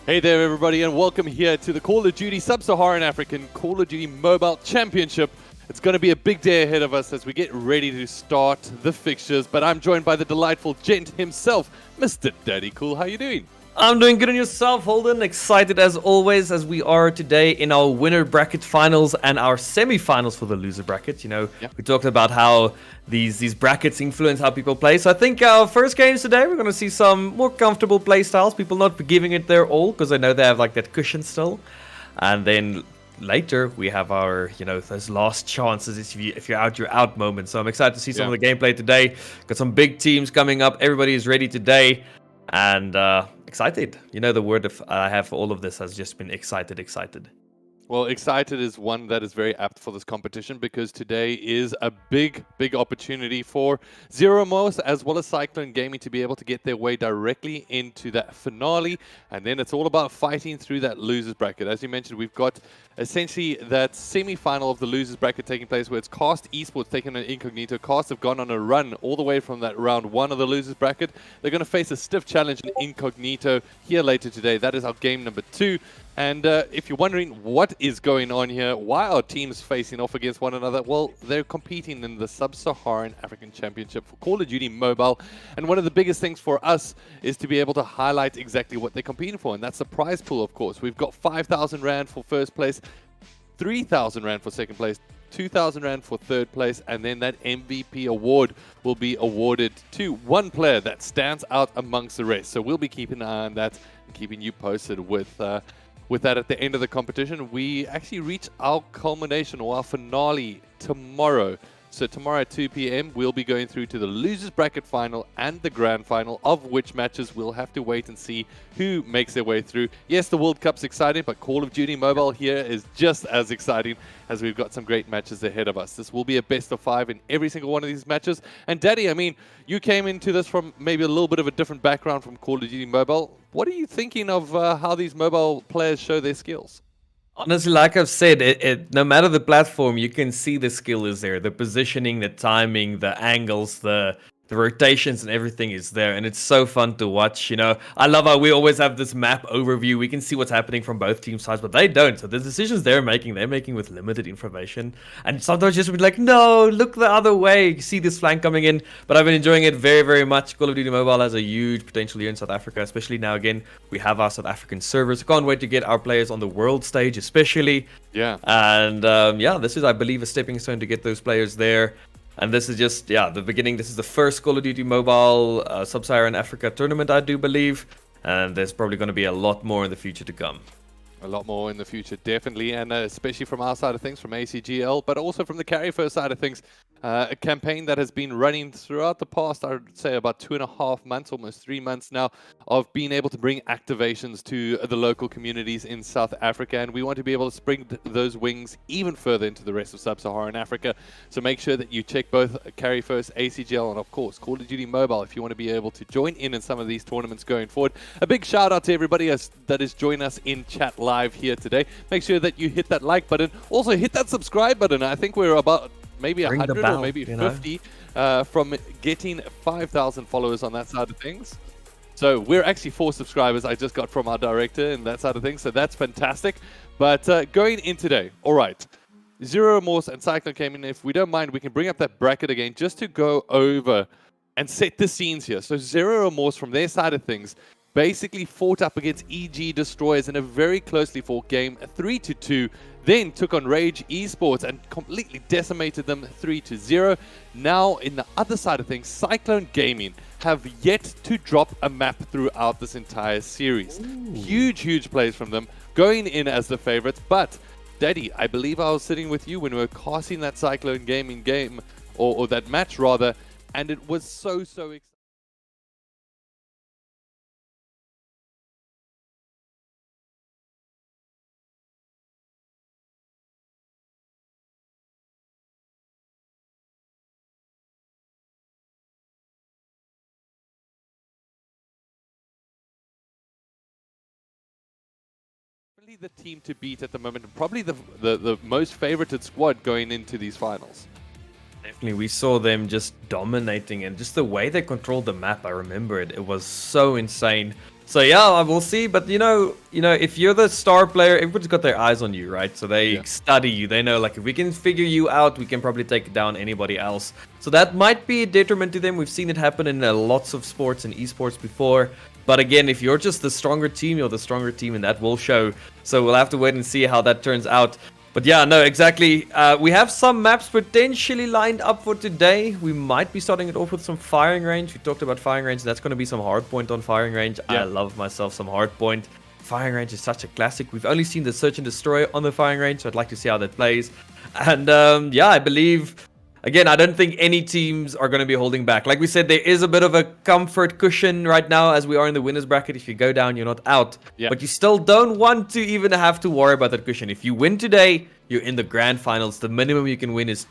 Hey there everybody and welcome here to the Call of Duty Sub-Saharan African Call of Duty Mobile Championship. It's going to be a big day ahead of us as we get ready to start the fixtures, but I'm joined by the delightful gent himself, Mr. Daddy Cool. How you doing? I'm doing good on yourself, Holden. Excited as always as we are today in our winner bracket finals and our semi-finals for the loser bracket. We talked about how these brackets influence how people play. So I think our first games today, we're going to see some more comfortable play styles. People not giving it their all because I know they have like that cushion still. And then later we have our, those last chances. If you're out moment. So I'm excited to see some of the gameplay today. Got some big teams coming up. Everybody is ready today. And excited. The word I have for all of this has just been excited. Well, excited is one that is very apt for this competition because today is a big opportunity for Zero Morse as well as Cyclone Gaming to be able to get their way directly into that finale. And then it's all about fighting through that losers bracket. As you mentioned, we've got essentially that semi-final of the losers bracket taking place where it's Cast Esports taking an incognito. Cast have gone on a run all the way from that round one of the losers bracket. They're going to face a stiff challenge in incognito here later today. That is our game number 2. And if you're wondering what is going on here, why are teams facing off against one another? Well, they're competing in the Sub-Saharan African Championship for Call of Duty Mobile. And one of the biggest things for us is to be able to highlight exactly what they're competing for. And that's the prize pool, of course. We've got 5,000 Rand for first place, 3,000 Rand for second place, 2,000 Rand for third place, and then that MVP award will be awarded to one player that stands out amongst the rest. So we'll be keeping an eye on that and keeping you posted with that at the end of the competition. We actually reach our culmination or our finale tomorrow. So tomorrow at 2 p.m. we'll be going through to the losers bracket final and the grand final, of which matches we'll have to wait and see who makes their way through. Yes, the World Cup's exciting, but Call of Duty Mobile here is just as exciting as we've got some great matches ahead of us. This will be a best of 5 in every single one of these matches. And Daddy, I mean, you came into this from maybe a little bit of a different background from Call of Duty Mobile. What are you thinking of how these mobile players show their skills? Honestly, like I've said, no matter the platform, you can see the skill is there. The positioning, the timing, the angles, the rotations and everything is there, and it's so fun to watch. I love how we always have this map overview. We can see what's happening from both team sides, but they don't. So the decisions they're making with limited information, and sometimes just be like, no, look the other way. You see this flank coming in, but I've been enjoying it very much. Call of Duty Mobile has a huge potential here in South Africa, especially now. Again, we have our South African servers. Can't wait to get our players on the world stage, especially. Yeah. And this is, I believe, a stepping stone to get those players there. And this is just, the beginning. This is the first Call of Duty Mobile Sub-Saharan Africa tournament, I do believe. And there's probably going to be a lot more in the future to come. A lot more in the future, definitely. And especially from our side of things, from ACGL, but also from the Carry First side of things. A campaign that has been running throughout the past, I would say about 2.5 months, almost 3 months now, of being able to bring activations to the local communities in South Africa. And we want to be able to spring those wings even further into the rest of Sub-Saharan Africa. So make sure that you check both Carry First, ACGL, and of course, Call of Duty Mobile if you want to be able to join in some of these tournaments going forward. A big shout out to everybody that is joining us in chat live here today. Make sure that you hit that like button. Also hit that subscribe button. I think we're about maybe 100 or maybe 50 from getting 5,000 followers on that side of things. So we're actually 4 subscribers I just got from our director and that side of things. So that's fantastic. But going in today, all right, Zero Remorse and Cyclone came in. If we don't mind, we can bring up that bracket again just to go over and set the scenes here. So Zero Remorse from their side of things basically fought up against EG Destroyers in a very closely fought game, 3-2, then took on Rage Esports and completely decimated them 3-0. Now, in the other side of things, Cyclone Gaming have yet to drop a map throughout this entire series. Ooh. Huge plays from them, going in as the favorites. But, Daddy, I believe I was sitting with you when we were casting that Cyclone Gaming game, or that match rather, and it was so exciting. The team to beat at the moment, and probably the most favorited squad going into these finals. Definitely, we saw them just dominating, and just the way they controlled the map, I remember it. It was so insane. So yeah, we'll see. But if you're the star player, everybody's got their eyes on you, right? So they study you. They know, like, if we can figure you out, we can probably take down anybody else. So that might be a detriment to them. We've seen it happen in lots of sports and esports before. But again, if you're just the stronger team, you're the stronger team, and that will show. So we'll have to wait and see how that turns out. But yeah, no, exactly. We have some maps potentially lined up for today. We might be starting it off with some firing range. We talked about firing range. That's going to be some hardpoint on firing range. I love myself some hardpoint. Firing range is such a classic. We've only seen the search and destroy on the firing range, so I'd like to see how that plays. And yeah, I believe... Again, I don't think any teams are going to be holding back. Like we said, there is a bit of a comfort cushion right now as we are in the winners bracket. If you go down, you're not out. Yeah. But you still don't want to even have to worry about that cushion. If you win today, you're in the grand finals. The minimum you can win is...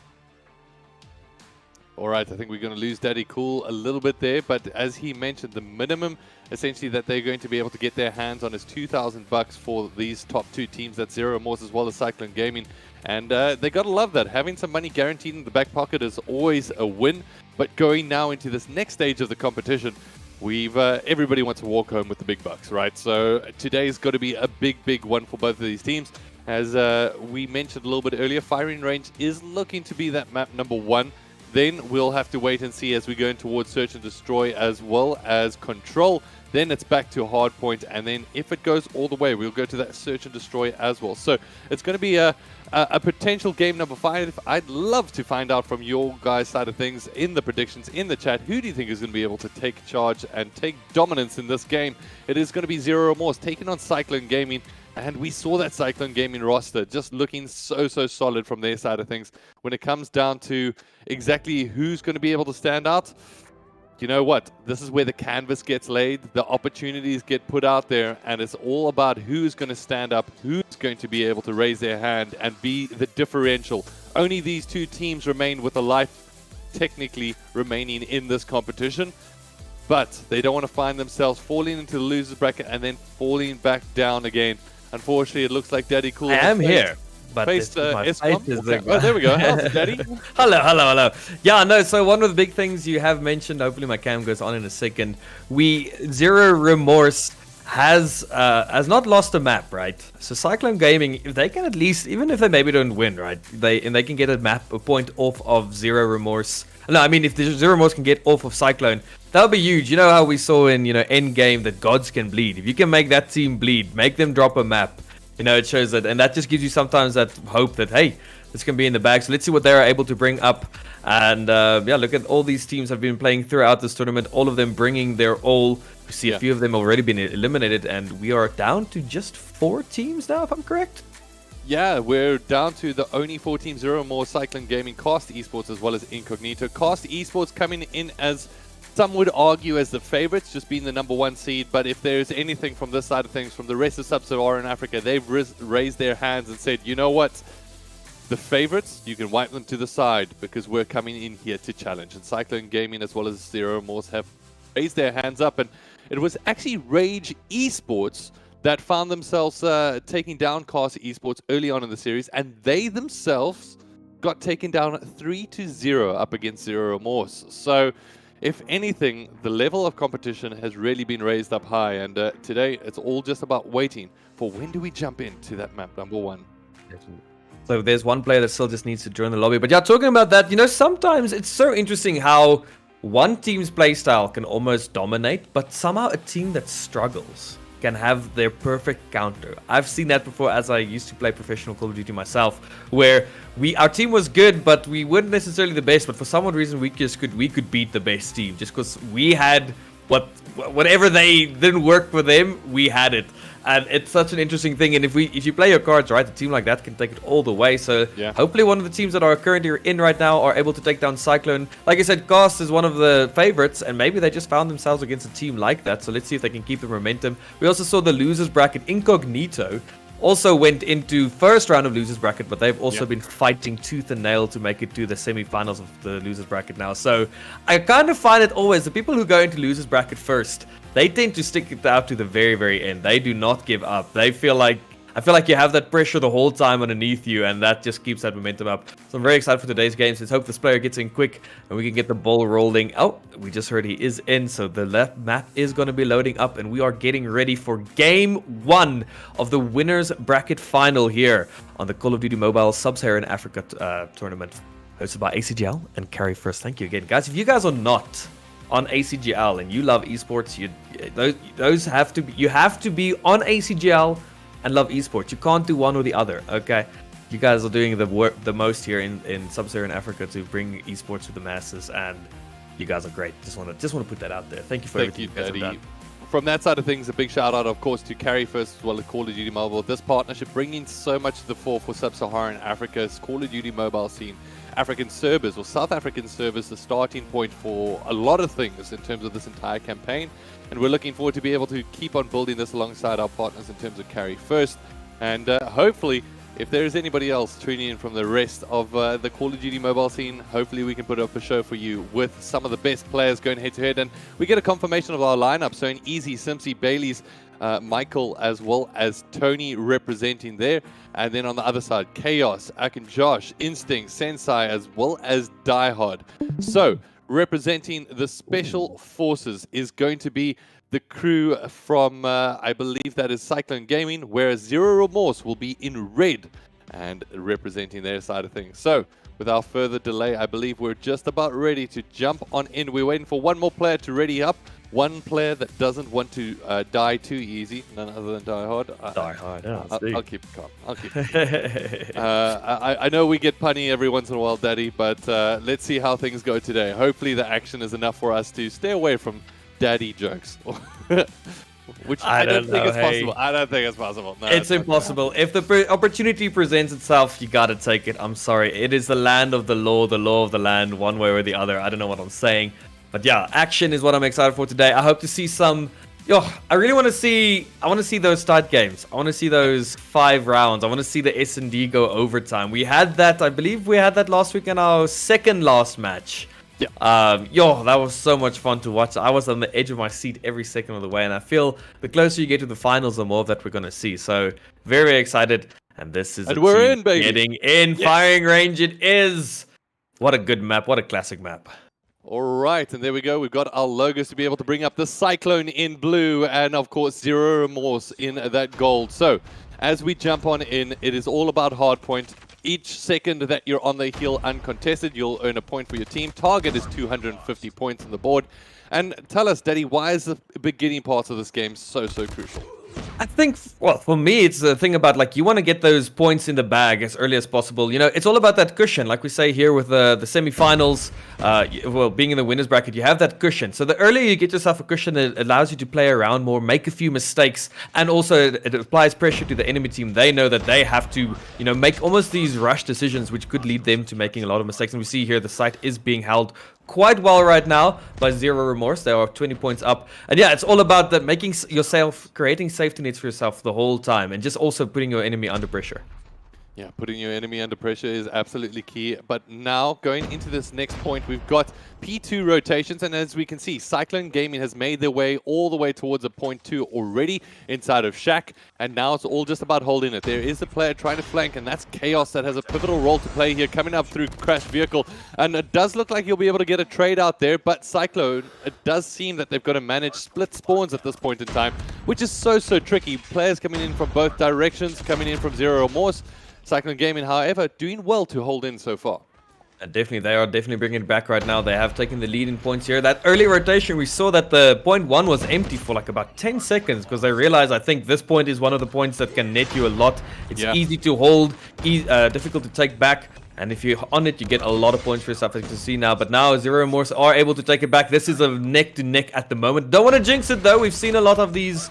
All right, I think we're going to lose Daddy Cool a little bit there. But as he mentioned, the minimum essentially that they're going to be able to get their hands on is $2,000 for these top two teams. That's Zero Morse as well as Cyclone Gaming. And they got to love that. Having some money guaranteed in the back pocket is always a win. But going now into this next stage of the competition, everybody wants to walk home with the big bucks, right? So today's got to be a big one for both of these teams. As we mentioned a little bit earlier, firing range is looking to be that map number 1. Then we'll have to wait and see as we go in towards search and destroy as well as control. Then it's back to hardpoint, and then if it goes all the way, we'll go to that search and destroy as well. So it's going to be a potential game number 5. I'd love to find out from your guys' side of things in the predictions in the chat. Who do you think is going to be able to take charge and take dominance in this game? It is going to be Zero Remorse taking on Cyclone Gaming. And we saw that Cyclone Gaming roster just looking so solid from their side of things. When it comes down to exactly who's going to be able to stand out, you know what? This is where the canvas gets laid, the opportunities get put out there, and it's all about who's going to stand up, who's going to be able to raise their hand and be the differential. Only these two teams remain with a life technically remaining in this competition. But they don't want to find themselves falling into the loser's bracket and then falling back down again. Unfortunately, it looks like Daddy Cool. I am here. But okay. Oh, there we go. How's Daddy? Hello. Yeah, no, so one of the big things you have mentioned, hopefully my cam goes on in a second, Zero Remorse has not lost a map, right? So Cyclone Gaming, if they can at least, even if they maybe don't win, right, they can get a point off of Zero Remorse. No, I mean, if the Zero Remorse can get off of Cyclone, that'll be huge. You know how we saw in, Endgame that gods can bleed. If you can make that team bleed, make them drop a map, it shows that. And that just gives you sometimes that hope that, hey, this can be in the bag. So let's see what they're able to bring up. And yeah, look at all these teams have been playing throughout this tournament, all of them bringing their all. We see a few of them already been eliminated, and we are down to just 4 teams now, if I'm correct. Yeah, we're down to the only 4 teams, Zero More, Cyclone Gaming, Cast Esports, as well as Incognito. Cast Esports coming in as, some would argue, as the favorites, just being the number 1 seed. But if there's anything from this side of things, from the rest of Sub-Saharan Africa, they've raised their hands and said, you know what? The favorites, you can wipe them to the side because we're coming in here to challenge. And Cyclone Gaming as well as Zero Morse have raised their hands up. And it was actually Rage Esports that found themselves taking down Cast Esports early on in the series, and they themselves got taken down 3-0 up against Zero Remorse. So, if anything, the level of competition has really been raised up high, and today it's all just about waiting for when do we jump into that map number 1. So there's one player that still just needs to join the lobby. But yeah, talking about that, sometimes it's so interesting how one team's playstyle can almost dominate, but somehow a team that struggles can have their perfect counter. I've seen that before as I used to play professional Call of Duty myself, where our team was good, but we weren't necessarily the best, but for some odd reason we could beat the best team just because we had whatever they didn't work for them, we had it. And it's such an interesting thing. And if you play your cards right, a team like that can take it all the way. So yeah, hopefully one of the teams that are currently in right now are able to take down Cyclone. Like I said, Cast is one of the favorites, and maybe they just found themselves against a team like that. So let's see if they can keep the momentum. We also saw the losers bracket. Incognito also went into first round of losers bracket, but they've also been fighting tooth and nail to make it to the semi-finals of the losers bracket now. So I kind of find it always, the people who go into losers bracket first, they tend to stick it out to the very end. They do not give up. They feel like, I feel like you have that pressure the whole time underneath you, and that just keeps that momentum up. So I'm very excited for today's games. Let's hope this player gets in quick and we can get the ball rolling. Oh, we just heard he is in, so the left map is going to be loading up, and we are getting ready for game 1 of the winners bracket final here on the Call of Duty Mobile Sub-Saharan Africa tournament, hosted by ACGL and Carry First. Thank you again, guys. If you guys are not on ACGL and you love esports, you have to be on ACGL and love esports. You can't do one or the other. Okay, you guys are doing the work the most here in Sub-Saharan Africa to bring esports to the masses, and you guys are great. Just want to put that out there. Thank you for everything you guys have done. From that side of things, a big shout out, of course, to Carry First as well as Call of Duty Mobile. This partnership bringing so much to the fore for Sub-Saharan Africa's Call of Duty Mobile scene. African servers, or South African servers, the starting point for a lot of things in terms of this entire campaign. And we're looking forward to be able to keep on building this alongside our partners in terms of Carry First. And hopefully, if there is anybody else tuning in from the rest of the Call of Duty mobile scene, hopefully we can put up a show for you with some of the best players going head-to-head. And we get a confirmation of our lineup. So in Easy, Simpsy, Bailey's, Michael, as well as Tony representing there. And then on the other side, Chaos, Akin Josh, Instinct, Sensei, as well as Diehard. So representing the Special Forces is going to be the crew from, I believe that is Cyclone Gaming, whereas Zero Remorse will be in red and representing their side of things. So without further delay, I believe we're just about ready to jump on in. We're waiting for one more player to ready up. One player that doesn't want to die too easy, none other than Die Hard. I'll keep it calm. I'll keep it calm. I know we get punny every once in a while, Daddy, but let's see how things go today. Hopefully the action is enough for us to stay away from Daddy jokes. Which I don't think is possible. I don't think it's possible. No, it's impossible. If the opportunity presents itself, you gotta take it. I'm sorry. It is the land of the law of the land, one way or the other. I don't know what I'm saying. But yeah, action is what I'm excited for today. I hope to see some... I really want to see... I want to see those start games. I want to see those 5 rounds. I want to see the S&D go overtime. We had that... I believe we had that last week in our second last match. Yeah. That was so much fun to watch. I was on the edge of my seat every second of the way. And I feel the closer you get to the finals, the more of that we're going to see. So, very excited. And this is... And we're in, baby. Getting in. Yes. Firing range it is. What a good map. What a classic map. All right, and there we go. We've got our logos to be able to bring up the Cyclone in blue and, of course, Zero Remorse in that gold. So, as we jump on in, it is all about Hardpoint. Each second that you're on the hill uncontested, you'll earn a point for your team. Target is 250 points on the board. And tell us, Daddy, why is the beginning parts of this game so crucial? I think, well, for me, it's the thing about, like, you want to get those points in the bag as early as possible. You know, it's all about that cushion. Like we say here with the semifinals, being in the winner's bracket, you have that cushion. So the earlier you get yourself a cushion, it allows you to play around more, make a few mistakes, and also it applies pressure to the enemy team. They know that they have to, make almost these rush decisions, which could lead them to making a lot of mistakes. And we see here the site is being held quite well right now by Zero Remorse. They are 20 points up. And yeah, it's all about that, creating safety nets for yourself the whole time, and just also putting your enemy under pressure. Yeah, putting your enemy under pressure is absolutely key. But now, going into this next point, we've got P2 rotations. And as we can see, Cyclone Gaming has made their way all the way towards a point 2 already inside of Shack. And now it's all just about holding it. There is a player trying to flank, and that's Chaos that has a pivotal role to play here, coming up through crashed vehicle. And it does look like he'll be able to get a trade out there. But Cyclone, it does seem that they've got to manage split spawns at this point in time, which is so tricky. Players coming in from both directions, coming in from Zero Remorse. Cyclone Gaming, however, doing well to hold in so far. Definitely, they are definitely bringing it back right now. They have taken the lead in points here. That early rotation, we saw that the point 1 was empty for like about 10 seconds because they realized, I think this point is one of the points that can net you a lot. It's easy to hold, difficult to take back. And if you're on it, you get a lot of points for yourself, as you can see now. But now, Zero Remorse are able to take it back. This is a neck-to-neck at the moment. Don't want to jinx it, though. We've seen a lot of these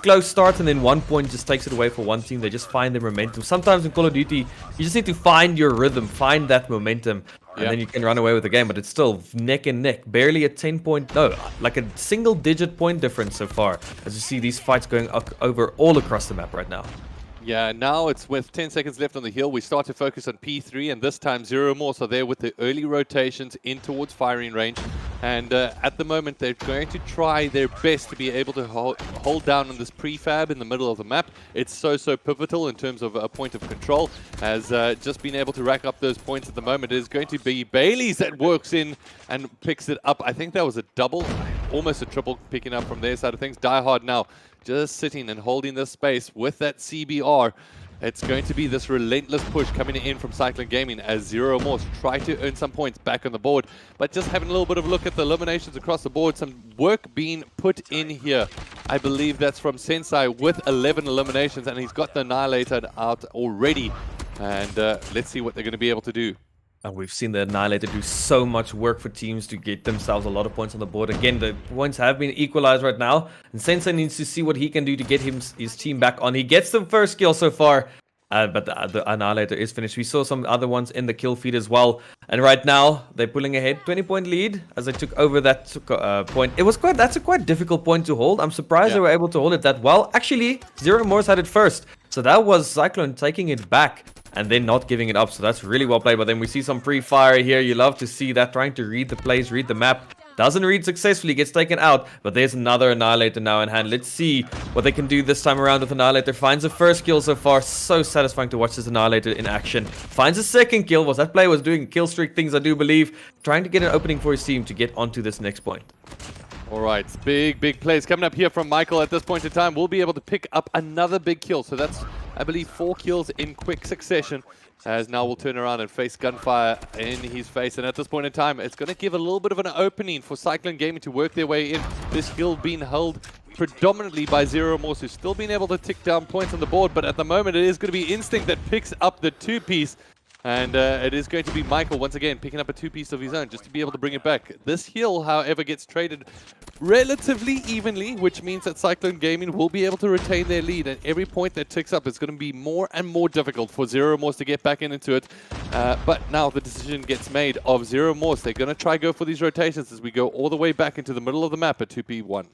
close starts, and then 1 point just takes it away for one team. They just find their momentum. Sometimes in Call of Duty, you just need to find your rhythm, find that momentum, and then you can run away with the game. But it's still neck and neck. Barely a 10-point, no, like a single-digit point difference so far, as you see these fights going over all across the map right now. Yeah, now it's with 10 seconds left on the hill. We start to focus on P3, and this time Zero Remorse are there with the early rotations in towards firing range. And at the moment, they're going to try their best to be able to hold down on this prefab in the middle of the map. It's so pivotal in terms of a point of control, as just being able to rack up those points at the moment is going to be Bailey's that works in and picks it up. I think that was a double, almost a triple picking up from their side of things. Die Hard now just sitting and holding this space with that CBR. It's going to be this relentless push coming in from Cyclone Gaming as Zero Morse try to earn some points back on the board. But just having a little bit of a look at the eliminations across the board, some work being put in here. I believe that's from Sensei with 11 eliminations, and he's got the Annihilator out already. And let's see what they're going to be able to do. And we've seen the Annihilator do so much work for teams to get themselves a lot of points on the board. Again, the points have been equalized right now, and Sensei needs to see what he can do to get his team back on. He gets the first kill so far, but the Annihilator is finished. We saw some other ones in the kill feed as well. And right now, they're pulling ahead, 20-point lead as they took over that point. That's a quite difficult point to hold. I'm surprised they were able to hold it that well. Actually, Zero Morse had it first. So that was Cyclone taking it back and then not giving it up. So that's really well played. But then we see some pre-fire here. You love to see that, trying to read the plays, read the map. Doesn't read successfully, gets taken out. But there's another Annihilator now in hand. Let's see what they can do this time around with Annihilator. Finds the first kill so far. So satisfying to watch this Annihilator in action. Finds a second kill. That player was doing kill streak things, I do believe. Trying to get an opening for his team to get onto this next point. All right, big plays coming up here from Michael at this point in time. We'll be able to pick up another big kill. So that's, I believe, 4 kills in quick succession. As now we'll turn around and face gunfire in his face. And at this point in time, it's going to give a little bit of an opening for Cyclone Gaming to work their way in. This hill being held predominantly by Zero Morse, who's still been able to tick down points on the board. But at the moment, it is going to be Instinct that picks up the 2-piece. And it is going to be Michael, once again, picking up a 2-piece of his own just to be able to bring it back. This hill, however, gets traded relatively evenly, which means that Cyclone Gaming will be able to retain their lead. And every point that ticks up is going to be more and more difficult for Zero Morse to get back into it. But now the decision gets made of Zero Morse. They're going to try go for these rotations as we go all the way back into the middle of the map at 2P1.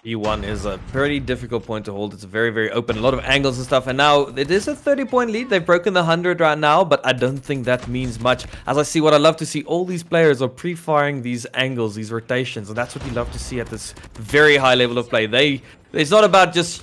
E1 is a pretty difficult point to hold. It's very open, a lot of angles and stuff. And now it is a 30-point lead. They've broken the 100 right now, but I don't think that means much. As I see, what I love to see, all these players are pre-firing these angles, these rotations, and that's what you love to see at this very high level of play. It's not about just,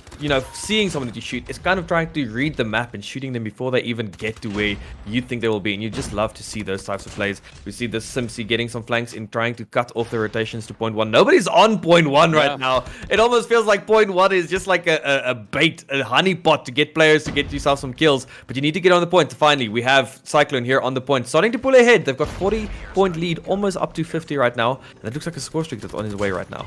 seeing somebody to shoot. It's kind of trying to read the map and shooting them before they even get to where you think they will be. And you just love to see those types of plays. We see this Simsi getting some flanks in trying to cut off the rotations to point 1. Nobody's on point 1 right now. It almost feels like point 1 is just like a bait, a honeypot to get players to get yourself some kills. But you need to get on the point. Finally, we have Cyclone here on the point, starting to pull ahead. They've got 40-point lead, almost up to 50 right now. And it looks like a score streak that's on his way right now.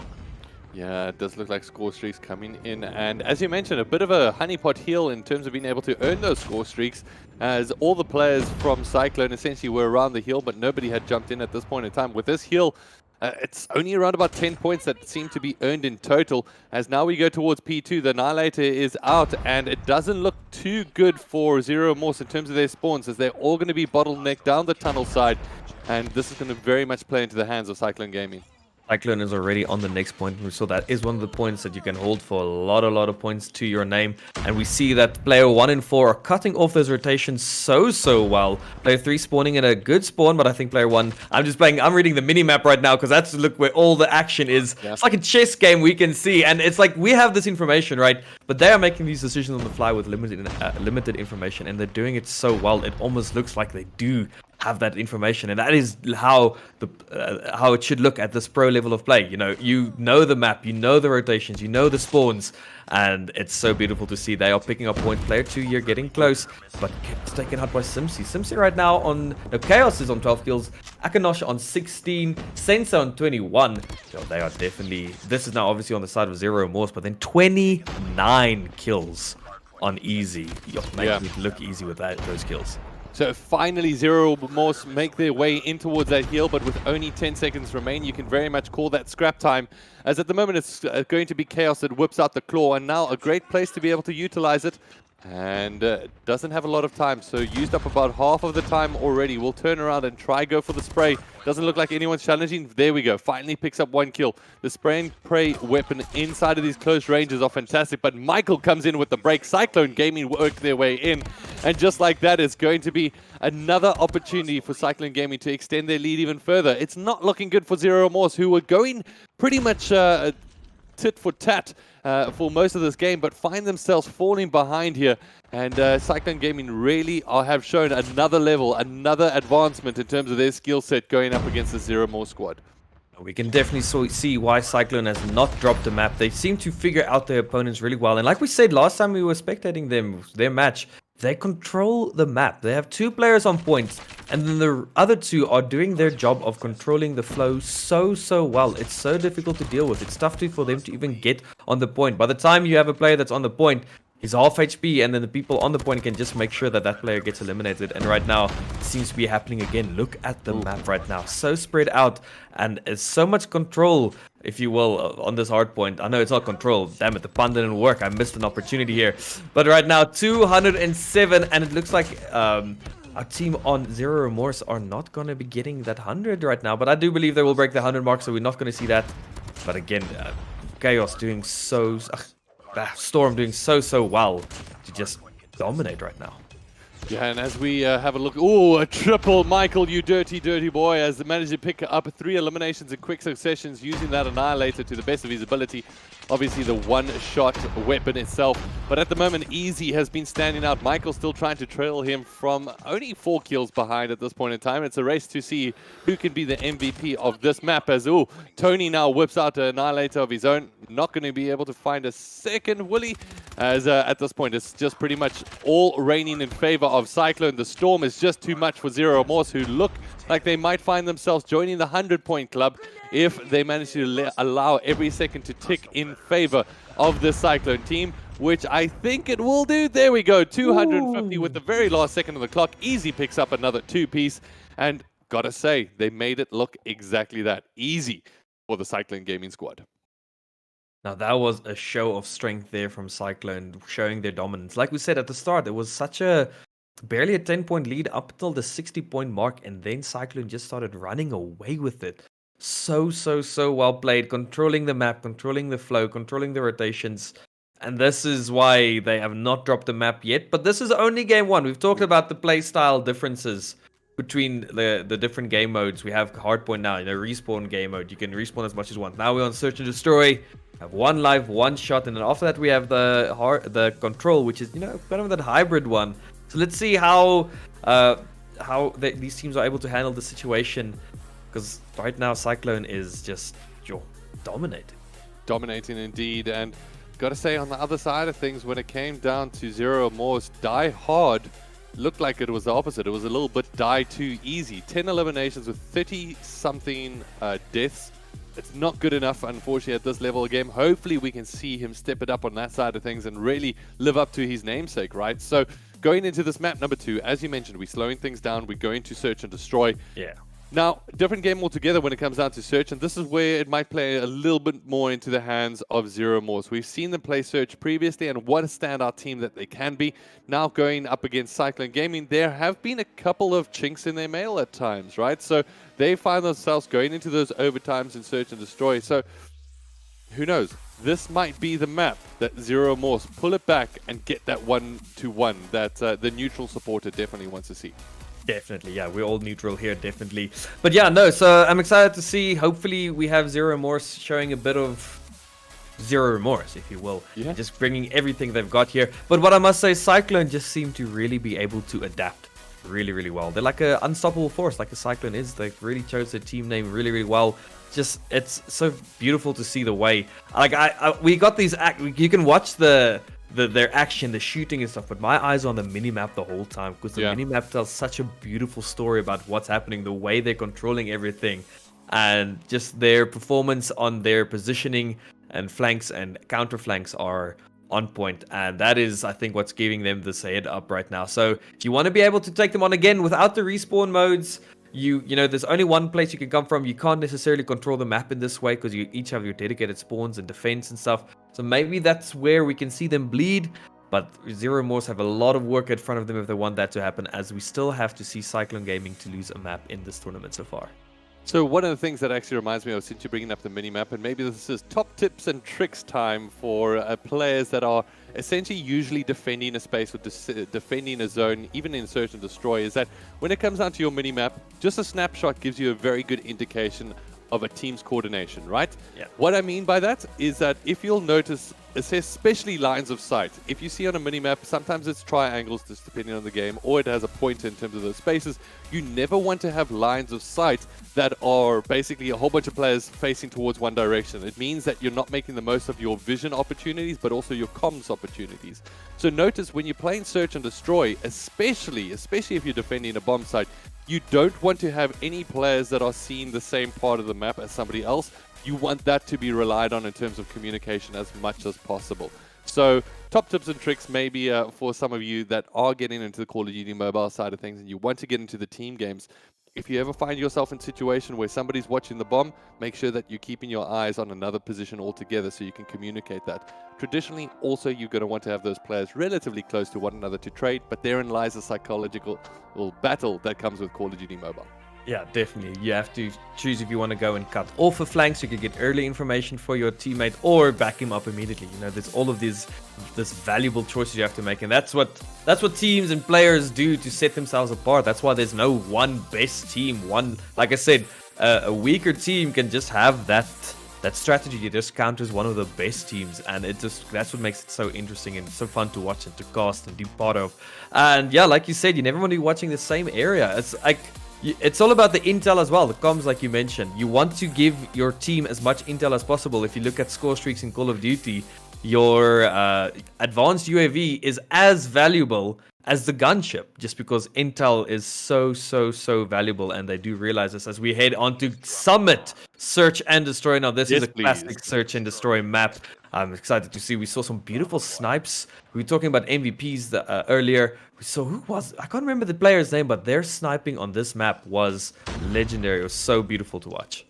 Yeah, it does look like score streaks coming in. And as you mentioned, a bit of a honeypot heal in terms of being able to earn those score streaks, as all the players from Cyclone essentially were around the hill, but nobody had jumped in at this point in time. With this heal, it's only around about 10 points that seem to be earned in total. As now we go towards P2, the Annihilator is out, and it doesn't look too good for Zero Morse in terms of their spawns, as they're all going to be bottlenecked down the tunnel side. And this is going to very much play into the hands of Cyclone Gaming. Cyclone is already on the next point, so that is one of the points that you can hold for a lot of points to your name. And we see that player 1 and 4 are cutting off those rotations so well. Player 3 spawning in a good spawn, but I think player 1, I'm reading the mini-map right now because that's look where all the action is. Yeah. It's like a chess game we can see, and it's like we have this information, right? But they are making these decisions on the fly with limited information, and they're doing it so well. It almost looks like they do have that information, and that is how it should look at this pro level of play. You know the map, you know the rotations, you know the spawns, and it's so beautiful to see. They are picking up points. Player 2 here getting close, but gets taken out by Simsi. Simsi right now on Chaos is on 12 kills, Akanosh on 16, Sensei on 21. So they are definitely, this is now obviously on the side of Zero Morse, but then 29 kills on easy. Making it look easy with those kills. So finally, Zero Morse make their way in towards that heal, but with only 10 seconds remain, you can very much call that scrap time. As at the moment, it's going to be Chaos that whips out the claw, and now a great place to be able to utilize it. And doesn't have a lot of time, so used up about half of the time already. We'll turn around and try go for the spray. Doesn't look like anyone's challenging. There we go. Finally picks up 1 kill. The spray and pray weapon inside of these close ranges are fantastic, but Michael comes in with the break. Cyclone Gaming work their way in, And just like that, it's going to be another opportunity for Cyclone Gaming to extend their lead even further. It's not looking good for Zero Remorse, who were going pretty much tit for tat for most of this game, but find themselves falling behind here. And Cyclone Gaming really have shown another level, another advancement in terms of their skill set going up against the Zero More squad. We can definitely see why Cyclone has not dropped the map. They seem to figure out their opponents really well. And like we said last time we were spectating their match, they control the map. They have 2 players on point, and then the other 2 are doing their job of controlling the flow so well. It's so difficult to deal with. It's tough for them to even get on the point. By the time you have a player that's on the point, he's half HP, and then the people on the point can just make sure that that player gets eliminated. And right now, it seems to be happening again. Look at the map right now. So spread out, and there's so much control, if you will, on this hard point. I know it's not control. Damn it, the pun didn't work. I missed an opportunity here. But right now, 207, and it looks like our team on Zero Remorse are not going to be getting that 100 right now. But I do believe they will break the 100 mark, so we're not going to see that. But again, Chaos doing so... Storm doing so well to just dominate right now. Yeah, and as we have a look, ooh, a triple, Michael, you dirty boy, as managed to pick up 3 eliminations in quick successions using that Annihilator to the best of his ability. Obviously the one-shot weapon itself, but at the moment Easy has been standing out. Michael still trying to trail him from only 4 kills behind at this point in time. It's a race to see who can be the MVP of this map, as Tony now whips out an Annihilator of his own. Not going to be able to find a second Willy, as at this point it's just pretty much all raining in favor of Cyclone. The Storm is just too much for Zero Remorse, who look like they might find themselves joining the 100-point club if they manage to allow every second to tick in favor of the Cyclone team, which I think it will do. There we go, 250 with the very last second of the clock. Easy picks up another 2-piece, and gotta say, they made it look exactly that, easy for the Cyclone Gaming squad. Now that was a show of strength there from Cyclone, showing their dominance. Like we said at the start, it was such a barely a 10-point lead up till the 60-point mark, and then Cyclone just started running away with it. So well played, controlling the map, controlling the flow, controlling the rotations. And this is why they have not dropped the map yet. But this is only game 1. We've talked about the playstyle differences between the different game modes. We have Hardpoint now, respawn game mode. You can respawn as much as you want. Now we're on Search and Destroy. Have 1 life, 1 shot, and then after that we have the control, which is kind of that hybrid one. So let's see how these teams are able to handle the situation, because right now Cyclone is just dominating indeed. And gotta say, on the other side of things, when it came down to Zero Remorse, Die Hard looked like it was the opposite. It was a little bit die too easy. 10 eliminations with 30-something deaths. It's not good enough, unfortunately, at this level of game. Hopefully we can see him step it up on that side of things and really live up to his namesake, right? So going into this map number 2, as you mentioned, we're slowing things down. We're going to Search and Destroy. Yeah. Now, different game altogether when it comes down to Search, and this is where it might play a little bit more into the hands of Zero Remorse. We've seen them play Search previously, and what a standout team that they can be. Now going up against Cyclone Gaming, there have been a couple of chinks in their mail at times, right? So they find themselves going into those overtimes in Search and Destroy. So who knows? This might be the map that Zero Remorse pull it back and get that 1-to-1 that the neutral supporter definitely wants to see. Definitely, yeah, we're all neutral here, definitely. But yeah, no, so I'm excited to see. Hopefully we have Zero Remorse showing a bit of Zero Remorse, if you will. Yeah. Just bringing everything they've got here. But what I must say, Cyclone just seem to really be able to adapt really well. They're like an unstoppable force, like a Cyclone is. They really chose their team name really well. Just, it's so beautiful to see the way. Like, we got these, you can watch their action, the shooting and stuff, but my eyes are on the mini-map the whole time, because the mini-map tells such a beautiful story about what's happening, the way they're controlling everything, and just their performance on their positioning and flanks and counter flanks are on point, and that is, I think, what's giving them this head up right now. So if you want to be able to take them on again without the respawn modes, you know, there's only one place you can come from. You can't necessarily control the map in this way because you each have your dedicated spawns and defense and stuff. So maybe that's where we can see them bleed. But Zero Remorse have a lot of work in front of them if they want that to happen, as we still have to see Cyclone Gaming to lose a map in this tournament so far. So one of the things that actually reminds me of, since you're bringing up the mini-map, and maybe this is top tips and tricks time for players that are essentially usually defending a space or defending a zone, even in search and destroy, is that when it comes down to your mini-map, just a snapshot gives you a very good indication of a team's coordination, right? Yeah. What I mean by that is that if you'll notice, especially lines of sight, if you see on a mini-map, sometimes it's triangles, just depending on the game, or it has a pointer in terms of those spaces. You never want to have lines of sight that are basically a whole bunch of players facing towards one direction. It means that you're not making the most of your vision opportunities, but also your comms opportunities. So notice when you're playing search and destroy, especially if you're defending a bomb site, you don't want to have any players that are seeing the same part of the map as somebody else. You want that to be relied on in terms of communication as much as possible. So top tips and tricks maybe for some of you that are getting into the Call of Duty mobile side of things and you want to get into the team games. If you ever find yourself in a situation where somebody's watching the bomb, make sure that you're keeping your eyes on another position altogether so you can communicate that. Traditionally, also, you're going to want to have those players relatively close to one another to trade, but therein lies a psychological battle that comes with Call of Duty Mobile. Yeah, definitely. You have to choose if you want to go and cut off a flank so you can get early information for your teammate or back him up immediately. You know, there's all of this valuable choices you have to make, and that's what teams and players do to set themselves apart. That's why there's no one best team. Like I said, a weaker team can just have that strategy. It just counters one of the best teams, and that's what makes it so interesting and so fun to watch and to cast and be part of. And yeah, like you said, you never want to be watching the same area. It's like, it's all about the intel as well, the comms, like you mentioned. You want to give your team as much intel as possible. If you look at score streaks in Call of Duty, your advanced UAV is as valuable as the gunship, just because intel is so valuable, and they do realize this as we head on to Summit Search and Destroy. Now, this is a classic Search and Destroy map. I'm excited to see. We saw some beautiful snipes. We were talking about MVPs earlier. So who was... I can't remember the player's name, but their sniping on this map was legendary. It was so beautiful to watch.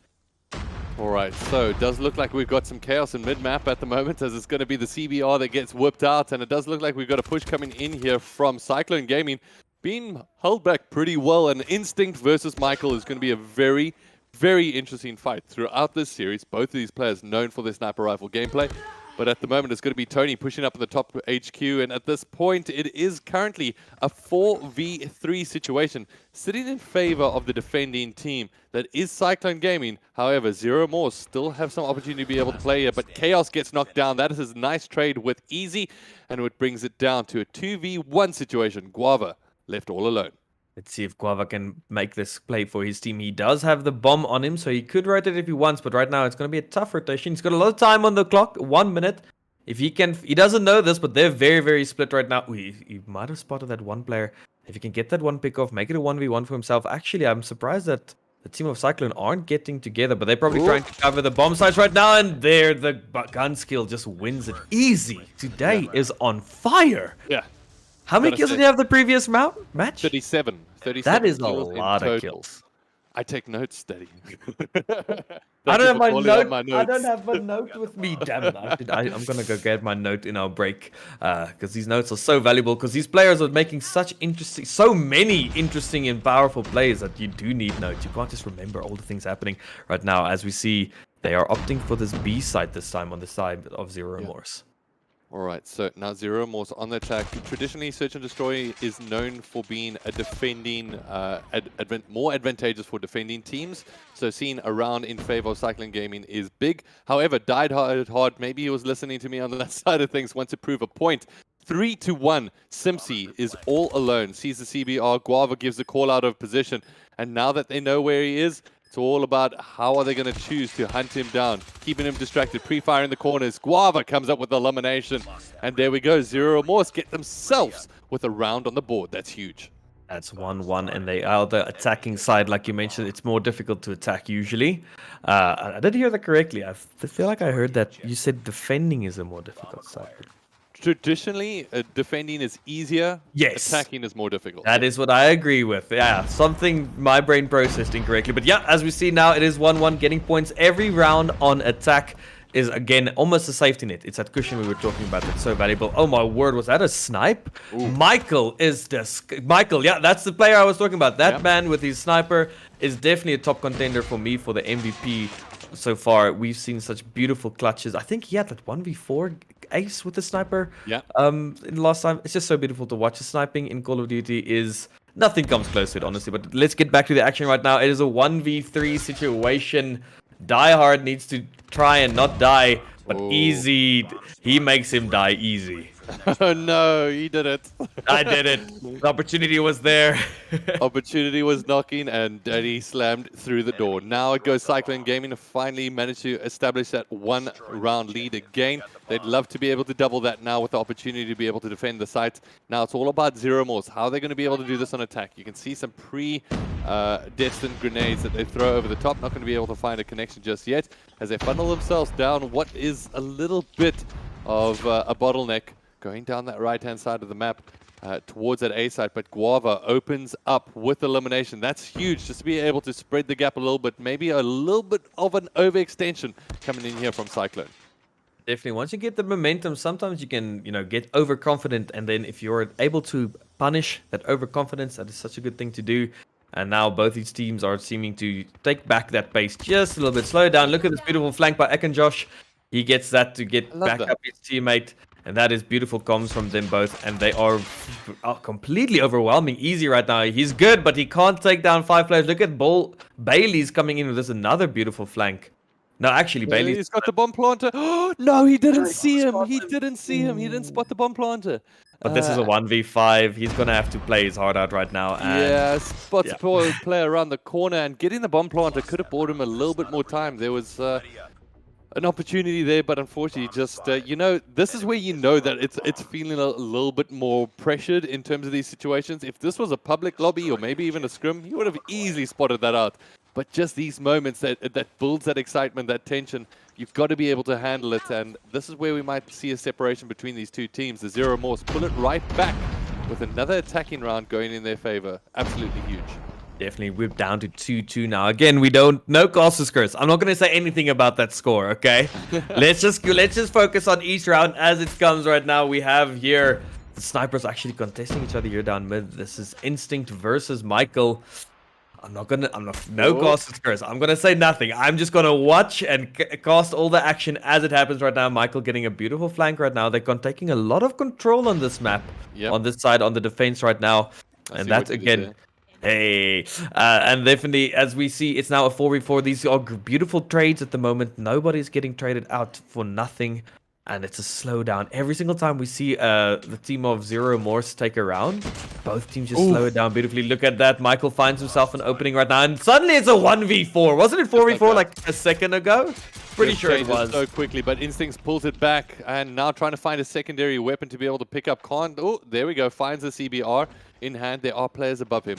All right, so it does look like we've got some chaos in mid-map at the moment, as it's going to be the CBR that gets whipped out, and it does look like we've got a push coming in here from Cyclone Gaming, being held back pretty well. And Instinct versus Michael is going to be a very, very interesting fight throughout this series. Both of these players known for their sniper rifle gameplay. But at the moment, it's going to be Tony pushing up at the top HQ. And at this point, it is currently a 4v3 situation, sitting in favor of the defending team. That is Cyclone Gaming. However, Zero More still have some opportunity to be able to play here. But Chaos gets knocked down. That is his nice trade with Easy. And it brings it down to a 2v1 situation. Guava left all alone. Let's see if Guava can make this play for his team. He does have the bomb on him, so he could rotate if he wants, but right now it's going to be a tough rotation. He's got a lot of time on the clock, 1 minute. If he can, he doesn't know this, but they're very, very split right now. He might have spotted that one player. If he can get that one pick off, make it a 1v1 for himself. Actually, I'm surprised that the team of Cyclone aren't getting together, but they're probably trying to cover the bomb sites right now, and there the gun skill just wins it. Easy today is on fire. Yeah. How many kills did you have the previous match? 37. That is a lot of kills. I take notes, Steady. I don't have my note. I don't have a note with me. Damn it! I'm gonna go get my note in our break because these notes are so valuable. Because these players are making so many interesting and powerful plays that you do need notes. You can't just remember all the things happening right now. As we see, they are opting for this B site this time on the side of Zero Remorse. All right, so now Zero Remorse on the attack. Traditionally, Search and Destroy is known for being a defending, more advantageous for defending teams. So seeing a round in favor of Cycling Gaming is big. However, Died Hard, maybe he was listening to me on that side of things, wants to prove a point. 3-1, Simpsy is all alone, sees the CBR, Guava gives the call out of position, and now that they know where he is, it's all about how are they going to choose to hunt him down, keeping him distracted, pre-firing the corners. Guava comes up with elimination, and there we go. Zero Remorse get themselves with a round on the board. That's huge. That's 1-1, and they are the attacking side. Like you mentioned, it's more difficult to attack usually. I did hear that correctly. I feel like I heard that you said defending is a more difficult side. Traditionally, defending is easier. Yes. Attacking is more difficult. That is what I agree with. Yeah, something my brain processed incorrectly. But yeah, as we see now, it is 1-1, getting points every round on attack is, again, almost a safety net. It's that cushion we were talking about that's so valuable. Oh, my word, was that a snipe? Ooh. Michael, yeah, that's the player I was talking about. That man with his sniper is definitely a top contender for me for the MVP so far. We've seen such beautiful clutches. I think he had that 1v4 ace with the sniper. Yeah. In the last time, it's just so beautiful to watch. The sniping in Call of Duty is nothing comes close to it, honestly. But let's get back to the action right now. It is a 1v3 situation. Die Hard needs to try and not die, but Easy, he makes him die easy. Oh no, he did it. I did it. The opportunity was there. Opportunity was knocking and Daddy slammed through the door. Now it goes Cyclone Gaming to finally manage to establish that 1 round lead again. They'd love to be able to double that now with the opportunity to be able to defend the site. Now it's all about Zero Morse. How are they going to be able to do this on attack? You can see some pre-destined grenades that they throw over the top. Not going to be able to find a connection just yet as they funnel themselves down what is a little bit of a bottleneck going down that right-hand side of the map towards that A side, but Guava opens up with elimination. That's huge, just to be able to spread the gap a little bit, maybe a little bit of an overextension coming in here from Cyclone. Definitely, once you get the momentum, sometimes you can, get overconfident, and then if you're able to punish that overconfidence, that is such a good thing to do. And now both these teams are seeming to take back that pace just a little bit. Slow down. Look at this beautiful flank by Josh. He gets that to get back up his teammate. And that is beautiful comms from them both. And they are completely overwhelming Easy right now. He's good, but he can't take down 5 players. Look at Bailey's coming in with this another beautiful flank. No, actually, Bailey's... He's got the bomb planter. Oh, no, he didn't see him. He didn't see him. He didn't spot the bomb planter. But this is a 1v5. He's going to have to play his heart out right now. And yeah, spots play around the corner. And getting the bomb planter could have bought him a little bit more time. There was... an opportunity there, but unfortunately, just this is where that it's feeling a little bit more pressured in terms of these situations. If this was a public lobby or maybe even a scrim, you would have easily spotted that out. But just these moments that builds that excitement, that tension, you've got to be able to handle it. And this is where we might see a separation between these two teams. The Zero Morse pull it right back with another attacking round going in their favor. Absolutely huge. Definitely, we're down to 2-2 now. Again, no Castle Curse. I'm not going to say anything about that score, okay? let's just focus on each round as it comes right now. We have here the snipers actually contesting each other here down mid. This is Instinct versus Michael. No Castle Curse. I'm going to say nothing. I'm just going to watch and cast all the action as it happens right now. Michael getting a beautiful flank right now. They're taking a lot of control on this map, on this side, on the defense right now. And that's, again... Hey, and definitely, as we see, it's now a 4v4. These are beautiful trades at the moment. Nobody's getting traded out for nothing, and it's a slowdown. Every single time we see the team of Zero Morse take a round, both teams just slow it down beautifully. Look at that. Michael finds himself an opening right now, and suddenly it's a 1v4. Wasn't it 4v4 like a second ago? Pretty sure it was. So quickly, but Instincts pulls it back, and now trying to find a secondary weapon to be able to pick up. Oh, there we go. Finds the CBR in hand. There are players above him.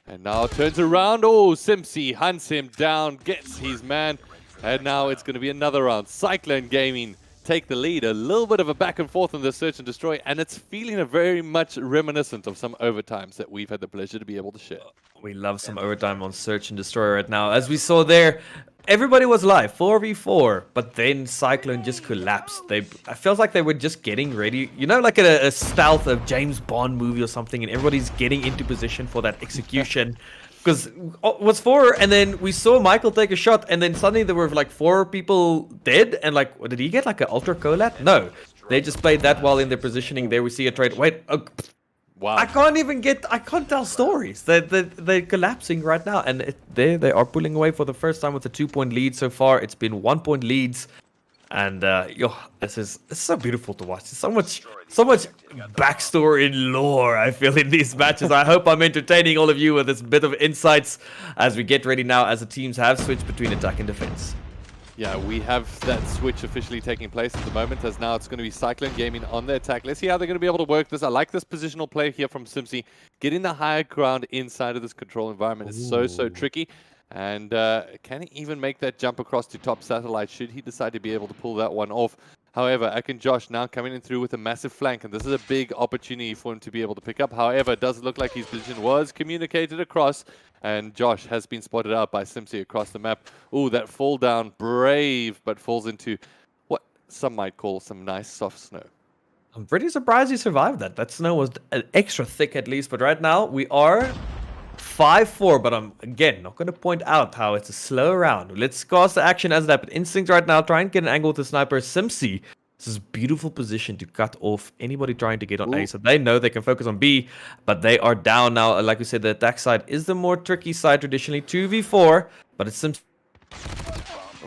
And now turns around. Oh, Simpsy hunts him down, gets his man. And now it's going to be another round. Cyclone Gaming take the lead. A little bit of a back and forth on the search and destroy. And it's feeling very much reminiscent of some overtimes that we've had the pleasure to be able to share. We love some overtime on search and destroy right now. As we saw there, everybody was live, 4v4, but then Cyclone just collapsed. I felt like they were just getting ready, like a stealth of James Bond movie or something, and everybody's getting into position for that execution. Because it was 4, and then we saw Michael take a shot, and then suddenly there were like 4 people dead, and like, did he get like an ultra colat? No, they just played that while in their positioning. There we see a trade. Wait, wow. I can't tell stories. They're collapsing right now. And they are pulling away for the first time with a 2-point lead so far. It's been 1-point leads. And this is so beautiful to watch. There's so much backstory and lore, I feel, in these matches. I hope I'm entertaining all of you with this bit of insights as we get ready now as the teams have switched between attack and defense. Yeah, we have that switch officially taking place at the moment, as now it's going to be Cyclone Gaming on the attack. Let's see how they're going to be able to work this. I like this positional play here from Simpsy. Getting the higher ground inside of this control environment is so tricky. And can he even make that jump across to top satellite should he decide to be able to pull that one off? However, Josh now coming in through with a massive flank, and this is a big opportunity for him to be able to pick up. However, it does look like his position was communicated across, and Josh has been spotted out by Simpsy across the map. Ooh, that fall down, brave, but falls into what some might call some nice soft snow. I'm pretty surprised he survived that. That snow was extra thick at least, but right now we are 5-4, but I'm, again, not going to point out how it's a slow round. Let's cast the action as that. But Instinct right now, try and get an angle with the sniper. Simpsy, this is a beautiful position to cut off anybody trying to get on A. So they know they can focus on B, but they are down now. Like we said, the attack side is the more tricky side traditionally. 2v4, but it's Simpsy.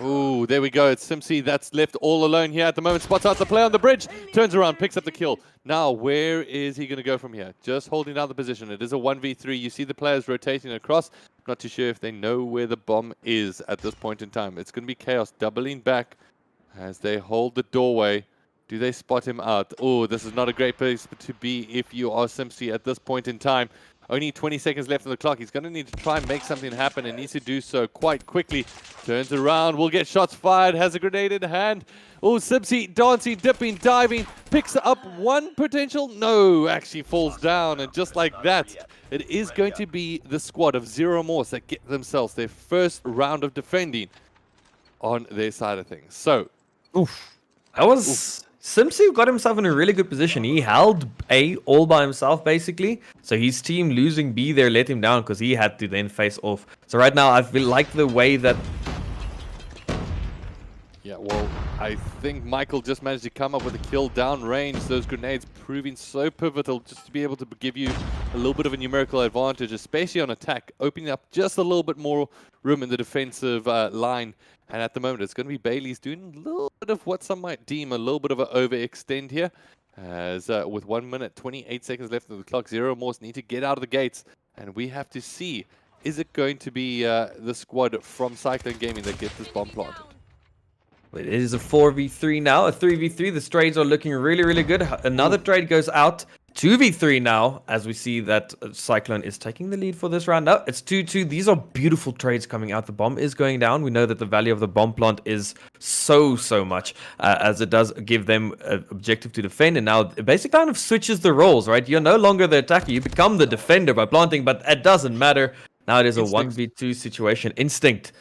Oh, there we go. It's Simpsy that's left all alone here at the moment. Spots out the play on the bridge. Turns around, picks up the kill. Now, where is he going to go from here? Just holding down the position. It is a 1v3. You see the players rotating across. Not too sure if they know where the bomb is at this point in time. It's going to be Chaos doubling back as they hold the doorway. Do they spot him out? Oh, this is not a great place to be if you are Simpsy at this point in time. Only 20 seconds left on the clock. He's going to need to try and make something happen and needs to do so quite quickly. Turns around, will get shots fired, has a grenade in hand. Oh, Simpsy dancing, dipping, diving, picks up one potential. No, actually falls down. And just like that, it is going to be the squad of Zero Morse that get themselves their first round of defending on their side of things. So, oof. That was... Simpsy got himself in a really good position. He held A all by himself, basically. So his team losing B there let him down because he had to then face off. So right now, I feel like the way that... Yeah, well, I think Michael just managed to come up with a kill down range. Those grenades proving so pivotal just to be able to give you a little bit of a numerical advantage, especially on attack, opening up just a little bit more room in the defensive line. And at the moment, it's going to be Bailey's doing a little bit of what some might deem a little bit of an overextend here. As with 1 minute, 28 seconds left on the clock, Zero Morse need to get out of the gates. And we have to see, is it going to be the squad from Cyclone Gaming that gets this bomb planted? It is a 4v3 now, a 3v3. The trades are looking really, really good. Another trade goes out. 2v3 now, as we see that Cyclone is taking the lead for this round. No, it's 2-2. These are beautiful trades coming out. The bomb is going down. We know that the value of the bomb plant is so much, as it does give them an objective to defend. And now it basically kind of switches the roles, right? You're no longer the attacker. You become the defender by planting, but it doesn't matter. Now it is a 1v2 situation. Instinct.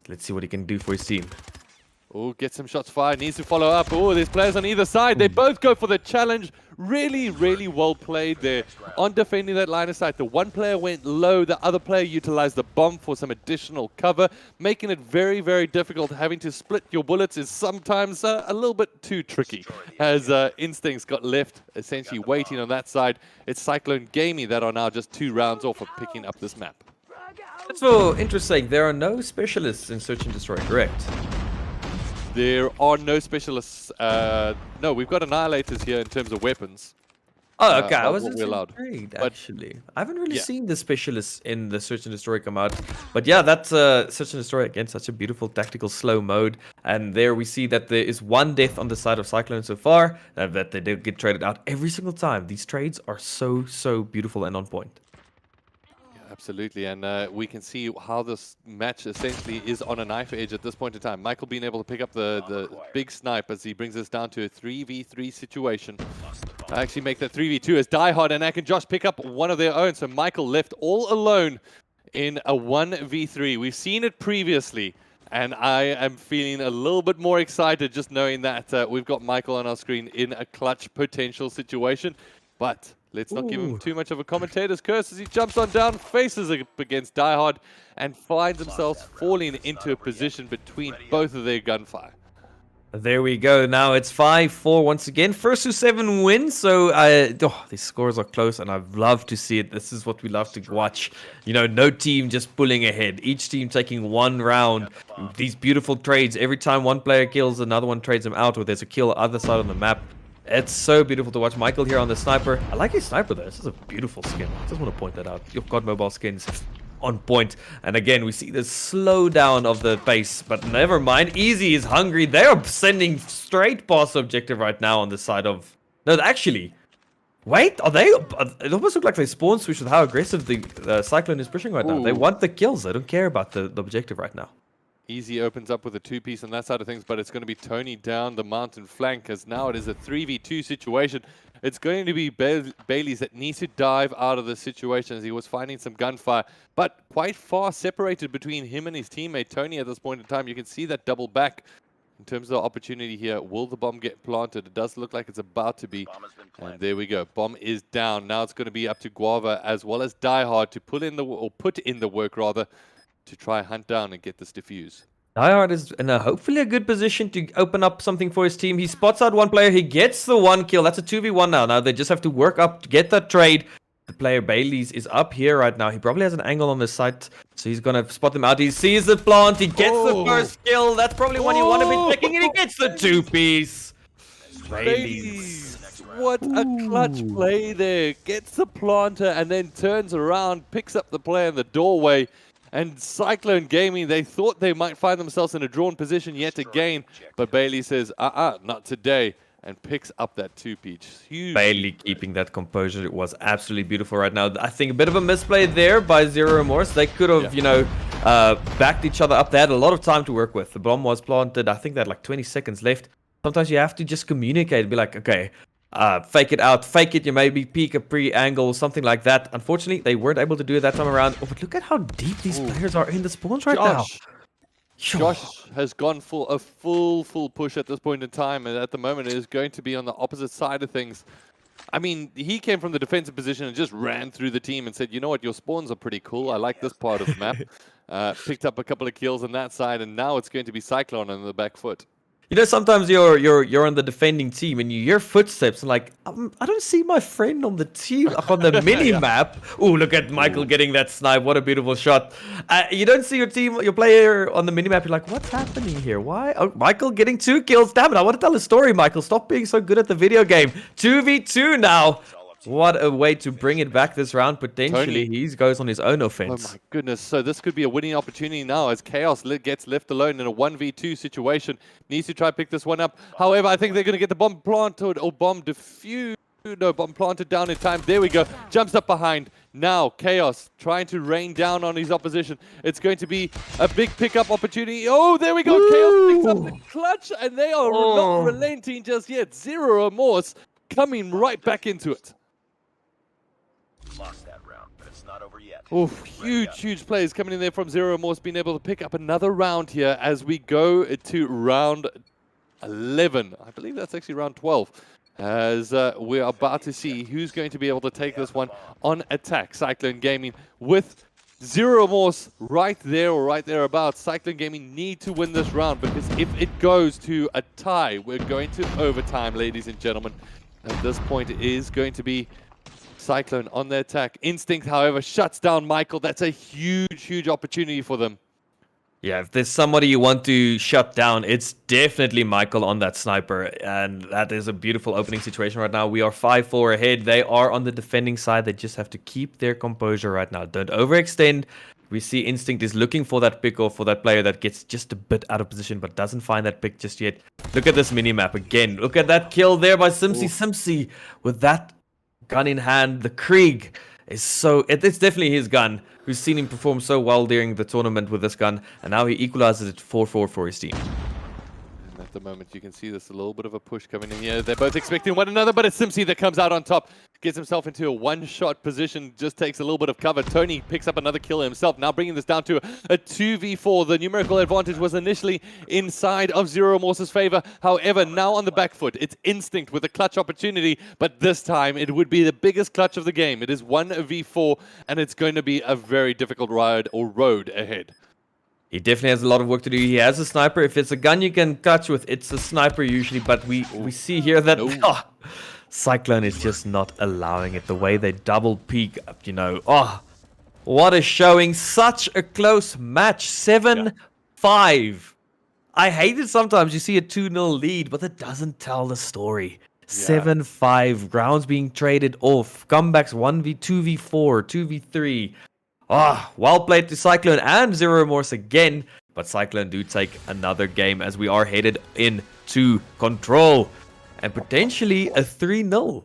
Let's see what he can do for his team. Oh, get some shots fired. Needs to follow up. Oh, there's players on either side. They both go for the challenge. Really, really well played there on defending that line of sight. The one player went low. The other player utilized the bomb for some additional cover, making it very, very difficult. Having to split your bullets is sometimes a little bit too tricky, as Instincts got left essentially waiting on that side. It's Cyclone Gaming that are now just 2 rounds off of picking up this map. That's so interesting. There are no specialists in Search and Destroy, correct? There are no specialists. No, we've got annihilators here in terms of weapons. Oh, okay. I was intrigued, actually. I haven't really seen the specialists in the Search and Destroy come out. But yeah, that's Search and Destroy, again, such a beautiful tactical slow mode. And there we see that there is 1 death on the side of Cyclone so far, that they did get traded out every single time. These trades are so beautiful and on point. Absolutely, and we can see how this match essentially is on a knife edge at this point in time. Michael being able to pick up the big snipe as he brings us down to a 3v3 situation. Actually make that 3v2 as Diehard and Ak and Josh pick up one of their own. So Michael left all alone in a 1v3. We've seen it previously, and I am feeling a little bit more excited just knowing that we've got Michael on our screen in a clutch potential situation. But let's not give him too much of a commentator's curse as he jumps on down, faces up against Diehard, and finds himself falling into a position between both of their gunfire. There we go. Now it's 5-4 once again. First to 7 wins. So these scores are close, and I love to see it. This is what we love to watch. You know, no team just pulling ahead. Each team taking 1 round. These beautiful trades. Every time one player kills, another one trades them out, or there's a kill other side of the map. It's so beautiful to watch. Michael here on the sniper. I like his sniper though. This is a beautiful skin. I just want to point that out. You've got mobile skins on point. And again, we see the slowdown of the pace. But never mind. Easy is hungry. They are sending straight past the objective right now on the side of... No, actually... Wait, are they... It almost looks like they spawn switch with how aggressive the Cyclone is pushing right now. They want the kills. They don't care about the objective right now. Easy opens up with a 2-piece on that side of things, but it's going to be Tony down the mountain flank as now it is a 3v2 situation. It's going to be Bailey's that needs to dive out of the situation as he was finding some gunfire, but quite far separated between him and his teammate Tony at this point in time. You can see that double back. in terms of the opportunity here. Will the bomb get planted? It does look like it's about to be. And there we go. Bomb is down. Now it's going to be up to Guava as well as Die Hard to put in the work rather, to try hunt down and get this defuse. Diehard is in a hopefully a good position to open up something for his team. He spots out one player. He gets the 1 kill. That's a 2v1 now. Now they just have to work up to get that trade. The player Bailey's is up here right now. He probably has an angle on the site, so he's going to spot them out. He sees the plant. He gets the first kill. That's probably one you want to be checking, and he gets the 2-piece. Bailey's. What a clutch play there. Gets the planter and then turns around, picks up the player in the doorway. And Cyclone Gaming, they thought they might find themselves in a drawn position yet again. But Bailey says, not today. And picks up that 2-piece. Huge. Bailey keeping that composure. It was absolutely beautiful right now. I think a bit of a misplay there by Zero Remorse. They could have, backed each other up. They had a lot of time to work with. The bomb was planted. I think they had like 20 seconds left. Sometimes you have to just communicate. Be like, okay, fake it out. Fake it. You maybe peek a pre-angle, something like that. Unfortunately, they weren't able to do it that time around. Oh, but look at how deep these players are in the spawns right now. Josh has gone for a full push at this point in time, and at the moment is going to be on the opposite side of things. I mean, he came from the defensive position and just ran through the team and said, you know what, your spawns are pretty cool. I like this part of the map. Picked up a couple of kills on that side, and now it's going to be Cyclone on the back foot. You know, sometimes you're on the defending team and you hear footsteps and like, I don't see my friend on the team up on the mini map. Oh, look at Michael getting that snipe! What a beautiful shot. You don't see your player on the mini map. You're like, what's happening here? Why? Oh, Michael getting 2 kills. Damn it! I want to tell a story, Michael. Stop being so good at the video game. 2v2 now. What a way to bring it back this round. Potentially, he goes on his own offense. Oh my goodness. So this could be a winning opportunity now as Chaos gets left alone in a 1v2 situation. Needs to try pick this one up. However, I think they're going to get the bomb planted or bomb defused. No, bomb planted down in time. There we go. Jumps up behind. Now, Chaos trying to rain down on his opposition. It's going to be a big pickup opportunity. Oh, there we go. Chaos picks up the clutch, and they are not relenting just yet. Zero Remorse coming right back into it. Lost that round, but it's not over yet. Oof, huge plays coming in there from Zero Remorse, being able to pick up another round here as we go to round 11. I believe that's actually round 12. As we're about to see who's going to be able to take this one on attack. Cyclone Gaming with Zero Remorse right there or right thereabouts. Cyclone Gaming need to win this round because if it goes to a tie, we're going to overtime, ladies and gentlemen. At this point, it is going to be Cyclone on their attack. Instinct, however, shuts down Michael. That's a huge opportunity for them. Yeah, if there's somebody you want to shut down, it's definitely Michael on that sniper. And that is a beautiful opening situation right now. We are 5-4 ahead. They are on the defending side. They just have to keep their composure right now. Don't overextend. We see Instinct is looking for that pick off for that player that gets just a bit out of position but doesn't find that pick just yet. Look at this mini-map again. Look at that kill there by Simpsy with that gun in hand. The Krieg is so... It's definitely his gun. We've seen him perform so well during the tournament with this gun, and now he equalizes it 4-4 for his team. And at the moment, you can see there's a little bit of a push coming in here. They're both expecting one another, but it's Simpsy that comes out on top. Gets himself into a one-shot position, just takes a little bit of cover. Tony picks up another kill himself, now bringing this down to a 2v4. The numerical advantage was initially inside of Zero Remorse's favor. However, now on the back foot, it's Instinct with a clutch opportunity, but this time it would be the biggest clutch of the game. It is 1v4, and it's going to be a very difficult ride or road ahead. He definitely has a lot of work to do. He has a sniper. If it's a gun you can clutch with, it's a sniper usually, but we see here that... Cyclone is just not allowing it. The way they double peek, what a showing. Such a close match. 7-5. I hate it sometimes. You see a 2-0 lead, but that doesn't tell the story. 7-5. Rounds being traded off. Comebacks 1v, 2v4, 2v3. Well played to Cyclone and Zero Remorse again. But Cyclone do take another game as we are headed into control. And potentially a 3-0.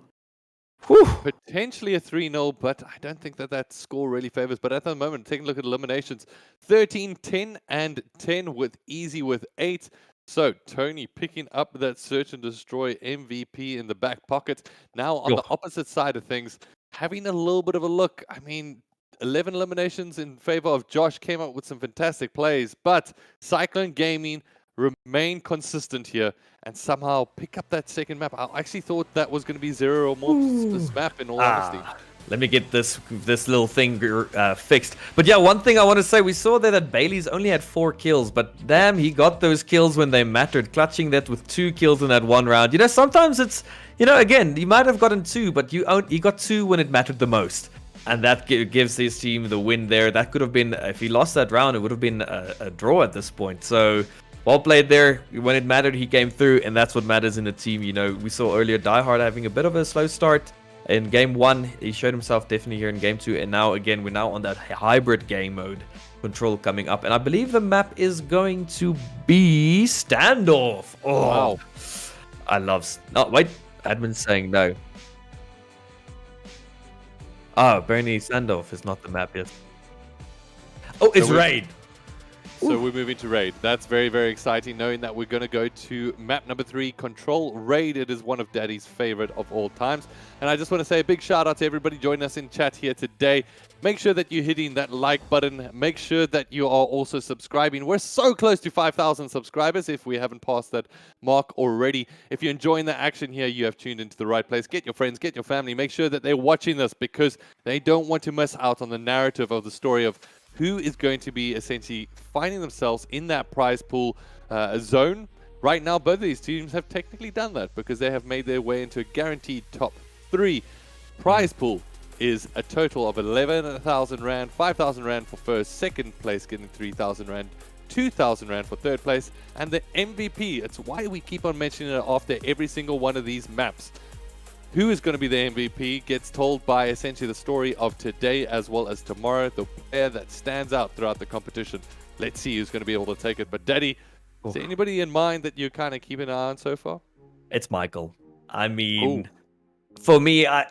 Potentially a 3-0, but I don't think that score really favors. But at the moment, taking a look at eliminations, 13, 10, and 10 with Easy with 8. So Tony picking up that search and destroy MVP in the back pocket. Now on the opposite side of things, having a little bit of a look. I mean, 11 eliminations in favor of Josh, came up with some fantastic plays. But Cyclone Gaming remain consistent here and somehow pick up that second map. I actually thought that was going to be Zero or more this map, in all honesty. Let me get this little thing fixed. But yeah, one thing I want to say, we saw there that Bailey's only had 4 kills, but damn, he got those kills when they mattered, clutching that with 2 kills in that one round. You know, sometimes it's, you know, again, you might have gotten 2, but he got 2 when it mattered the most. And that gives his team the win there. That could have been, if he lost that round, it would have been a draw at this point. So, well played there. When it mattered, he came through, and that's what matters in the team. You know, we saw earlier Diehard having a bit of a slow start. In game 1, he showed himself definitely here in game 2, and now again, we're now on that hybrid game mode. Control coming up, and I believe the map is going to be Standoff. Oh, wow. I love... Oh, wait, admin's saying no. Ah, apparently Standoff is not the map yet. Oh, it's Raid. So we're moving to Raid. That's very, very exciting, knowing that we're going to go to map number 3, Control Raid. It is one of Daddy's favorite of all times. And I just want to say a big shout out to everybody joining us in chat here today. Make sure that you're hitting that like button. Make sure that you are also subscribing. We're so close to 5,000 subscribers if we haven't passed that mark already. If you're enjoying the action here, you have tuned into the right place. Get your friends, get your family. Make sure that they're watching this because they don't want to miss out on the narrative of the story of who is going to be essentially finding themselves in that prize pool zone. Right now, both of these teams have technically done that because they have made their way into a guaranteed top 3. Prize pool is a total of 11,000 Rand, 5,000 Rand for first, second place getting 3,000 Rand, 2,000 Rand for third place, and the MVP. It's why we keep on mentioning it after every single one of these maps. Who is going to be the MVP gets told by essentially the story of today as well as tomorrow, the player that stands out throughout the competition. Let's see who's going to be able to take it. But Daddy, is there anybody in mind that you're kind of keeping an eye on so far? It's Michael. I mean, for me, I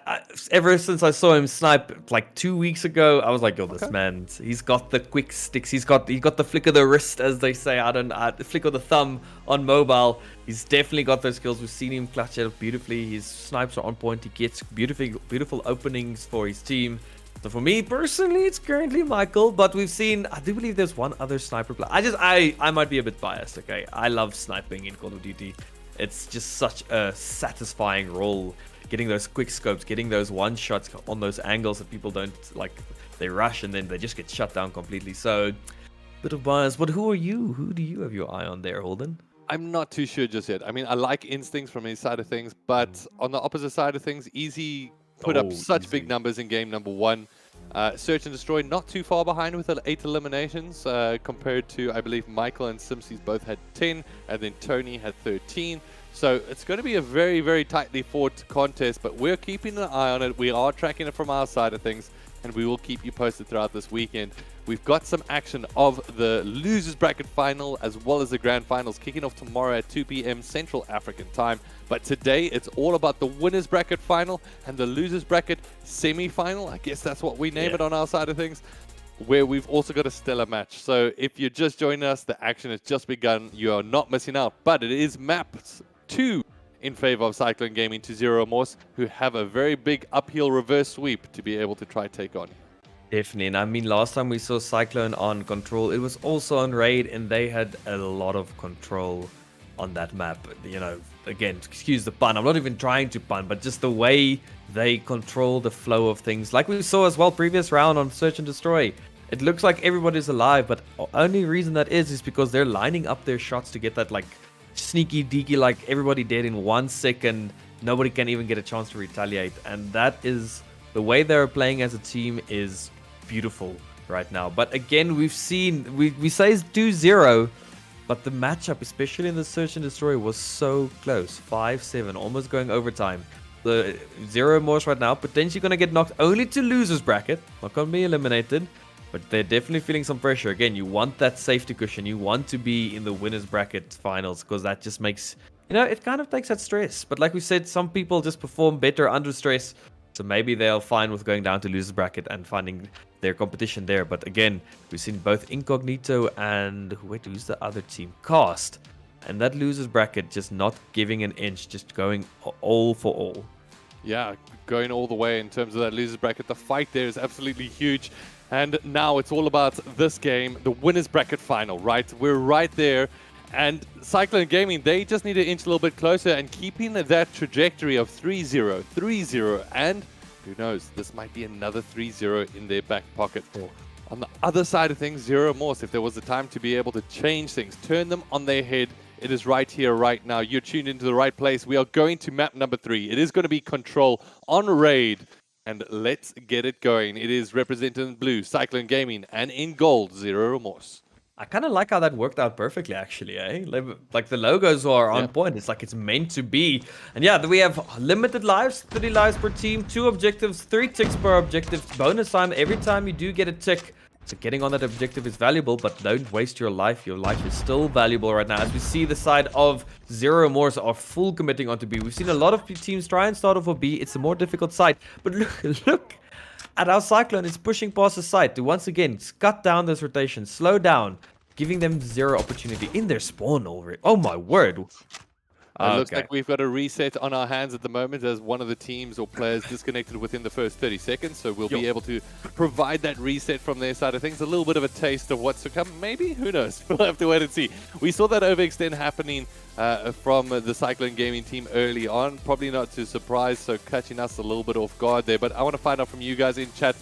ever since I saw him snipe like 2 weeks ago, I was like, yo, this man, he's got the quick sticks. He got the flick of the wrist, as they say. The flick of the thumb on mobile. He's definitely got those skills. We've seen him clutch it beautifully. His snipes are on point. He gets beautiful openings for his team. So for me personally, it's currently Michael. But we've seen, I do believe there's one other sniper player. I might be a bit biased. Okay, I love sniping in Call of Duty. It's just such a satisfying role. Getting those quick scopes, getting those one shots on those angles that people don't like. They rush and then they just get shut down completely. So, bit of bias. But who are you? Who do you have your eye on there, Holden? I'm not too sure just yet. I mean, I like Instincts from his side of things, but on the opposite side of things, Easy put up such big numbers in game number 1. Search and Destroy not too far behind with 8 eliminations compared to, I believe, Michael and Simpsons both had 10, and then Tony had 13. So it's going to be a very, very tightly fought contest, but we're keeping an eye on it. We are tracking it from our side of things, and we will keep you posted throughout this weekend. We've got some action of the losers bracket final as well as the grand finals kicking off tomorrow at 2 p.m. Central African time. But today it's all about the winners bracket final and the losers bracket semi-final. I guess that's what we name it on our side of things, where we've also got a stellar match. So if you're just joining us, the action has just begun. You are not missing out, but it is maps 2 in favor of Cyclone Gaming to Zero Remorse, who have a very big uphill reverse sweep to be able to try take on. Definitely, and I mean, last time we saw Cyclone on Control, it was also on Raid, and they had a lot of control on that map. You know, again, excuse the pun, I'm not even trying to pun, but just the way they control the flow of things. Like we saw as well previous round on Search and Destroy. It looks like everybody's alive, but only reason that is because they're lining up their shots to get that like sneaky deaky, like everybody dead in 1 second. Nobody can even get a chance to retaliate, and that is the way they're playing as a team is beautiful right now. But again, we've seen, we say it's 2-0, but the matchup, especially in the Search and Destroy, was so close. 5-7, almost going overtime. The Zero Remorse right now potentially going to get knocked only to losers bracket, not going to be eliminated, but they're definitely feeling some pressure. Again, you want that safety cushion. You want to be in the winners bracket finals because that just makes, you know, it kind of takes that stress. But like we said, some people just perform better under stress. So maybe they'll fine with going down to losers bracket and finding their competition there. But again, we've seen both Incognito and, wait, who's the other team? Cast. And that losers bracket just not giving an inch, just going all for all. Yeah, going all the way in terms of that losers bracket. The fight there is absolutely huge. And now it's all about this game, the winners bracket final, right? We're right there. And Cyclone Gaming, they just need to inch a little bit closer and keeping that trajectory of 3-0, 3-0, and who knows, this might be another 3-0 in their back pocket. On the other side of things, Zero Morse, if there was a time to be able to change things, turn them on their head, it is right here, right now. You're tuned into the right place. We are going to map number 3. It is going to be Control on Raid. And let's get it going. It is represented in blue, Cyclone Gaming, and in gold, Zero Remorse. I kind of like how that worked out perfectly, actually, eh? Like the logos are on point. It's like it's meant to be. And yeah, we have limited lives, 30 lives per team, 2 objectives, 3 ticks per objective, bonus time every time you do get a tick. So getting on that objective is valuable, but don't waste your life. Your life is still valuable right now. As we see the side of Zero Morse are full committing onto B. We've seen a lot of teams try and start off for B. It's a more difficult side. But look at how Cyclone is pushing past the side to once again cut down this rotation, slow down, giving them zero opportunity in their spawn already. Oh my word. It looks like we've got a reset on our hands at the moment as one of the teams or players disconnected within the first 30 seconds. So we'll be able to provide that reset from their side of things. A little bit of a taste of what's to come. Maybe? Who knows? We'll have to wait and see. We saw that overextend happening from the Cyclone Gaming team early on. Probably not too surprised, so catching us a little bit off guard there. But I want to find out from you guys in chat.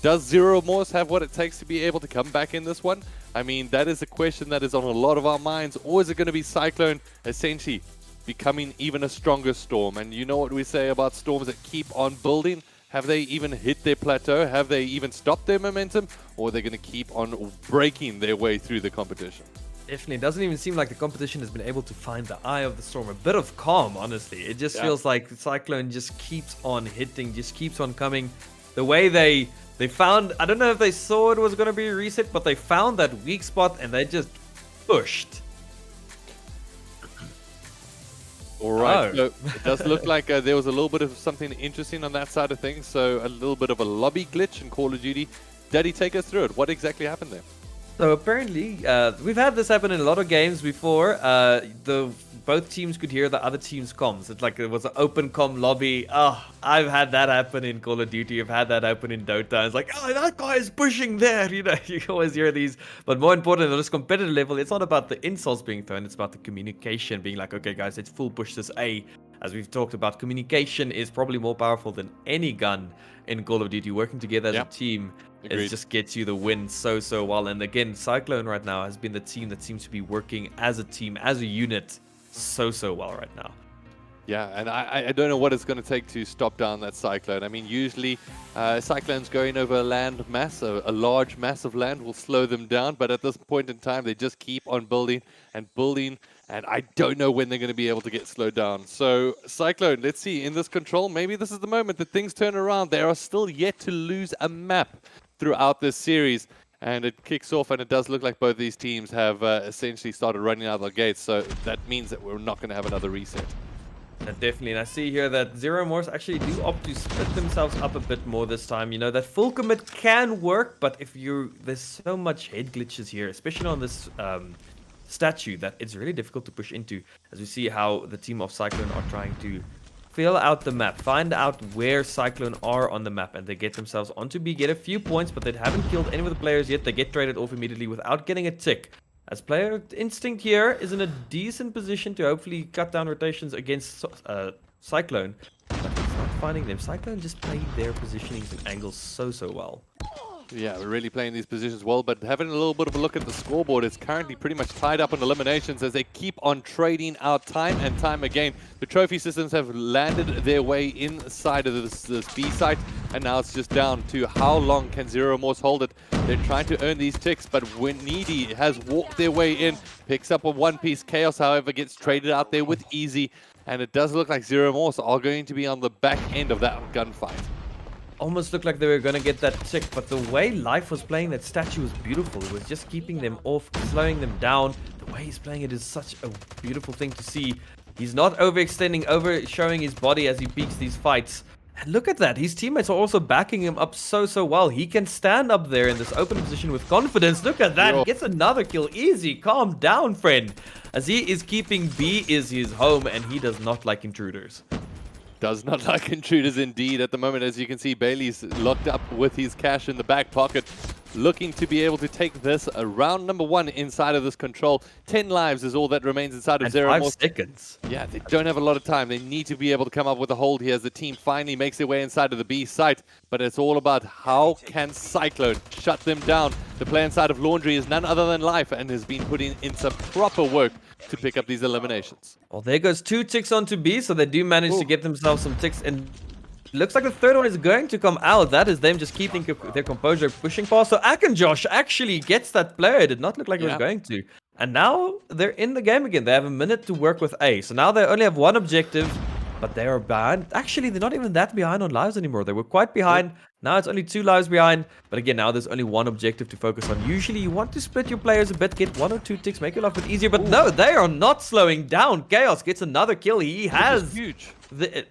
Does Zero Morse have what it takes to be able to come back in this one? I mean, that is a question that is on a lot of our minds. Or is it going to be Cyclone essentially becoming even a stronger Storm? And you know what we say about Storms that keep on building? Have they even hit their plateau? Have they even stopped their momentum? Or are they going to keep on breaking their way through the competition? Definitely. It doesn't even seem like the competition has been able to find the eye of the storm. A bit of calm, honestly. It just feels like Cyclone just keeps on hitting, just keeps on coming. The way they found, I don't know if they saw it was going to be a reset, but they found that weak spot and they just pushed. All right, so it does look like there was a little bit of something interesting on that side of things. So a little bit of a lobby glitch in Call of Duty. Daddy, take us through it. What exactly happened there? So apparently, we've had this happen in a lot of games before. Both teams could hear the other team's comms. It's like it was an open comm lobby. Oh, I've had that happen in Call of Duty. I've had that happen in Dota. It's like, oh, that guy is pushing there. You know, you always hear these. But more important, on this competitive level, it's not about the insults being thrown. It's about the communication being like, okay, guys, let's full push this A. As we've talked about, communication is probably more powerful than any gun in Call of Duty. Working together as a team, it just gets you the win so well. And again, Cyclone right now has been the team that seems to be working as a team, as a unit, so well right now. Yeah, and I don't know what it's going to take to stop down that Cyclone. I mean, usually Cyclones going over a land mass, a large mass of land will slow them down. But at this point in time, they just keep on building and building. And I don't know when they're going to be able to get slowed down. So Cyclone, let's see, in this control, maybe this is the moment that things turn around. They are still yet to lose a map throughout this series. And it kicks off, and it does look like both these teams have essentially started running out of the gates. So that means that we're not going to have another reset. Definitely, and I see here that Zero Morse actually do opt to split themselves up a bit more this time. You know, that full commit can work, but if there's so much head glitches here, especially on this statue, that it's really difficult to push into, as we see how the team of Cyclone are trying to fill out the map, find out where Cyclone are on the map, and they get themselves onto B, get a few points, but they haven't killed any of the players yet. They get traded off immediately without getting a tick. As player instinct here is in a decent position to hopefully cut down rotations against Cyclone, but it's not finding them. Cyclone just playing their positionings and angles so well. Yeah, we're really playing these positions well, but having a little bit of a look at the scoreboard, it's currently pretty much tied up in eliminations as they keep on trading out time and time again. The trophy systems have landed their way inside of this B site, and now it's just down to how long can Zero Morse hold it. They're trying to earn these ticks, but when Needy has walked their way in, picks up a one-piece. Chaos, however, gets traded out there with Easy, and it does look like Zero Morse are going to be on the back end of that gunfight. Almost looked like they were going to get that tick, but the way Life was playing that statue was beautiful. It was just keeping them off, slowing them down. The way he's playing it is such a beautiful thing to see. He's not overextending, showing his body as he peaks these fights. And look at that, his teammates are also backing him up so well. He can stand up there in this open position with confidence. Look at that, he gets another kill. Easy, calm down, friend. As he is keeping B is his home, and he does not like intruders. Does not like intruders indeed at the moment. As you can see, Bailey's locked up with his cash in the back pocket. looking to be able to take this round number 1 inside of this control. 10 lives is all that remains inside of And Zero 5 Morse. seconds. Yeah, they don't have a lot of time. They need to be able to come up with a hold here as the team finally makes their way inside of the B site. But it's all about how can Cyclone shut them down. The player inside of Laundry is none other than Life and has been putting in some proper work to pick up these eliminations. Well, there goes 2 ticks onto B, so they do manage to get themselves some ticks. And looks like the third one is going to come out. That is them just keeping their composure, pushing past. So Akinjosh actually gets that player. It did not look like it was going to. And now they're in the game again. They have a minute to work with A. So now they only have one objective, but they are behind. Actually, they're not even that behind on lives anymore. They were quite behind. Now it's only 2 lives behind. But again, now there's only one objective to focus on. Usually you want to split your players a bit, get 1 or 2 ticks, make your life a bit easier. But no, they are not slowing down. Chaos gets another kill. He has... huge.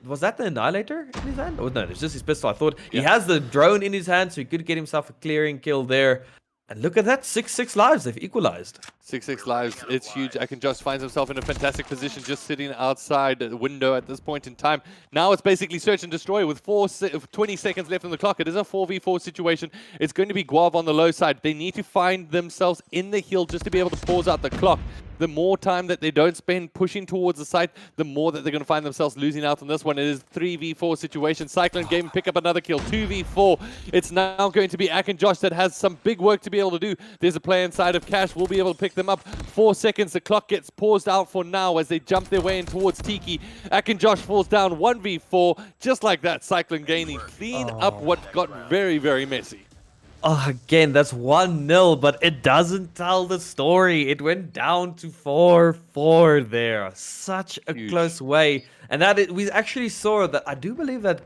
Was that the Annihilator in his hand? Oh, no, it's just his pistol. I thought he has the drone in his hand, so he could get himself a clearing kill there. And look at that, 6-6 lives. They've equalized. 6-6 lives. It's huge. Akinjosh finds himself in a fantastic position just sitting outside the window at this point in time. Now it's basically search and destroy with 20 seconds left on the clock. It is a 4v4 situation. It's going to be Guav on the low side. They need to find themselves in the hill just to be able to pause out the clock. The more time that they don't spend pushing towards the site, the more that they're going to find themselves losing out on this one. It is 3v4 situation. Cyclone Game pick up another kill. 2v4. It's now going to be Akinjosh that has some big work to be able to do. There's a player inside of Cash. We'll be able to pick them up. 4 seconds. The clock gets paused out for now as they jump their way in towards Tiki. Akinjosh falls down 1v4. Just like that, Cyclone gaining clean up what got very, very messy. Oh, again, that's 1-0, but it doesn't tell the story. It went down to 4-4 there. Such a close way. And we actually saw that, I do believe that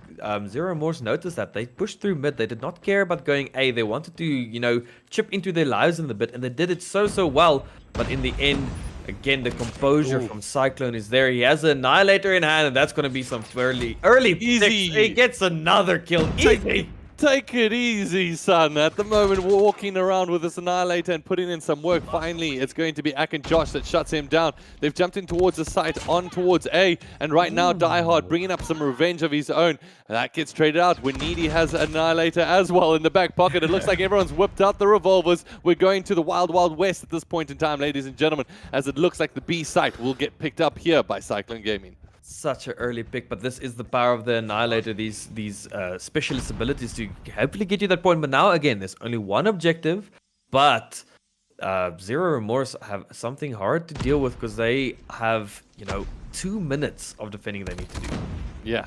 Zero Morse noticed that. They pushed through mid. They did not care about going A. They wanted to, chip into their lives in the bit, and they did it so well. But in the end, again, the composure from Cyclone is there. He has an Annihilator in hand, and that's going to be some early easy. He gets another kill. Easy. Take it easy, son. At the moment, walking around with this Annihilator and putting in some work. Finally, it's going to be Akinjosh that shuts him down. They've jumped in towards the site, on towards A. And right now, Diehard bringing up some revenge of his own. That gets traded out. When Needy has Annihilator as well in the back pocket. It looks like everyone's whipped out the revolvers. We're going to the Wild Wild West at this point in time, ladies and gentlemen, as it looks like the B site will get picked up here by Cyclone Gaming. Such an early pick, but this is the power of the Annihilator, these specialist abilities to hopefully get you that point. But now, again, there's only one objective, but Zero Remorse have something hard to deal with because they have, 2 minutes of defending they need to do. Yeah.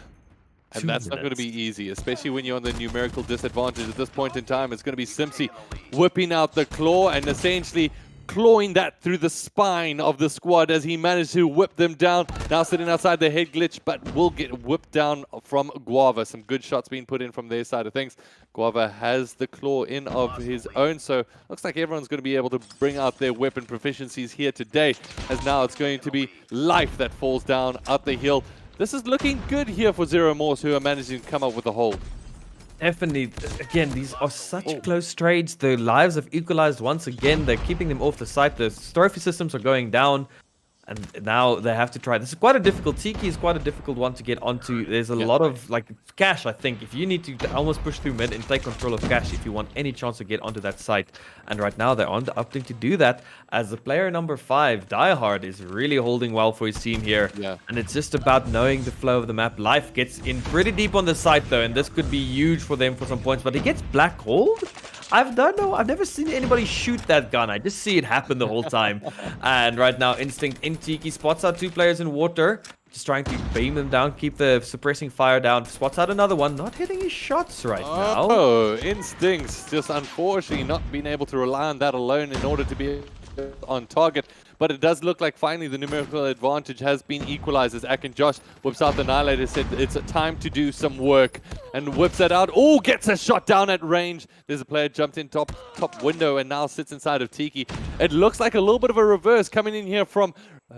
And that's not going to be easy, especially when you're on the numerical disadvantage at this point in time. It's going to be Simpsy whipping out the claw and essentially clawing that through the spine of the squad as he managed to whip them down. Now sitting outside the head glitch, but will get whipped down from Guava. Some good shots being put in from their side of things. Guava has the claw in of his own, so looks like everyone's going to be able to bring out their weapon proficiencies here today, as now it's going to be Life that falls down up the hill. This is looking good here for Zero Morse, who are managing to come up with a hold. Definitely. Again, these are such close trades. The lives have equalized once again. They're keeping them off the site. The trophy systems are going down. And now they have to try. This is quite a difficult. Tiki is quite a difficult one to get onto. There's a lot of, Cash, I think. If you need to almost push through mid and take control of Cash if you want any chance to get onto that site. And right now, they're on the uptick to do that. As the player number 5, Diehard, is really holding well for his team here. Yeah. And it's just about knowing the flow of the map. Life gets in pretty deep on the site, though. And this could be huge for them for some points. But he gets black holed? Don't know. I've never seen anybody shoot that gun. I just see it happen the whole time. And right now, Instinct in Tiki spots out 2 players in water. Just trying to beam them down, keep the suppressing fire down. Spots out another one. Not hitting his shots right now. Oh, Instincts just unfortunately not being able to rely on that alone in order to be on target. But it does look like finally the numerical advantage has been equalized as Akinjosh whips out the Annihilator, said it's a time to do some work and whips it out. Oh, gets a shot down at range. There's a player jumped in top window and now sits inside of Tiki. It looks like a little bit of a reverse coming in here from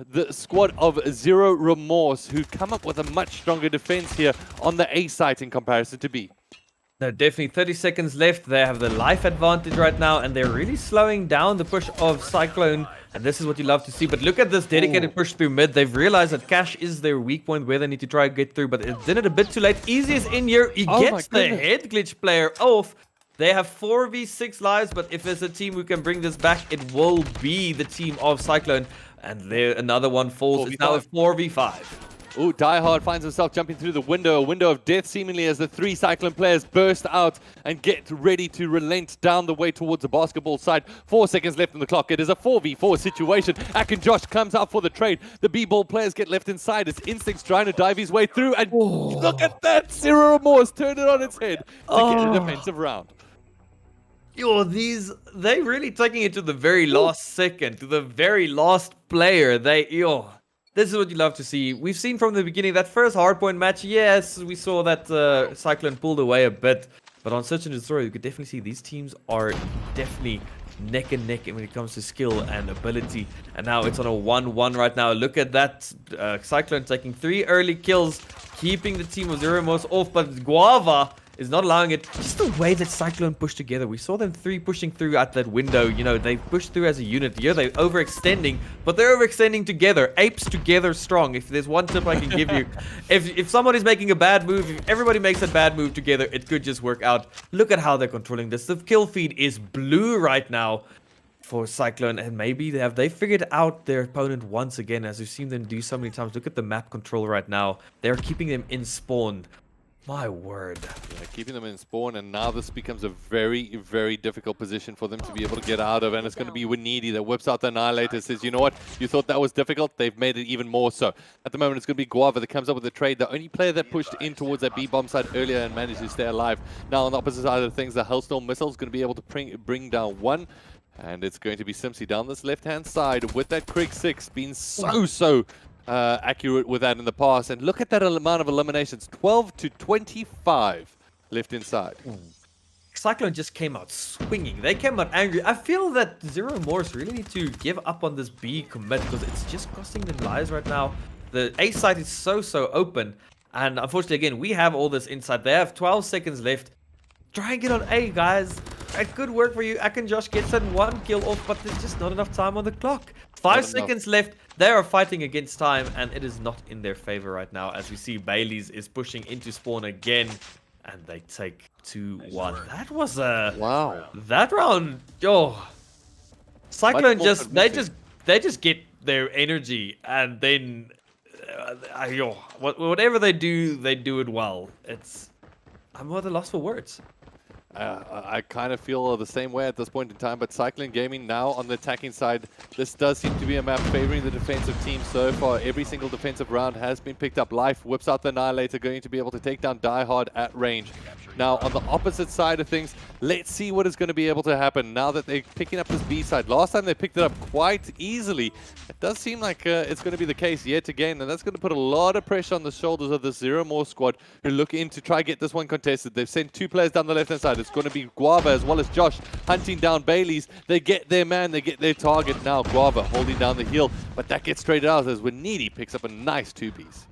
the squad of Zero Remorse, who come up with a much stronger defense here on the A site in comparison to B. No, definitely 30 seconds left. They have the life advantage right now, and they're really slowing down the push of Cyclone. And this is what you love to see. But look at this dedicated push through mid. They've realized that Cash is their weak point where they need to try and get through. But it did it a bit too late. Easy is in here. He gets the head glitch player off. They have 4v6 lives, but if there's a team who can bring this back, it will be the team of Cyclone. And there, another one falls. It's now a 4v5. Ooh, Die Hard finds himself jumping through the window, a window of death seemingly, as the 3 Cyclone players burst out and get ready to relent down the way towards the basketball side. 4 seconds left on the clock. It is a 4v4 situation. Ak and Josh comes out for the trade. The B-ball players get left inside. It's Instincts trying to dive his way through, and look at that! Zero Remorse turned it on its head to get a defensive round. Yo, they really taking it to the very last second, to the very last player. This is what you love to see. We've seen from the beginning that first hardpoint match, yes, we saw that Cyclone pulled away a bit. But on Search and Destroy, you could definitely see these teams are definitely neck and neck when it comes to skill and ability. And now it's on a 1-1 right now. Look at that. Cyclone taking 3 early kills, keeping the team of Zero Remorse off. But Guava is not allowing it. Just the way that Cyclone pushed together. We saw them 3 pushing through at that window. You know, they pushed through as a unit. Yeah, they're overextending, but they're overextending together. Apes together strong. If there's one tip I can give you, if someone is making a bad move, if everybody makes a bad move together, it could just work out. Look at how they're controlling this. The kill feed is blue right now for Cyclone, and maybe they figured out their opponent once again, as we've seen them do so many times. Look at the map control right now. They're keeping them in spawn. My word. Yeah, keeping them in spawn, and now this becomes a very, very difficult position for them to be able to get out of, and it's going to be Winidi that whips out the Annihilator, says, you know what, you thought that was difficult, they've made it even more so. At the moment, it's going to be Guava that comes up with the trade, the only player that pushed in towards that B-bomb side earlier and managed to stay alive. Now, on the opposite side of things, the Hellstorm missile is going to be able to bring down 1, and it's going to be Simpsy down this left-hand side with that Krieg 6 being so accurate with that in the past. And look at that amount of eliminations, 12 to 25 left inside. Cyclone just came out swinging. They came out angry. I feel that Zero Remorse really need to give up on this B commit, because it's just costing them lives right now. The A side is so open, and unfortunately, again, we have all this inside. They have 12 seconds left. Try and get on A, guys. It could work for you. Ak and Josh gets that 1 kill off, but there's just not enough time on the clock. 5 seconds left. They are fighting against time, and it is not in their favor right now, as we see Bailey's is pushing into spawn again, and they take 2-1. That was a... Wow. That round... Oh. Cyclone they just get their energy, and then... whatever they do it well. I'm at a loss for words. I kind of feel the same way at this point in time, but Cyclone Gaming now on the attacking side, this does seem to be a map favoring the defensive team so far. Every single defensive round has been picked up. Life whips out the Annihilator, going to be able to take down Die Hard at range. Now, on the opposite side of things, let's see what is going to be able to happen now that they're picking up this B side. Last time they picked it up quite easily. It does seem like it's going to be the case yet again, and that's going to put a lot of pressure on the shoulders of the Zero More squad, who look in to try get this one contested. They've sent 2 players down the left-hand side. It's going to be Guava as well as Josh hunting down Bailey's. They get their man, they get their target. Now Guava holding down the heel, but that gets traded out as Winidi picks up a nice 2-piece.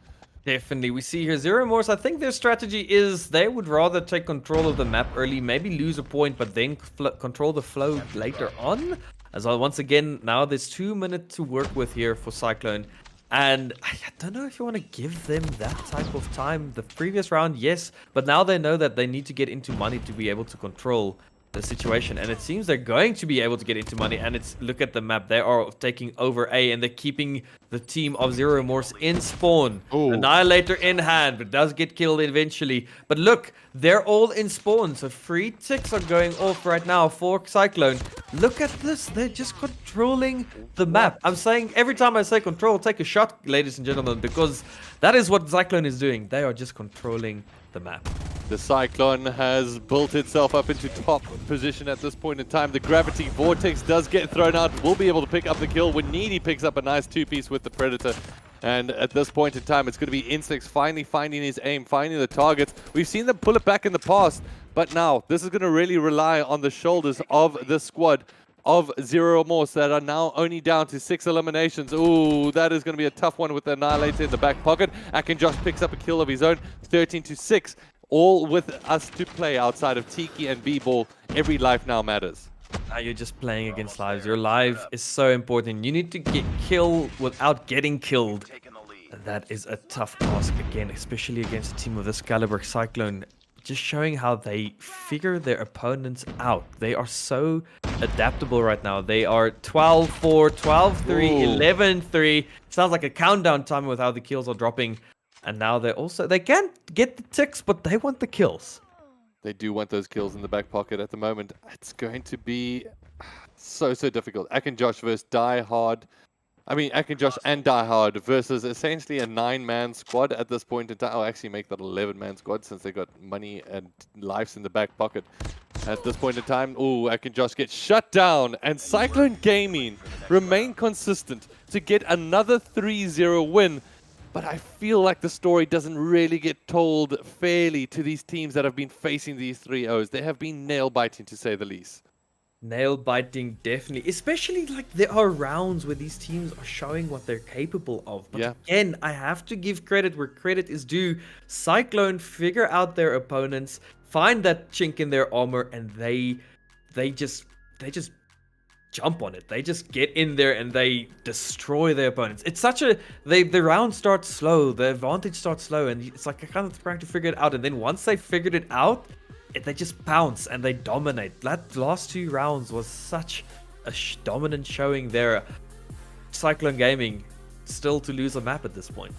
Definitely. We see here Zero Remorse. I think their strategy is they would rather take control of the map early, maybe lose a point, but then control the flow later on. As well, once again, now there's 2 minutes to work with here for Cyclone. And I don't know if you want to give them that type of time. The previous round, yes, but now they know that they need to get into money to be able to control the situation, and it seems they're going to be able to get into money. And it's, look at the map, they are taking over A, and they're keeping the team of Zero Remorse in spawn. Ooh. Annihilator in hand, but does get killed eventually. But look, they're all in spawn, so 3 ticks are going off right now for Cyclone. Look at this, they're just controlling the map. I'm saying, every time I say control, take a shot, ladies and gentlemen, because that is what Cyclone is doing. They are just controlling the map. The Cyclone has built itself up into top position at this point in time. The Gravity Vortex does get thrown out. Will be able to pick up the kill when Needy picks up a nice 2-piece with the Predator. And at this point in time, it's going to be Instincts finally finding his aim, finding the targets. We've seen them pull it back in the past, but now this is going to really rely on the shoulders of the squad of Zero Remorse that are now only down to 6 eliminations. Ooh, that is going to be a tough one with the Annihilator in the back pocket. Ak and Josh picks up a kill of his own, 13-6. All with us to play outside of Tiki and B-Ball. Every life now matters. Now you're just playing against lives. Your life is so important. You need to get killed without getting killed. And that is a tough task again, especially against a team of this caliber. Cyclone just showing how they figure their opponents out. They are so adaptable right now. They are 12-4, 12-3, 11-3. Sounds like a countdown timer with how the kills are dropping. And now they can get the ticks, but they want the kills. They do want those kills in the back pocket at the moment. It's going to be so difficult. Ak and Josh versus Die Hard. I mean, Ak and Josh and Die Hard versus essentially a 9-man squad at this point in time. I'll actually make that 11-man squad since they got money and lives in the back pocket. At this point in time, Ak and Josh get shut down, and Cyclone Gaming remain consistent to get another 3-0 win. But I feel like the story doesn't really get told fairly to these teams that have been facing these 3-0s. They have been nail-biting, to say the least. Nail biting, definitely. Especially like there are rounds where these teams are showing what they're capable of. But again, I have to give credit where credit is due. Cyclone figure out their opponents, find that chink in their armor, and they just jump on it. They just get in there and they destroy their opponents. It's such a the round starts slow, the advantage starts slow, and it's like kind of trying to figure it out. And then once they figured it out, they just pounce and they dominate. That last 2 rounds was such a dominant showing there. Cyclone Gaming still to lose a map at this point.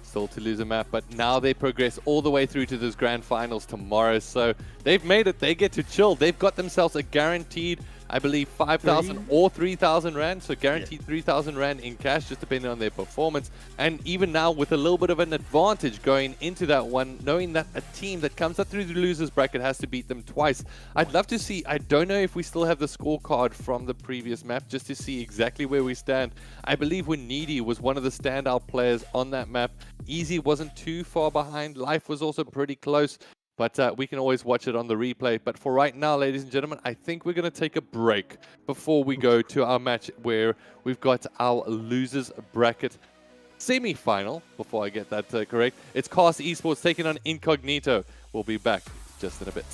Still to lose a map, but now they progress all the way through to those grand finals tomorrow. So they've made it. They get to chill. They've got themselves a guaranteed, I believe, 5,000 or 3,000 Rand. So guaranteed 3,000 Rand in cash, just depending on their performance. And even now with a little bit of an advantage going into that one, knowing that a team that comes up through the losers bracket has to beat them twice. I'd love to see, I don't know if we still have the scorecard from the previous map, just to see exactly where we stand. I believe when Needy was one of the standout players on that map, Easy wasn't too far behind. Life was also pretty close. But we can always watch it on the replay. But for right now, ladies and gentlemen, I think we're going to take a break before we go to our match where we've got our losers bracket semi-final. Before I get that correct, it's Cast Esports taking on Incognito. We'll be back just in a bit.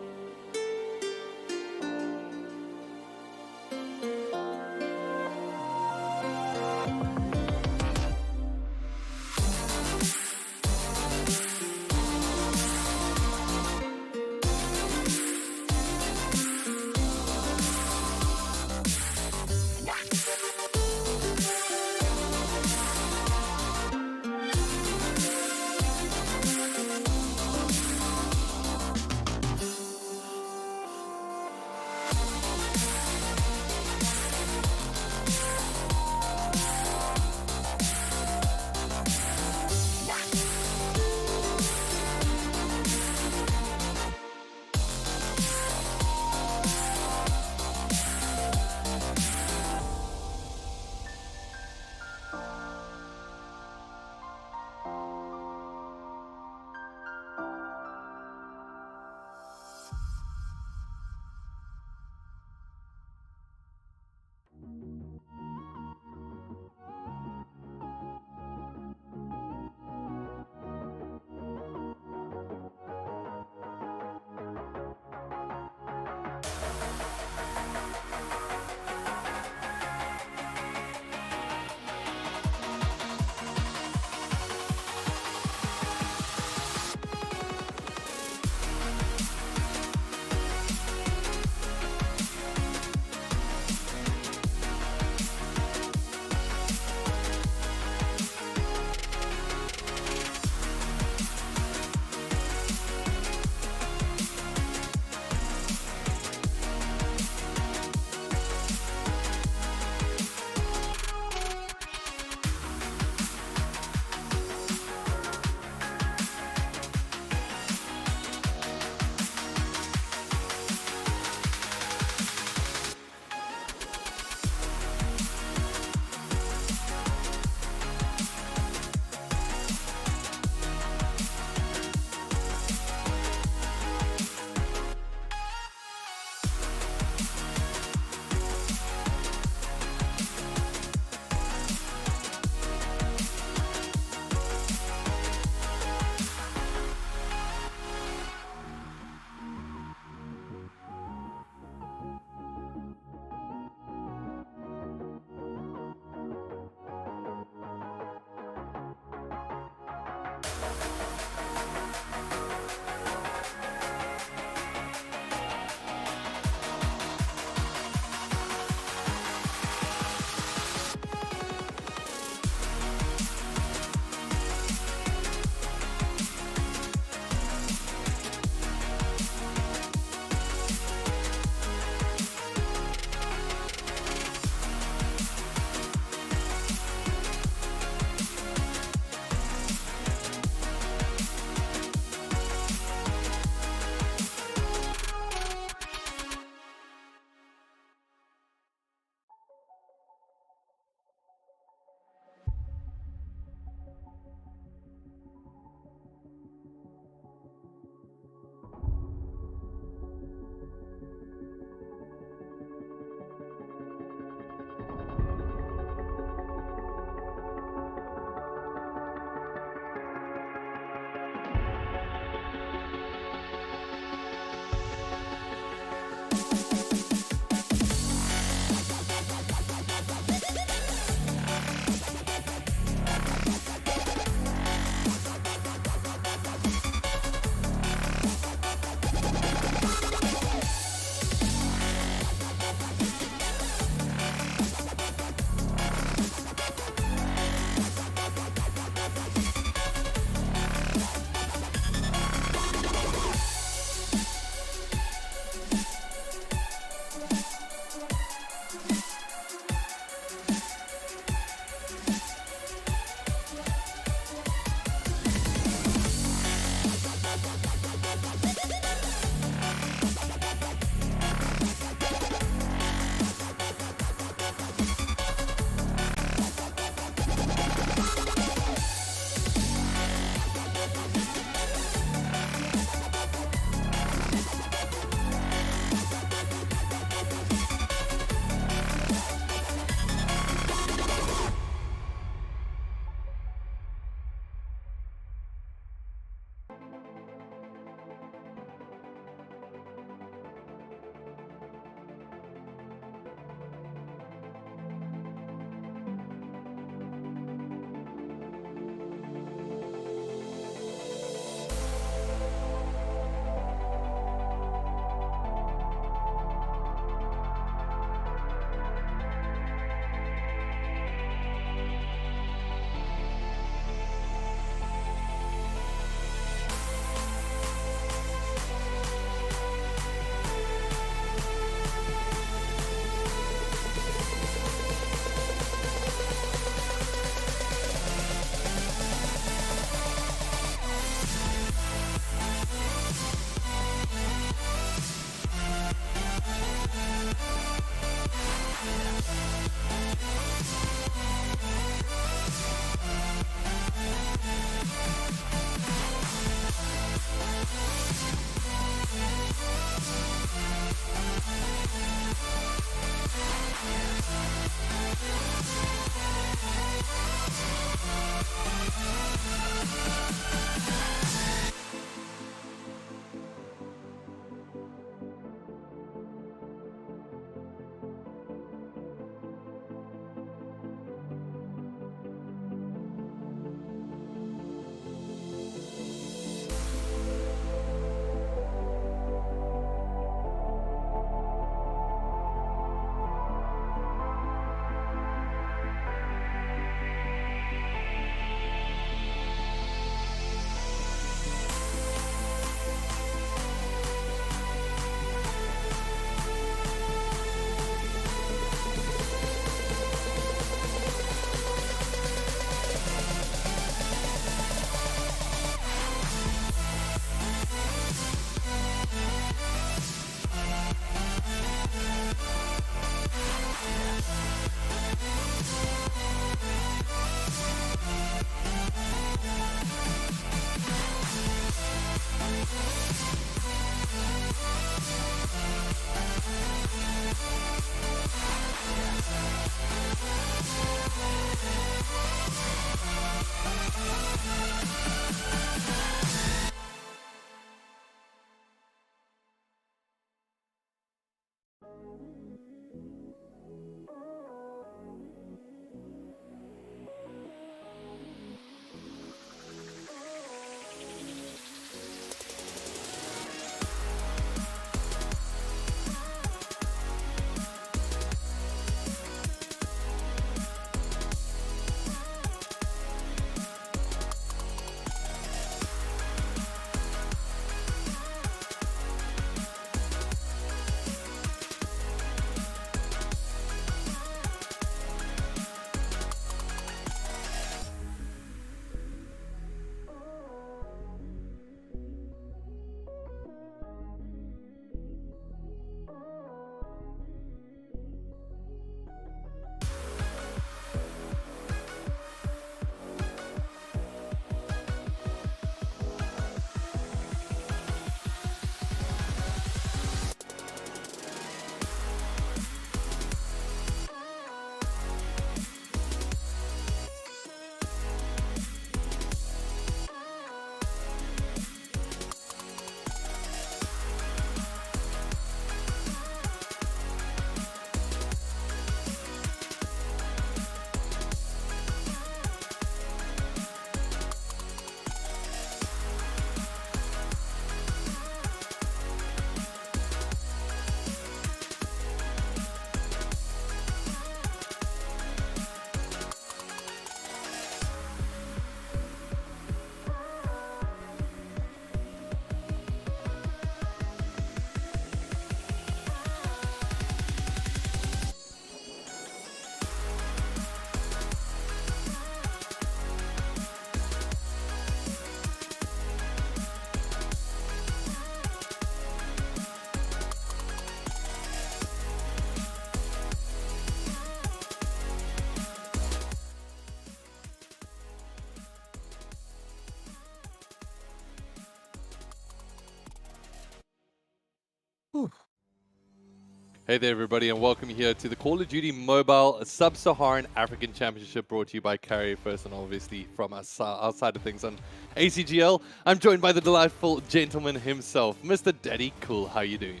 Hey there, everybody, and welcome here to the Call of Duty Mobile Sub-Saharan African Championship, brought to you by Carrier First, and obviously from us outside of things on ACGL. I'm joined by the delightful gentleman himself, Mr. Daddy Cool. How you doing?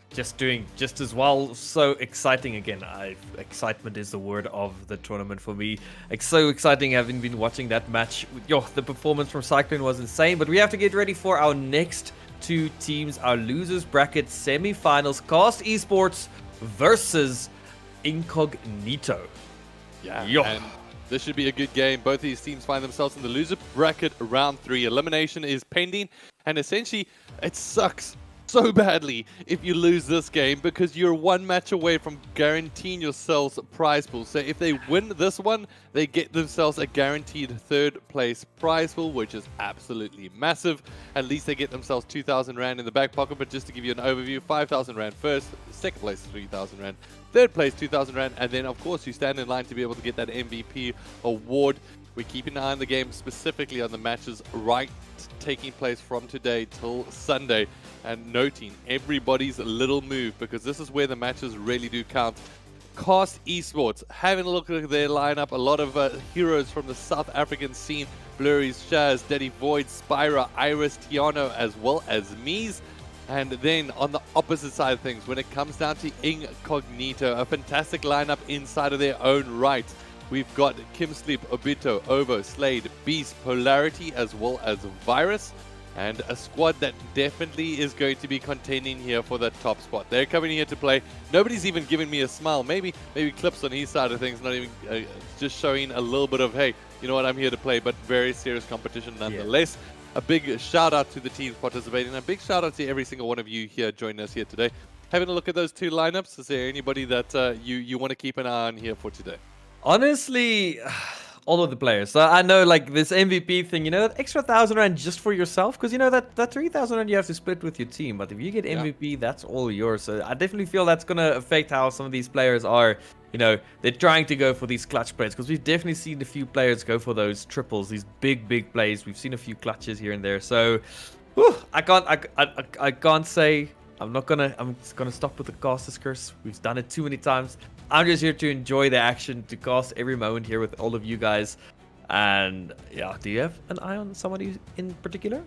Just doing just as well. So exciting again. Excitement is the word of the tournament for me. It's so exciting having been watching that match. The performance from Cyclone was insane, but we have to get ready for our next two teams, our losers bracket semi-finals. Cast Esports versus Incognito. And this should be a good game. Both of these teams find themselves in the loser bracket round 3. Elimination is pending, and essentially it sucks so badly if you lose this game, because you're one match away from guaranteeing yourselves a prize pool. So if they win this one, they get themselves a guaranteed third place prize pool, which is absolutely massive. At least they get themselves 2,000 Rand in the back pocket. But just to give you an overview, 5,000 Rand first, second place 3,000 Rand, third place 2,000 Rand, and then of course you stand in line to be able to get that MVP award. We keep an eye on the game, specifically on the matches taking place from today till Sunday, and noting everybody's little move, because this is where the matches really do count. Cast Esports, having a look at their lineup, a lot of heroes from the South African scene: Blurry's, Shaz, Daddy Void, Spyra, Iris, Tiano, as well as Mies. And then on the opposite side of things, when it comes down to Incognito, a fantastic lineup inside of their own right. We've got Kim Sleep, Obito, Ovo, Slade, Beast, Polarity, as well as Virus. And a squad that definitely is going to be contending here for the top spot. They're coming here to play. Nobody's even giving me a smile. Maybe Clips on his side of things, not even just showing a little bit of, hey, you know what, I'm here to play, but very serious competition nonetheless. Yeah. A big shout out to the teams participating. A big shout out to every single one of you here joining us here today. Having a look at those two lineups, is there anybody that you want to keep an eye on here for today? Honestly, all of the players. So I know, like, this MVP thing, extra 1,000 Rand just for yourself, because that 3,000 Rand you have to split with your team. But if you get MVP, that's all yours. So I definitely feel that's going to affect how some of these players are. They're trying to go for these clutch plays, because we've definitely seen a few players go for those triples, these big plays. We've seen a few clutches here and there. So I can't say. I'm just gonna stop with the caster's curse. We've done it too many times. I'm just here to enjoy the action, to cast every moment here with all of you guys. And yeah, do you have an eye on somebody in particular?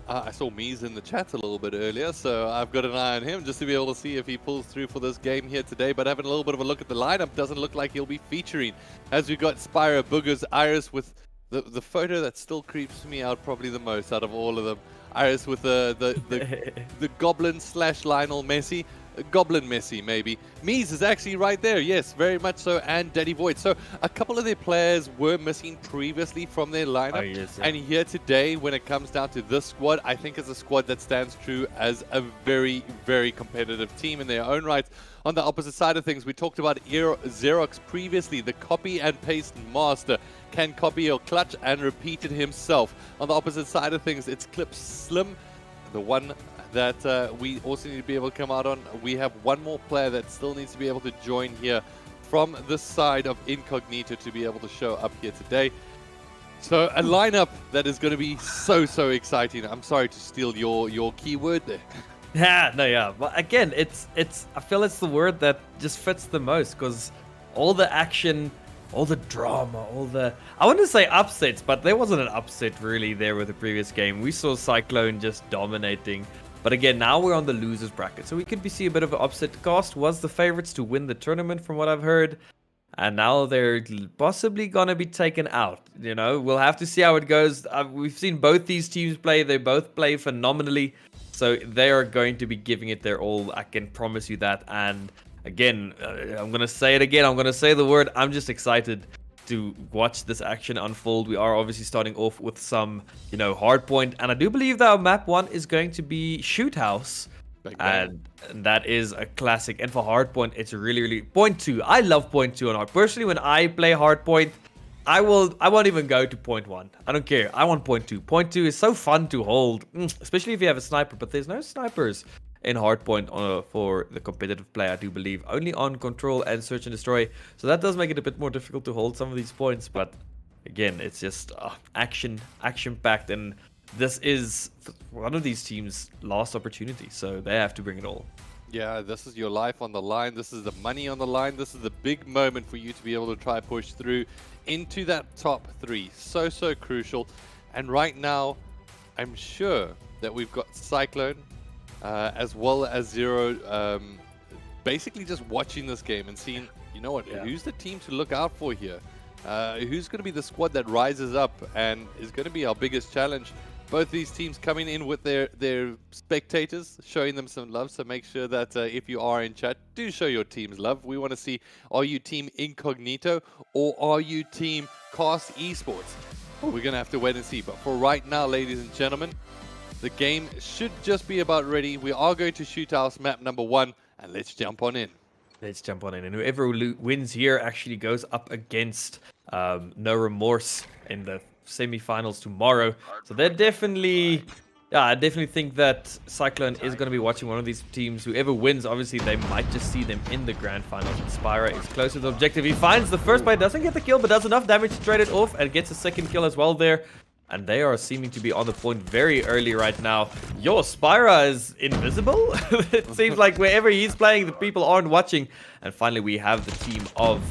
I saw Mies in the chat a little bit earlier, so I've got an eye on him just to be able to see if he pulls through for this game here today. But having a little bit of a look at the lineup, doesn't look like he'll be featuring, as we've got Spyro, Boogers, Iris with the photo that still creeps me out probably the most out of all of them. Iris with the goblin / Lionel Messi. Goblin Messi, maybe. Mies is actually right there, yes, very much so, and Daddy Void. So a couple of their players were missing previously from their lineup. And here today, when it comes down to this squad, I think it's a squad that stands true as a very, very competitive team in their own right. On the opposite side of things, we talked about Xerox previously, the copy and paste master. Can copy or clutch and repeat it himself. On the opposite side of things, it's Clip Slim, the one that we also need to be able to come out on. We have one more player that still needs to be able to join here from the side of Incognito to be able to show up here today. So a lineup that is going to be so exciting. I'm sorry to steal your keyword there. But again, it's I feel it's the word that just fits the most, because all the action, all the drama, I want to say upsets, but there wasn't an upset really there with the previous game. We saw Cyclone just dominating. But again, now we're on the losers bracket, so we could see a bit of an upset. Cast was the favorites to win the tournament from what I've heard, and now they're possibly gonna be taken out. We'll have to see how it goes. We've seen both these teams play. They both play phenomenally, so they are going to be giving it their all. I can promise you that. And again, I'm gonna say it again. I'm gonna say the word. I'm just excited to watch this action unfold. We are obviously starting off with some, Hardpoint, and I do believe that our map 1 is going to be Shoot House, and that is a classic. And for Hardpoint, it's really point 2. I love point 2 on Hard. Personally, when I play Hardpoint, I won't even go to point 1. I don't care. I want point 2. Point 2 is so fun to hold, especially if you have a sniper. But there's no snipers in Hardpoint for the competitive play, I do believe. Only on Control and Search and Destroy. So that does make it a bit more difficult to hold some of these points. But again, it's just action-packed. And this is one of these teams' last opportunity. So they have to bring it all. Yeah, this is your life on the line. This is the money on the line. This is the big moment for you to be able to try push through into that top 3. So, so crucial. And right now, I'm sure that we've got Cyclone as well as Zero basically just watching this game and seeing, you know what, who's the team to look out for here? Who's going to be the squad that rises up and is going to be our biggest challenge? Both these teams coming in with their spectators, showing them some love. So make sure that if you are in chat, do show your teams love. We want to see, are you team Incognito or are you team Cast Esports? We're going to have to wait and see. But for right now, ladies and gentlemen, the game should just be about ready. We are going to shoot house map number 1, and let's jump on in. Let's jump on in. And whoever wins here actually goes up against No Remorse in the semi-finals tomorrow. So they're definitely... Yeah, I definitely think that Cyclone is going to be watching one of these teams. Whoever wins, obviously, they might just see them in the grand finals. And Spyra is close to the objective. He finds the first bite, doesn't get the kill, but does enough damage to trade it off and gets a second kill as well there. And they are seeming to be on the point very early right now. Yo, Spyra is invisible. It seems like wherever he's playing, the people aren't watching. And finally, we have the team of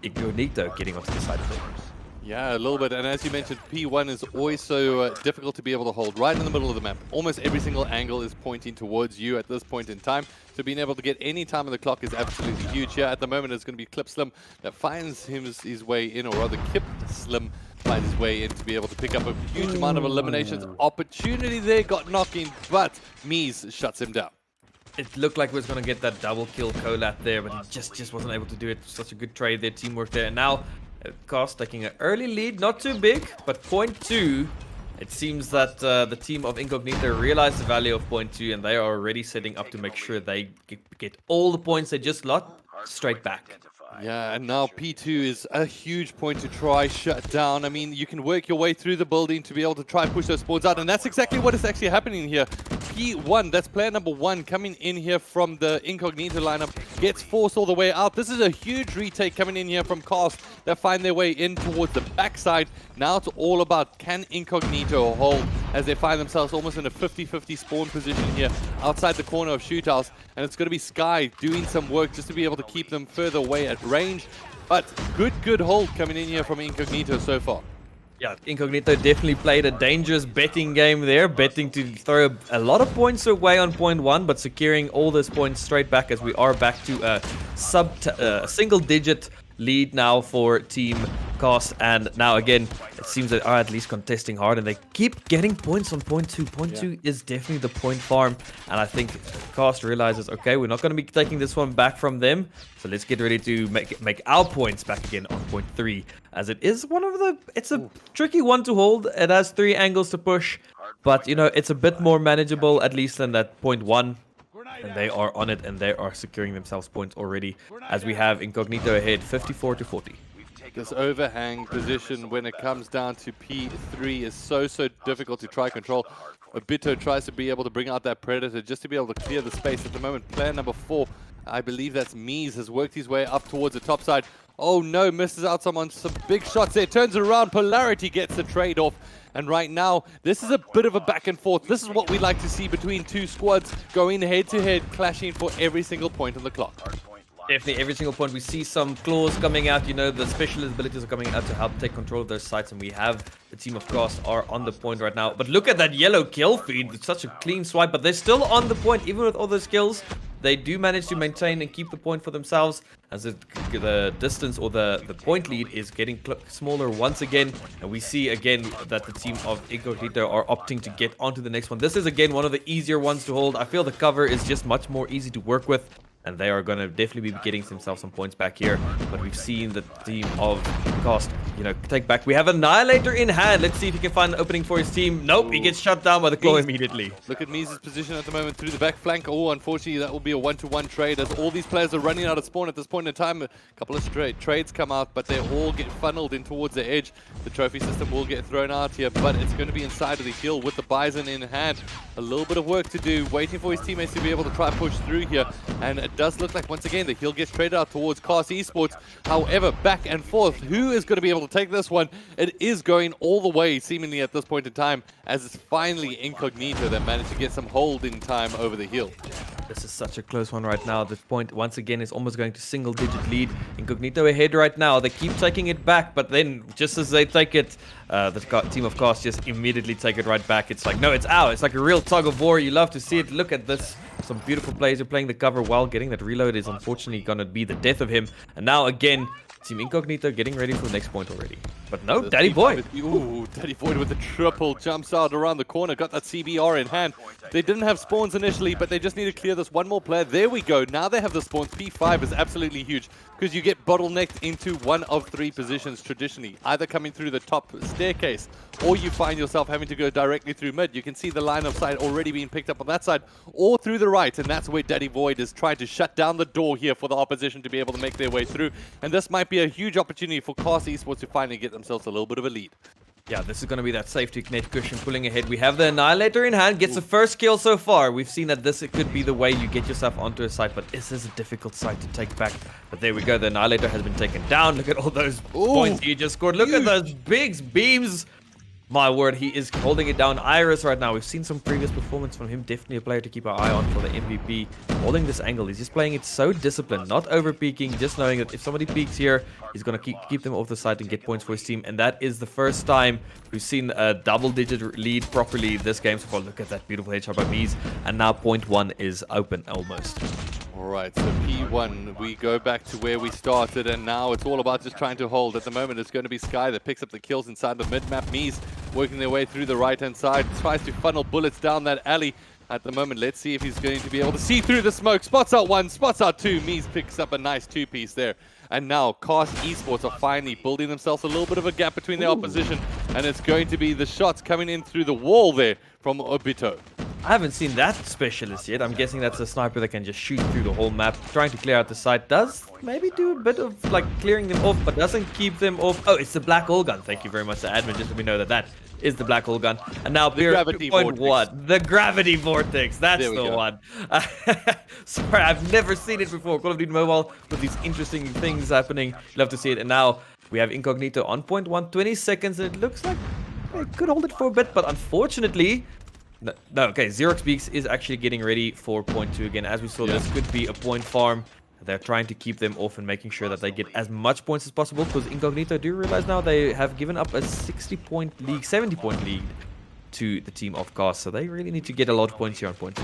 Incognito getting onto the side of things. Yeah, a little bit. And as you mentioned, P1 is always so difficult to be able to hold right in the middle of the map. Almost every single angle is pointing towards you at this point in time. So being able to get any time on the clock is absolutely huge here. At the moment, it's going to be Clip Slim that finds his way in, or rather Kip Slim finds his way in to be able to pick up a huge amount of eliminations. Opportunity there got knocking, but Mies shuts him down. It looked like we was going to get that double kill Colat there, but he just wasn't able to do it. Such a good trade there, teamwork there. And now, Cast taking an early lead, not too big, but point 2. It seems that the team of Incognito realized the value of point 2, and they are already setting up to make sure they get all the points they just lost straight back. Yeah, and now P2 is a huge point to try shut down. I mean, you can work your way through the building to be able to try push those spawns out, and that's exactly what is actually happening here. P1, that's player number 1 coming in here from the Incognito lineup, gets forced all the way out. This is a huge retake coming in here from Cast that find their way in towards the backside. Now it's all about, can Incognito hold as they find themselves almost in a 50-50 spawn position here outside the corner of Shoot House, and it's going to be Sky doing some work just to be able to keep them further away at range. But good hold coming in here from Incognito so far. Yeah, Incognito definitely played a dangerous betting game there, betting to throw a lot of points away on point 1, but securing all those points straight back as we are back to a single-digit lead now for Team Cast. And now again, it seems they are at least contesting hard, and they keep getting points on point 2. Point 2 is definitely the point farm, and I think Cast realizes, okay, we're not going to be taking this one back from them, so let's get ready to make our points back again on point 3, as it is one of the, it's a tricky one to hold. It has 3 angles to push, but you know, it's a bit more manageable at least than that point 1. And they are on it, and they are securing themselves points already, as we have Incognito ahead 54-40. This overhang position when it comes down to P3 is so difficult to try control. Obito tries to be able to bring out that Predator just to be able to clear the space. At the moment, player number 4, I believe that's Mies, has worked his way up towards the top side. Oh no, misses out some big shots there. Turns around, Polarity gets the trade off. And right now, this is a bit of a back and forth. This is what we like to see between 2 squads going head to head, clashing for every single point on the clock. Definitely every single point. We see some claws coming out, you know, the specialist abilities are coming out to help take control of those sites, and we have the team of Cast are on the point right now. But look at that yellow kill feed. It's such a clean swipe, but they're still on the point. Even with all those kills, they do manage to maintain and keep the point for themselves, as the distance or the point lead is getting smaller once again. And we see again that the team of Incognito are opting to get onto the next one. This is again one of the easier ones to hold. I feel the cover is just much more easy to work with, and they are going to definitely be getting themselves some points back here. But we've seen the team of Cast, you know, take back. We have Annihilator in hand. Let's see if he can find an opening for his team. Nope, he gets shut down by the claw immediately. Look at Mies' position at the moment through the back flank. Oh, unfortunately, that will be a 1-to-1 trade, as all these players are running out of spawn at this point in time. A couple of straight trades come out, but they all get funneled in towards the edge. The trophy system will get thrown out here, but it's going to be inside of the hill with the Bison in hand. A little bit of work to do, waiting for his teammates to be able to try push through here. And it does look like, once again, the hill gets traded out towards Cast Esports. However, back and forth, who is going to be able to take this one? It is going all the way, seemingly at this point in time, as it's finally Incognito that managed to get some hold in time over the hill. This is such a close one right now. This point, once again, is almost going to single-digit lead. Incognito ahead right now. They keep taking it back, but then just as they take it, the team of Cast just immediately take it right back. It's like, no, it's out. It's like a real tug of war. You love to see it. Look at this. Some beautiful players are playing the cover well. Getting that reload is unfortunately going to be the death of him. And now, again, Team Incognito getting ready for the next point already. But no, Daddy Boy. Ooh, Daddy Boy with the triple jumps out around the corner. Got that CBR in hand. They didn't have spawns initially, but they just need to clear this one more player. There we go. Now they have the spawns. P5 is absolutely huge because you get bottlenecked into one of three positions traditionally. Either coming through the top staircase or you find yourself having to go directly through mid. You can see the line of sight already being picked up on that side or through the right. And that's where Daddy Void is trying to shut down the door here for the opposition to be able to make their way through. And this might be a huge opportunity for Cast Esports to finally get themselves a little bit of a lead. Yeah, this is going to be that safety net cushion pulling ahead. We have the Annihilator in hand, gets the first kill so far. We've seen that this could be the way you get yourself onto a site, but this is a difficult site to take back. But there we go, the Annihilator has been taken down. Look at all those points he just scored. Look at those big beams. My word, he is holding it down. Iris right now. We've seen some previous performance from him. Definitely a player to keep our eye on for the MVP. Holding this angle. He's just playing it so disciplined. Not over peeking. Just knowing that if somebody peeks here, he's going to keep them off the side and get points for his team. And that is the first time we've seen a double-digit lead properly this game so far. Look at that beautiful headshot by Mies. And now point one is open almost. Alright, so P1, we go back to where we started, and now it's all about just trying to hold. At the moment, it's going to be Sky that picks up the kills inside the mid-map. Mies working their way through the right-hand side, tries to funnel bullets down that alley. At the moment, let's see if he's going to be able to see through the smoke. Spots out one, spots out two. Mies picks up a nice two-piece there. And now, Cast Esports are finally building themselves a little bit of a gap between their opposition, and it's going to be the shots coming in through the wall there from Obito. I haven't seen that specialist yet. I'm guessing that's a sniper that can just shoot through the whole map. Trying to clear out the site. Does maybe do a bit of like clearing them off, but doesn't keep them off. Oh, it's the black hole gun. Thank you very much to admin. Just let me know that that is the black hole gun. And now the gravity vortex. The gravity vortex. That's the one. Sorry, I've never seen it before. Call of Duty Mobile with these interesting things happening. Love to see it. And now we have Incognito on point 1, 20 seconds. It looks like they could hold it for a bit, but unfortunately... No, okay, Xerox Beaks is actually getting ready for point 2 again. As we saw, this could be a point farm. They're trying to keep them off and making sure that they get as much points as possible, because Incognito, do you realize now they have given up a 60-point league, 70-point lead to the team of Cast, so they really need to get a lot of points here on point 2.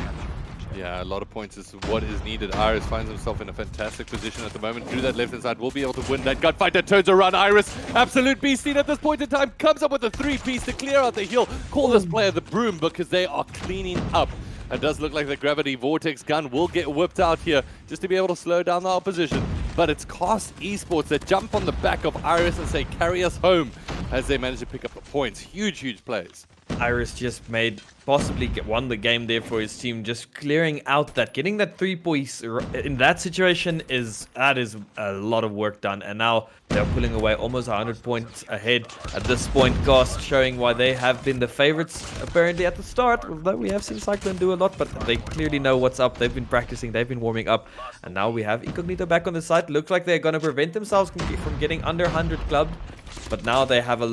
Yeah, a lot of points is what is needed. Iris finds himself in a fantastic position at the moment. Through that left-hand side, will be able to win that gunfight that turns around Iris. Absolute beast at this point in time. Comes up with a 3-piece to clear out the hill. Call this player the Broom because they are cleaning up. It does look like the Gravity Vortex gun will get whipped out here just to be able to slow down the opposition. But it's Cast Esports that jump on the back of Iris and say, carry us home, as they manage to pick up the points. Huge, huge plays. Iris just won the game there for his team, just clearing out that, getting that 3 points in that situation that is a lot of work done. And now they're pulling away almost 100 points ahead at this point. Cast showing why they have been the favorites apparently at the start, although we have seen Cyclone do a lot, but they clearly know what's up. They've been practicing, they've been warming up, and now we have Incognito back on the site. Looks like they're going to prevent themselves from getting under 100 clubbed. But now they have a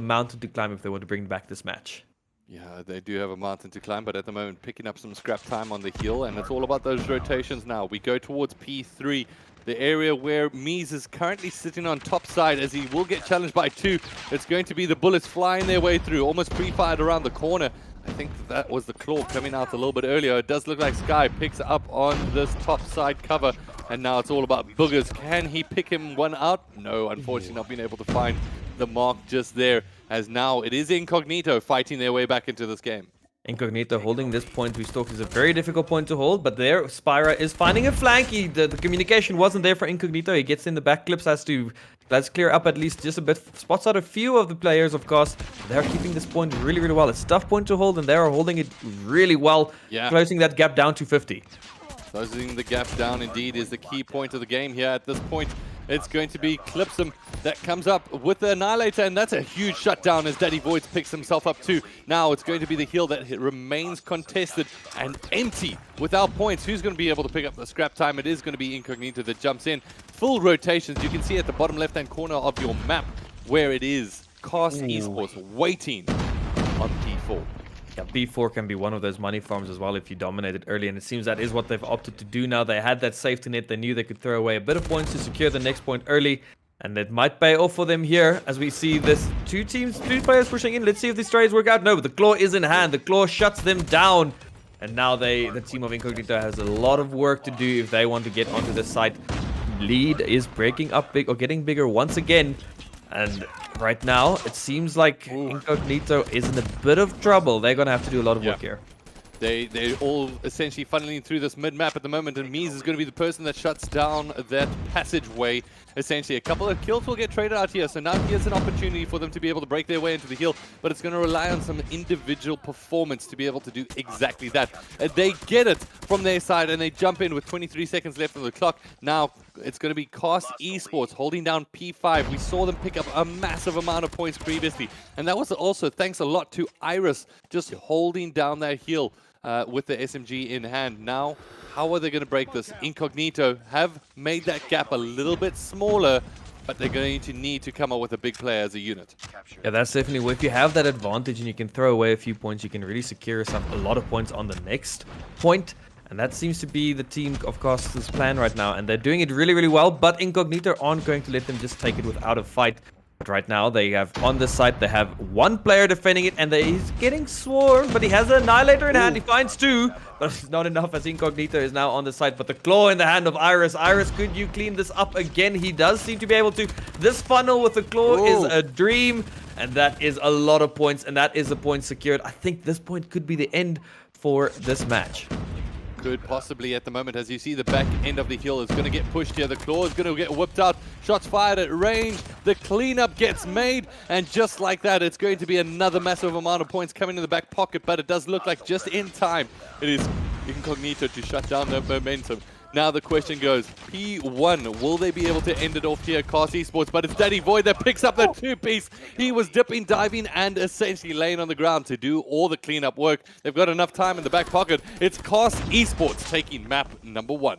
mountain to climb if they want to bring back this match. Yeah, they do have a mountain to climb, but at the moment picking up some scrap time on the heel, and it's all about those rotations now. We go towards P3, the area where Mies is currently sitting on top side, as he will get challenged by 2. It's going to be the bullets flying their way through, almost pre-fired around the corner. I think that was the claw coming out a little bit earlier. It does look like Sky picks up on this top side cover, and now it's all about Boogers. Can he pick him one out? No, unfortunately not being able to find the mark just there, as now it is Incognito fighting their way back into this game. Incognito holding this point we talked is a very difficult point to hold, but there Spyra is finding a flank. The communication wasn't there for Incognito. He gets in the back clips, let's clear up at least just a bit, spots out a few of the players of Cast. They're keeping this point really, really well. It's a tough point to hold, and they are holding it really well, closing that gap down to 50. Closing the gap down indeed is the key point of the game here at this point. It's going to be Clipsum that comes up with the Annihilator, and that's a huge shutdown as Daddy Voids picks himself up too. Now it's going to be the heal that remains contested and empty without points. Who's going to be able to pick up the scrap time? It is going to be Incognito that jumps in. Full rotations. You can see at the bottom left-hand corner of your map where it is. Cast Esports waiting on P4. Yeah, B4 can be one of those money farms as well if you dominate it early, and it seems that is what they've opted to do now. They had that safety net. They knew they could throw away a bit of points to secure the next point early, and it might pay off for them here as we see this two players pushing in. Let's see if these trades work out. No, but the claw is in hand. The claw shuts them down, and now the team of Incognito has a lot of work to do if they want to get onto the site. Lead is breaking up big or getting bigger once again, and right now it seems like Incognito is in a bit of trouble. They're gonna have to do a lot of work here. They're all essentially funneling through this mid-map at the moment, and Mies is going to be the person that shuts down that passageway. Essentially, a couple of kills will get traded out here, so now here's an opportunity for them to be able to break their way into the hill, but it's going to rely on some individual performance to be able to do exactly that. They get it from their side, and they jump in with 23 seconds left on the clock. Now, it's going to be Cast Esports holding down P5. We saw them pick up a massive amount of points previously, and that was also thanks a lot to Iris just holding down that hill. With the SMG in hand. Now, how are they going to break this? Incognito have made that gap a little bit smaller, but they're going to need to come up with a big player as a unit. Yeah, that's definitely where if you have that advantage and you can throw away a few points, you can really secure yourself a lot of points on the next point. And that seems to be the team of Cast's plan right now. And they're doing it really, really well, but Incognito aren't going to let them just take it without a fight. But right now, they have on the site, they have one player defending it, and he's getting swarmed, but he has an Annihilator in hand. He finds two, but it's not enough as Incognito is now on the site. But the claw in the hand of Iris. Iris, could you clean this up again? He does seem to be able to. This funnel with the claw is a dream, and that is a lot of points, and that is a point secured. I think this point could be the end for this match. Could possibly at the moment, as you see the back end of the hill is going to get pushed here. The claw is going to get whipped out. Shots fired at range. The cleanup gets made. And just like that, it's going to be another massive amount of points coming in the back pocket. But it does look like just in time, it is Incognito to shut down the momentum. Now the question goes, P1, will they be able to end it off here at Cast Esports? But it's Daddy Void that picks up that two-piece. He was dipping, diving, and essentially laying on the ground to do all the cleanup work. They've got enough time in the back pocket. It's Cast Esports taking map number 1.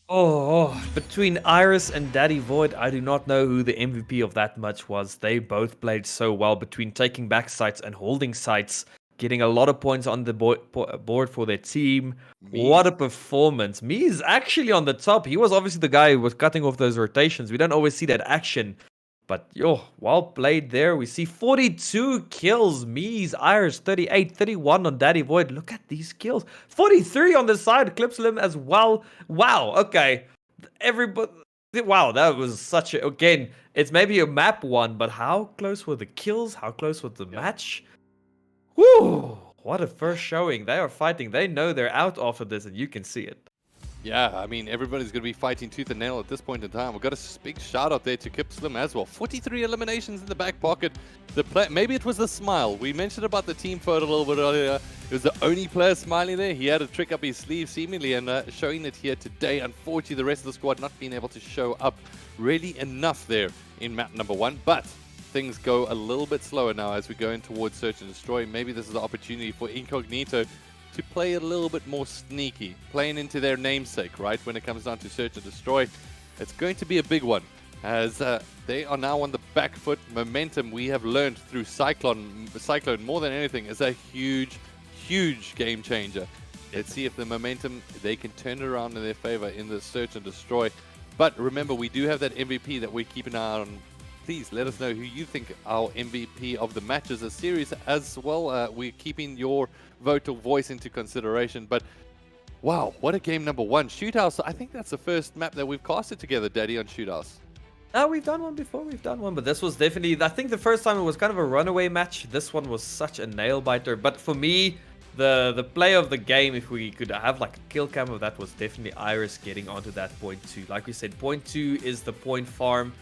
Oh, between Iris and Daddy Void, I do not know who the MVP of that match was. They both played so well between taking back sites and holding sites. Getting a lot of points on the board for their team. What a performance. Me is actually on the top. He was obviously the guy who was cutting off those rotations. We don't always see that action. But, well played there. We see 42 kills. Mies, Iris, 38, 31 on Daddy Void. Look at these kills. 43 on the side. Clipslim as well. Wow, okay. Everybody... Wow, that was such a... Again, it's maybe a map one, but how close were the kills? How close was the match? Woo! What a first showing. They are fighting. They know they're out after this, and you can see it. Yeah, I mean, everybody's going to be fighting tooth and nail at this point in time. We've got a big shout out there to Kip Slim as well. 43 eliminations in the back pocket. Maybe it was the smile. We mentioned about the team photo a little bit earlier. It was the only player smiling there. He had a trick up his sleeve seemingly, and showing it here today. Unfortunately, the rest of the squad not being able to show up really enough there in map number 1. But things go a little bit slower now as we go in towards Search and Destroy. Maybe this is the opportunity for Incognito to play a little bit more sneaky, playing into their namesake, right? When it comes down to Search and Destroy, it's going to be a big one, as they are now on the back foot. Momentum, we have learned through Cyclone more than anything, is a huge, huge game changer. Let's see if the momentum, they can turn it around in their favor in the Search and Destroy. But remember, we do have that MVP that we keep an eye on. Please let us know who you think our MVP of the match is a series as well. We're keeping your vote or voice into consideration. But wow, what a game number 1. Shoothouse, I think that's the first map that we've casted together, Daddy, on Shoothouse. We've done one before, but this was definitely, I think the first time it was kind of a runaway match. This one was such a nail-biter. But for me, the play of the game, if we could have like a kill cam of that, was definitely Iris getting onto that point 2. Like we said, point 2 is the point farm.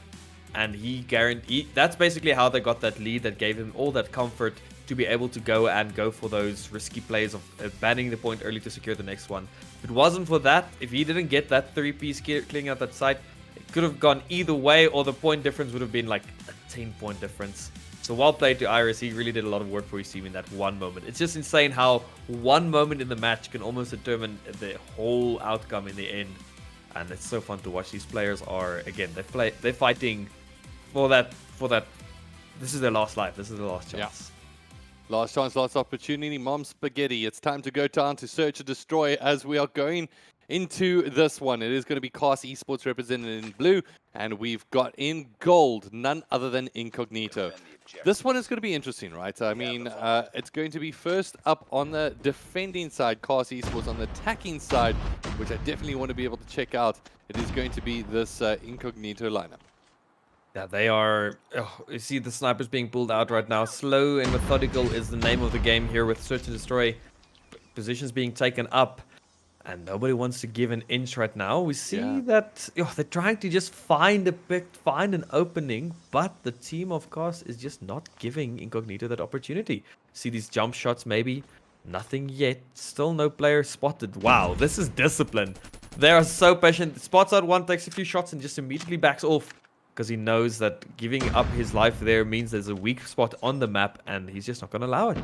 And he guaranteed, that's basically how they got that lead that gave him all that comfort to be able to go for those risky plays of abandoning the point early to secure the next one. If it wasn't for that, if he didn't get that 3-piece clearing out that site, it could have gone either way, or the point difference would have been like a 10-point difference. So well played to Iris. He really did a lot of work for his team in that one moment. It's just insane how one moment in the match can almost determine the whole outcome in the end. And it's so fun to watch. These players are, again, they're fighting for that. This is their last life. This is their last chance. Last chance, last opportunity. Mom Spaghetti. It's time to go down to search and destroy as we are going into this one. It is going to be Cast Esports represented in blue, and we've got in gold none other than Incognito. This one is going to be interesting, right? I mean, it's going to be first up on the defending side, Cast Esports on the attacking side, which I definitely want to be able to check out. It is going to be this Incognito lineup. Yeah, they are. Oh, you see the snipers being pulled out right now. Slow and methodical is the name of the game here, with search and destroy positions being taken up, and nobody wants to give an inch right now. We see that they're trying to just find an opening, but the team of Cast is just not giving Incognito that opportunity. See these jump shots, maybe nothing yet. Still no player spotted. Wow, this is discipline. They are so patient. Spots out one, takes a few shots, and just immediately backs off, because he knows that giving up his life there means there's a weak spot on the map, and he's just not going to allow it.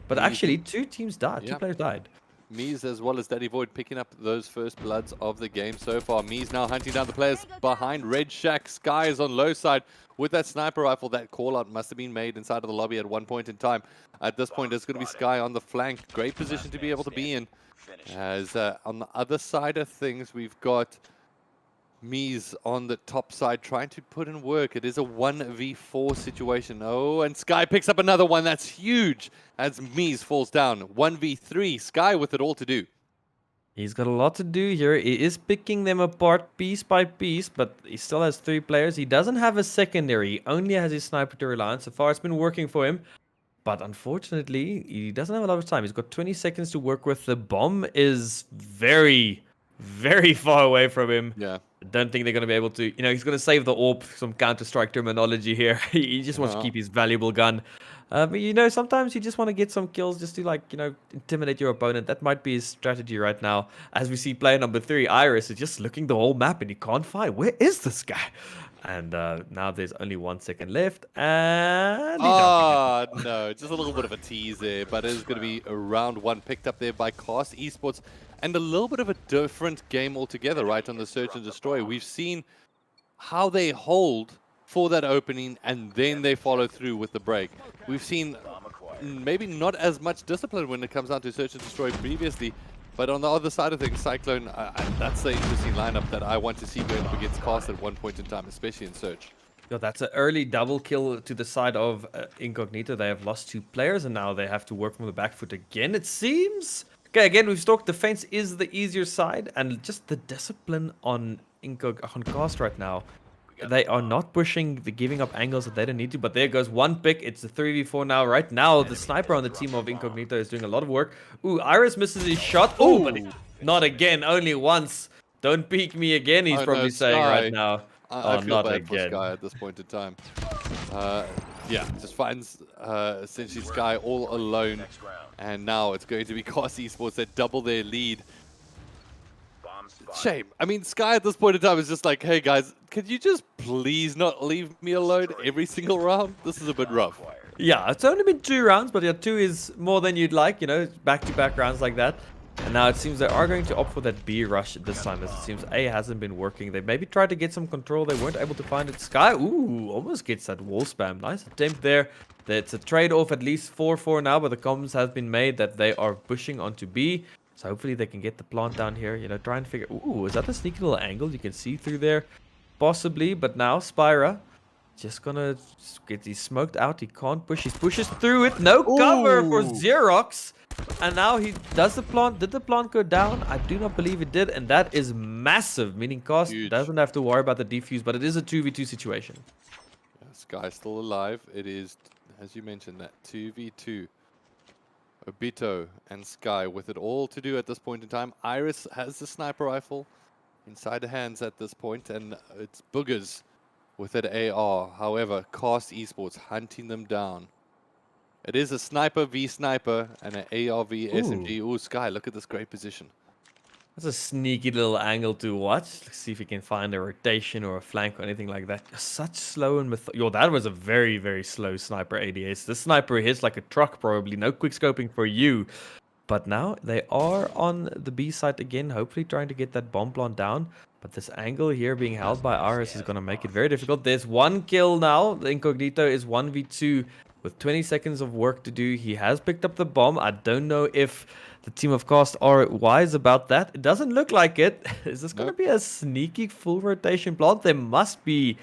But actually, two teams died. Two players died. Mies as well as Daddy Void picking up those first bloods of the game so far. Mies now hunting down the players behind Red Shack. Sky is on low side with that sniper rifle. That call out must have been made inside of the lobby at one point in time. At this point, it's going to be Sky on the flank. Great position to be able to be in. As on the other side of things, we've got Mies on the top side trying to put in work. It is a 1v4 situation. Oh, and Sky picks up another one. That's huge as Mies falls down. 1v3. Sky with it all to do. He's got a lot to do here. He is picking them apart piece by piece, but he still has 3 players. He doesn't have a secondary. He only has his sniper to rely on. So far, it's been working for him. But unfortunately, he doesn't have a lot of time. He's got 20 seconds to work with. The bomb is very, very far away from him. Yeah. I don't think they're going to be able to, he's going to save the AWP, some Counter-Strike terminology here. He just wants to keep his valuable gun. But, sometimes you just want to get some kills just to, intimidate your opponent. That might be his strategy right now. As we see player number 3, Iris, is just looking the whole map and he can't find. Where is this guy? And now there's only 1 second left. And no, just a little bit of a tease there. But it is going to be a round 1 picked up there by Cast Esports. And a little bit of a different game altogether, right, on the search and destroy. We've seen how they hold for that opening and then they follow through with the break. We've seen maybe not as much discipline when it comes down to search and destroy previously. But on the other side of things, Cyclone, that's the interesting lineup that I want to see going up against Cast at one point in time, especially in search. Yeah, that's an early double kill to the side of Incognito. They have lost 2 players and now they have to work from the back foot again, it seems. Okay, again, we've talked defense is the easier side, and just the discipline on Cast right now. They are not pushing the giving up angles that they don't need to, but there goes one pick. It's a 3v4 now. Right now, the sniper on the team of Incognito is doing a lot of work. Ooh, Iris misses his shot. Oh, but not again, only once. Don't peek me again, he's probably saying right now. I feel not bad again. for Sky at this point in time. Yeah, just finds essentially Sky all alone. And now it's going to be Cast Esports that double their lead. Shame. I mean, Sky at this point in time is just like, hey guys, could you just please not leave me alone every single round? This is a bit rough. Yeah, it's only been 2 rounds, but yeah, 2 is more than you'd like, back-to-back rounds like that. And now it seems they are going to opt for that B rush this time, as it seems A hasn't been working. They maybe tried to get some control. They weren't able to find it. Sky, ooh, almost gets that wall spam. Nice attempt there. It's a trade-off, at least 4-4 now, but the comms has been made that they are pushing onto B. So hopefully they can get the plant down here. Try and figure... Ooh, is that a sneaky little angle you can see through there? Possibly, but now Spyra just gonna get these smoked out. He can't push. He pushes through it. No cover for Xerox. And now he does the plant. Did the plant go down? I do not believe it did. And that is massive, meaning Cast doesn't have to worry about the defuse, but it is a 2v2 situation. Yeah, Sky's still alive. It is, as you mentioned, that 2v2. Obito and Sky with it all to do at this point in time. Iris has the sniper rifle inside the hands at this point, and it's Boogers with that AR. However, Cast Esports hunting them down. It is a sniper v sniper and an AR v SMG. Ooh, Sky, look at this great position. That's a sneaky little angle to watch. Let's see if he can find a rotation or a flank or anything like that. Such slow and Yo, that was a very, very slow sniper ADS. This sniper hits like a truck probably. No quick scoping for you. But now they are on the B site again, hopefully trying to get that bomb plant down. But this angle here being held by Iris is going to make it very difficult. There's 1 kill now. The Incognito is 1v2 with 20 seconds of work to do. He has picked up the bomb. I don't know if the team of Cast are wise about that. It doesn't look like it. Is this going to Nope. be a sneaky full rotation plant? They must be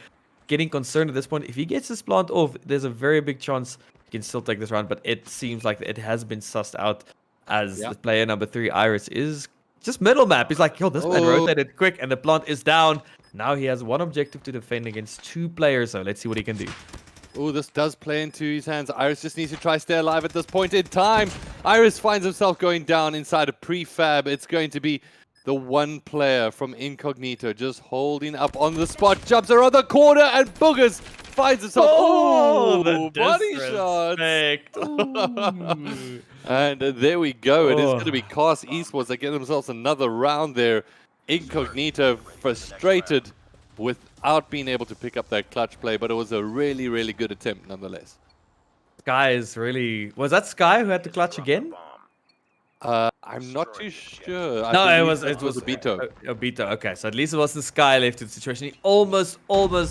getting concerned at this point. If he gets this plant off, there's a very big chance he can still take this round, but it seems like it has been sussed out as the player number 3, Iris, is just middle map. He's like, yo, this man rotated quick, and the plant is down. Now he has one objective to defend against 2 players, so let's see what he can do. Oh, this does play into his hands. Iris just needs to try stay alive at this point in time. Iris finds himself going down inside a prefab. It's going to be the one player from Incognito just holding up on the spot. Jumps around the corner and Boogers finds himself. The body shots. disrespect. And there we go. It is going to be Cast Esports that get themselves another round there. Incognito frustrated without being able to pick up that clutch play, but it was a really, really good attempt nonetheless. Sky is really... Was that Sky who had to clutch again? I'm not too sure. No, I it believe was a Beto. Obito. Okay, so at least it wasn't Sky left in the situation. He almost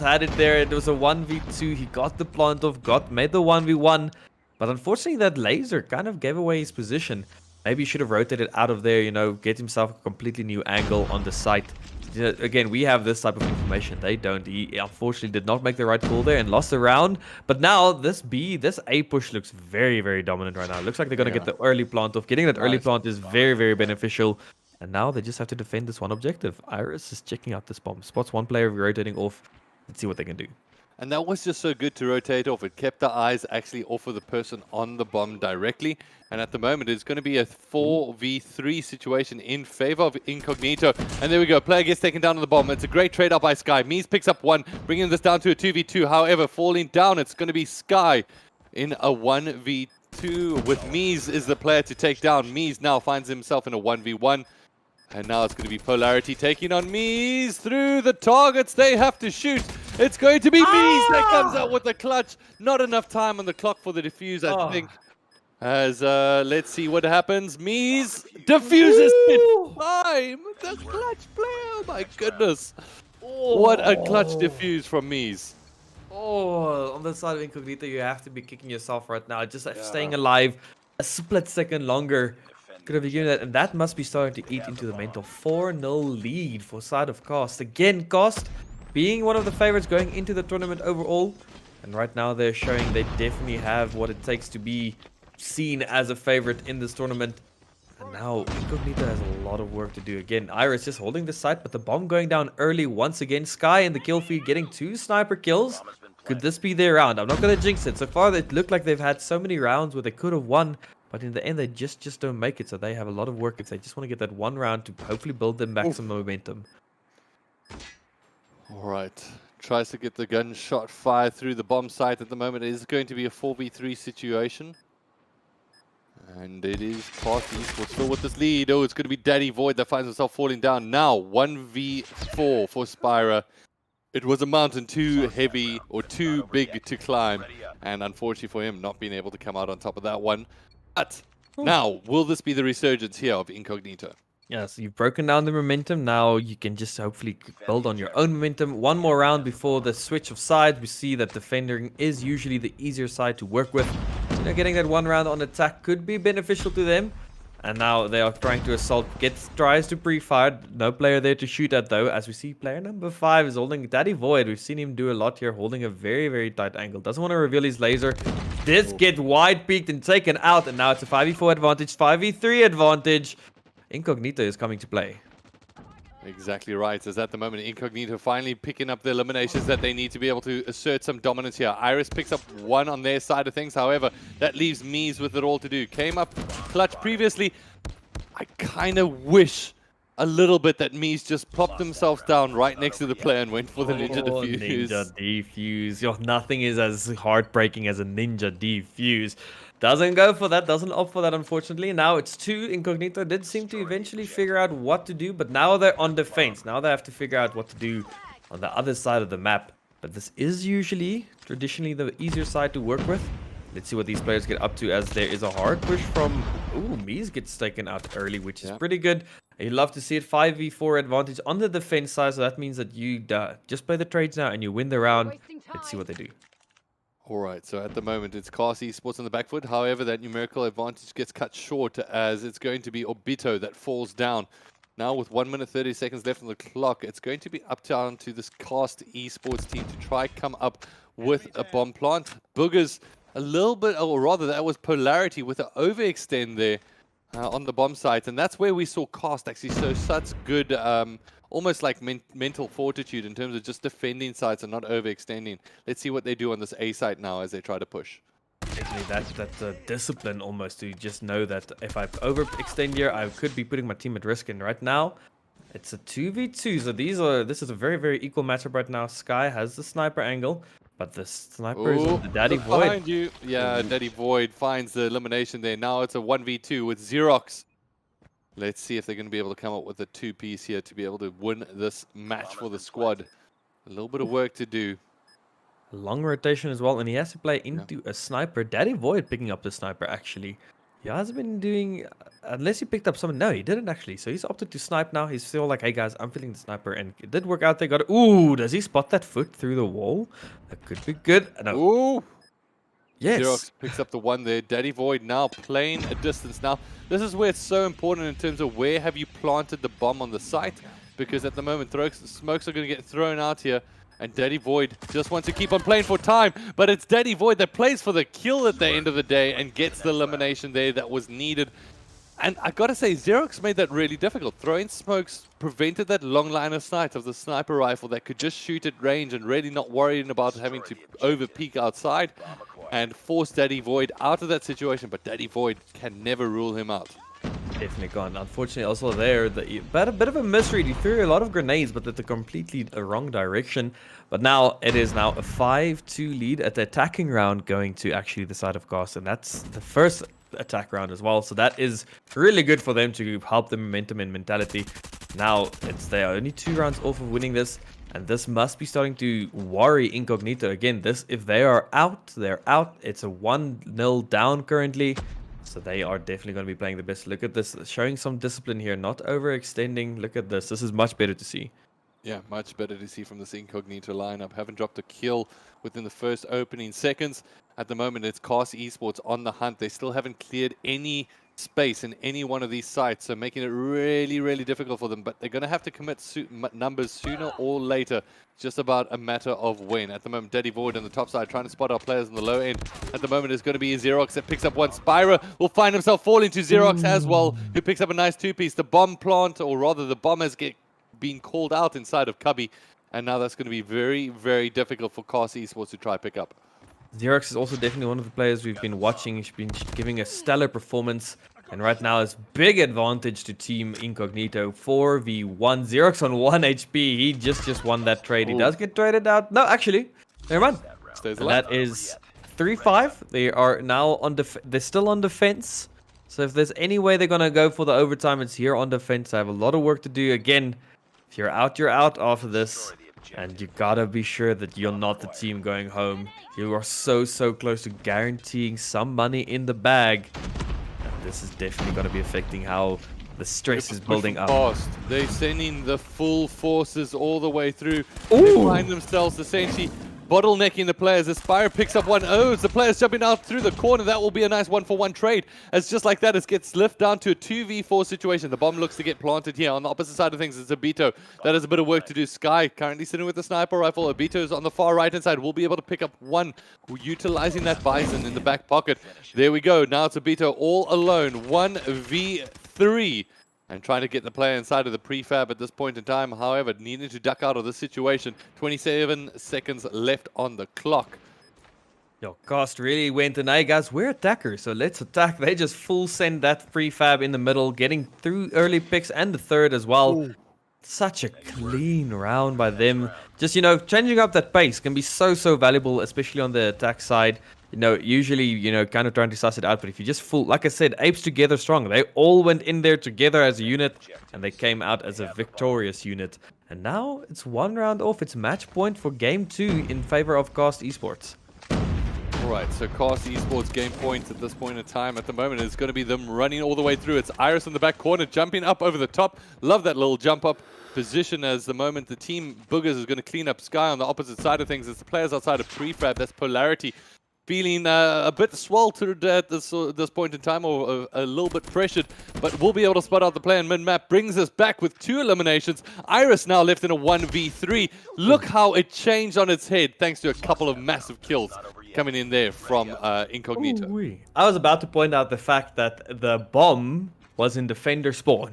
had it there. It was a 1v2. He got the plant off, made the 1v1. But unfortunately, that laser kind of gave away his position. Maybe he should have rotated out of there, you know, get himself a completely new angle on the site. Again, we have this type of information. They don't. He unfortunately did not make the right call there and lost the round. But now this A push looks very, very dominant right now. It looks like they're going to get the early plant off. Getting that early plant is very, very beneficial. And now they just have to defend this one objective. Iris is checking out this bomb. Spots one player rotating off. Let's see what they can do. And that was just so good to rotate off. It kept the eyes actually off of the person on the bomb directly. And at the moment, it's going to be a 4v3 situation in favor of Incognito. And there we go. Player gets taken down on the bomb. It's a great trade up by Sky. Mies picks up 1, bringing this down to a 2v2. However, falling down, it's going to be Sky in a 1v2 with Mies is the player to take down. Mies now finds himself in a 1v1. And now it's going to be Polarity taking on Mies through the targets they have to shoot. It's going to be Mies that comes out with the clutch. Not enough time on the clock for the defuse, I think. As let's see what happens. Mies defuses in time. The clutch play. Oh my goodness. What a clutch defuse from Mies. Oh, on the side of Incognito, you have to be kicking yourself right now. Just staying alive a split second longer. Could have given that, and that must be starting to eat into the mental. 4-0 lead for side of Cast. Again, Cast being one of the favorites going into the tournament overall. And right now they're showing they definitely have what it takes to be seen as a favorite in this tournament. And now Incognito has a lot of work to do. Again, Iris just holding the site, but the bomb going down early once again. Sky in the kill feed getting 2 sniper kills. Could this be their round? I'm not going to jinx it. So far, it looked like they've had so many rounds where they could have won. But in the end, they just don't make it. So they have a lot of work if they just want to get that one round to hopefully build them back some momentum. All right. Tries to get the gunshot fired through the bomb site at the moment. It is going to be a 4v3 situation. And it is Cast Esports still with this lead. Oh, it's going to be Daddy Void that finds himself falling down. Now, 1v4 for Spyra. It was a mountain too heavy or too big to climb. And unfortunately for him, not being able to come out on top of that one. But now, will this be the resurgence here of Incognito? Yeah, so you've broken down the momentum. Now you can just hopefully build on your own momentum. One more round before the switch of sides. We see that defending is usually the easier side to work with. You know, getting that one round on attack could be beneficial to them. And now they are trying to assault. Tries to pre-fire. No player there to shoot at though. As we see player number 5 is holding Daddy Void. We've seen him do a lot here, holding a very, very tight angle. Doesn't want to reveal his laser. This get wide peaked and taken out. And now it's a 5v4 advantage, 5v3 advantage. Incognito is coming to play. Exactly right. As at the moment, Incognito finally picking up the eliminations that they need to be able to assert some dominance here. Iris picks up 1 on their side of things. However, that leaves Mies with it all to do. Came up clutch previously. I kind of wish a little bit that Mies just plopped themselves down right next to the player and went for the ninja defuse. Ninja defuse. Yo, nothing is as heartbreaking as a ninja defuse. Doesn't go for that, doesn't opt for that, unfortunately. Now it's 2. Incognito did seem to eventually figure out what to do, but now they're on defense. Now they have to figure out what to do on the other side of the map. But this is usually, traditionally, the easier side to work with. Let's see what these players get up to, as there is a hard push from... Ooh, Mies gets taken out early, which is pretty good. You love to see it. 5v4 advantage on the defense side, so that means that you just play the trades now and you win the round. Let's see what they do. All right, so at the moment it's Cast Esports on the back foot. However, that numerical advantage gets cut short as it's going to be Obito that falls down. Now with 1 minute 30 seconds left on the clock, it's going to be up down to this Cast Esports team to try come up with a bomb plant. Boogers a little bit, or rather that was Polarity with an overextend there on the bomb site. And that's where we saw Cast actually show such good almost like mental fortitude in terms of just defending sites and not overextending. Let's see what they do on this A site now as they try to push. Definitely, that's discipline almost to just know that if I overextend here, I could be putting my team at risk. And right now, it's a 2v2. So this is a very, very equal matchup right now. Sky has the sniper angle, but the sniper is on the Daddy Void. Behind you. Yeah, Daddy Void finds the elimination there. Now it's a 1v2 with Xerox. Let's see if they're going to be able to come up with a 2-piece here to be able to win this match for the squad. A little bit of work to do. Long rotation as well, and he has to play into a sniper. Daddy Void picking up the sniper, actually. He hasn't been doing... Unless he picked up someone... No, he didn't, actually. So he's opted to snipe now. He's still like, hey, guys, I'm feeling the sniper. And it did work out. They got... Ooh, does he spot that foot through the wall? That could be good. No. Ooh. Yes. Xerox picks up the one there. Daddy Void now playing a distance. Now, this is where it's so important in terms of where have you planted the bomb on the site. Because at the moment, smokes are going to get thrown out here. And Daddy Void just wants to keep on playing for time. But it's Daddy Void that plays for the kill at the end of the day and gets the elimination there that was needed. And I gotta say, Xerox made that really difficult. Throwing smokes prevented that long line of sight of the sniper rifle that could just shoot at range and really not worrying about having to over peek outside and force Daddy Void out of that situation. But Daddy Void can never rule him out. Definitely gone. Unfortunately, also there, but a bit of a misread. He threw a lot of grenades, but at the completely wrong direction. But now it is now a 5-2 lead at the attacking round going to actually the side of Cast, and that's the first attack round as well. So that is really good for them to help the momentum and mentality. Now they are only 2 rounds off of winning this, and this must be starting to worry Incognito again. If they are out, they're out. It's a 1-0 down currently. So they are definitely going to be playing the best. Look at this, showing some discipline here, not overextending. Look at this. This is much better to see. Yeah, much better to see from this Incognito lineup. Haven't dropped a kill within the first opening seconds. At the moment, it's Cast Esports on the hunt. They still haven't cleared any space in any one of these sites, so making it really, really difficult for them. But they're going to have to commit numbers sooner or later. Just about a matter of when. At the moment, Daddy Void on the top side trying to spot our players on the low end. At the moment, it's going to be Xerox that picks up one. Spyra will find himself falling to Xerox as well, who picks up a nice 2-piece. The bomb plant, or rather the bomb has been called out inside of Cubby. And now that's going to be very, very difficult for Cast Esports to try pick up. Xerox is also definitely one of the players we've been watching. He's been giving a stellar performance. And right now, it's big advantage to Team Incognito. 4v1. Xerox on 1 HP. He just won that trade. He does get traded out. No, actually, never mind. Stays And alive. that is 3-5. They are now on they're still on defense. So if there's any way they're going to go for the overtime, it's here on defense. I have a lot of work to do. Again, if you're out after this. And you gotta be sure that you're not the team going home. You are so close to guaranteeing some money in the bag. And this is definitely gonna be affecting how the stress is building up. Fast. They're sending the full forces all the way through. Ooh. They find themselves essentially bottlenecking the players. Aspire picks up one. Oh, it's the players jumping out through the corner. That will be a nice 1-for-1 trade. As just like that, it gets lifted down to a 2v4 situation. The bomb looks to get planted here. On the opposite side of things, it's Obito. That is a bit of work to do. Sky currently sitting with the sniper rifle. Obito is on the far right-hand side. Will be able to pick up one, utilizing that Bison in the back pocket. There we go. Now it's Obito all alone. 1v3. And trying to get the player inside of the prefab at this point in time. However, needing to duck out of this situation. 27 seconds left on the clock. Yo, Cast really went and hey guys, we're attackers, so let's attack. They just full send that prefab in the middle, getting through early picks and the third as well. Ooh. Such a clean round by them. Just, changing up that pace can be so valuable, especially on the attack side. Usually, kind of trying to suss it out. But if you just like I said, apes together strong. They all went in there together as a unit. And they came out as a victorious unit. And now it's 1 round off. It's match point for game 2 in favor of Cast Esports. All right, so Cast Esports game points at this point in time at the moment is going to be them running all the way through. It's Iris in the back corner, jumping up over the top. Love that little jump up position as the moment the team Boogers is going to clean up Sky on the opposite side of things. It's the players outside of Prefab, that's Polarity, feeling a bit sweltered at this point in time, or a little bit pressured, but we'll be able to spot out the play, and mid-map brings us back with 2 eliminations. Iris now left in a 1v3. Look how it changed on its head thanks to a couple of massive kills coming in there from Incognito. Ooh-wee. I was about to point out the fact that the bomb was in defender spawn.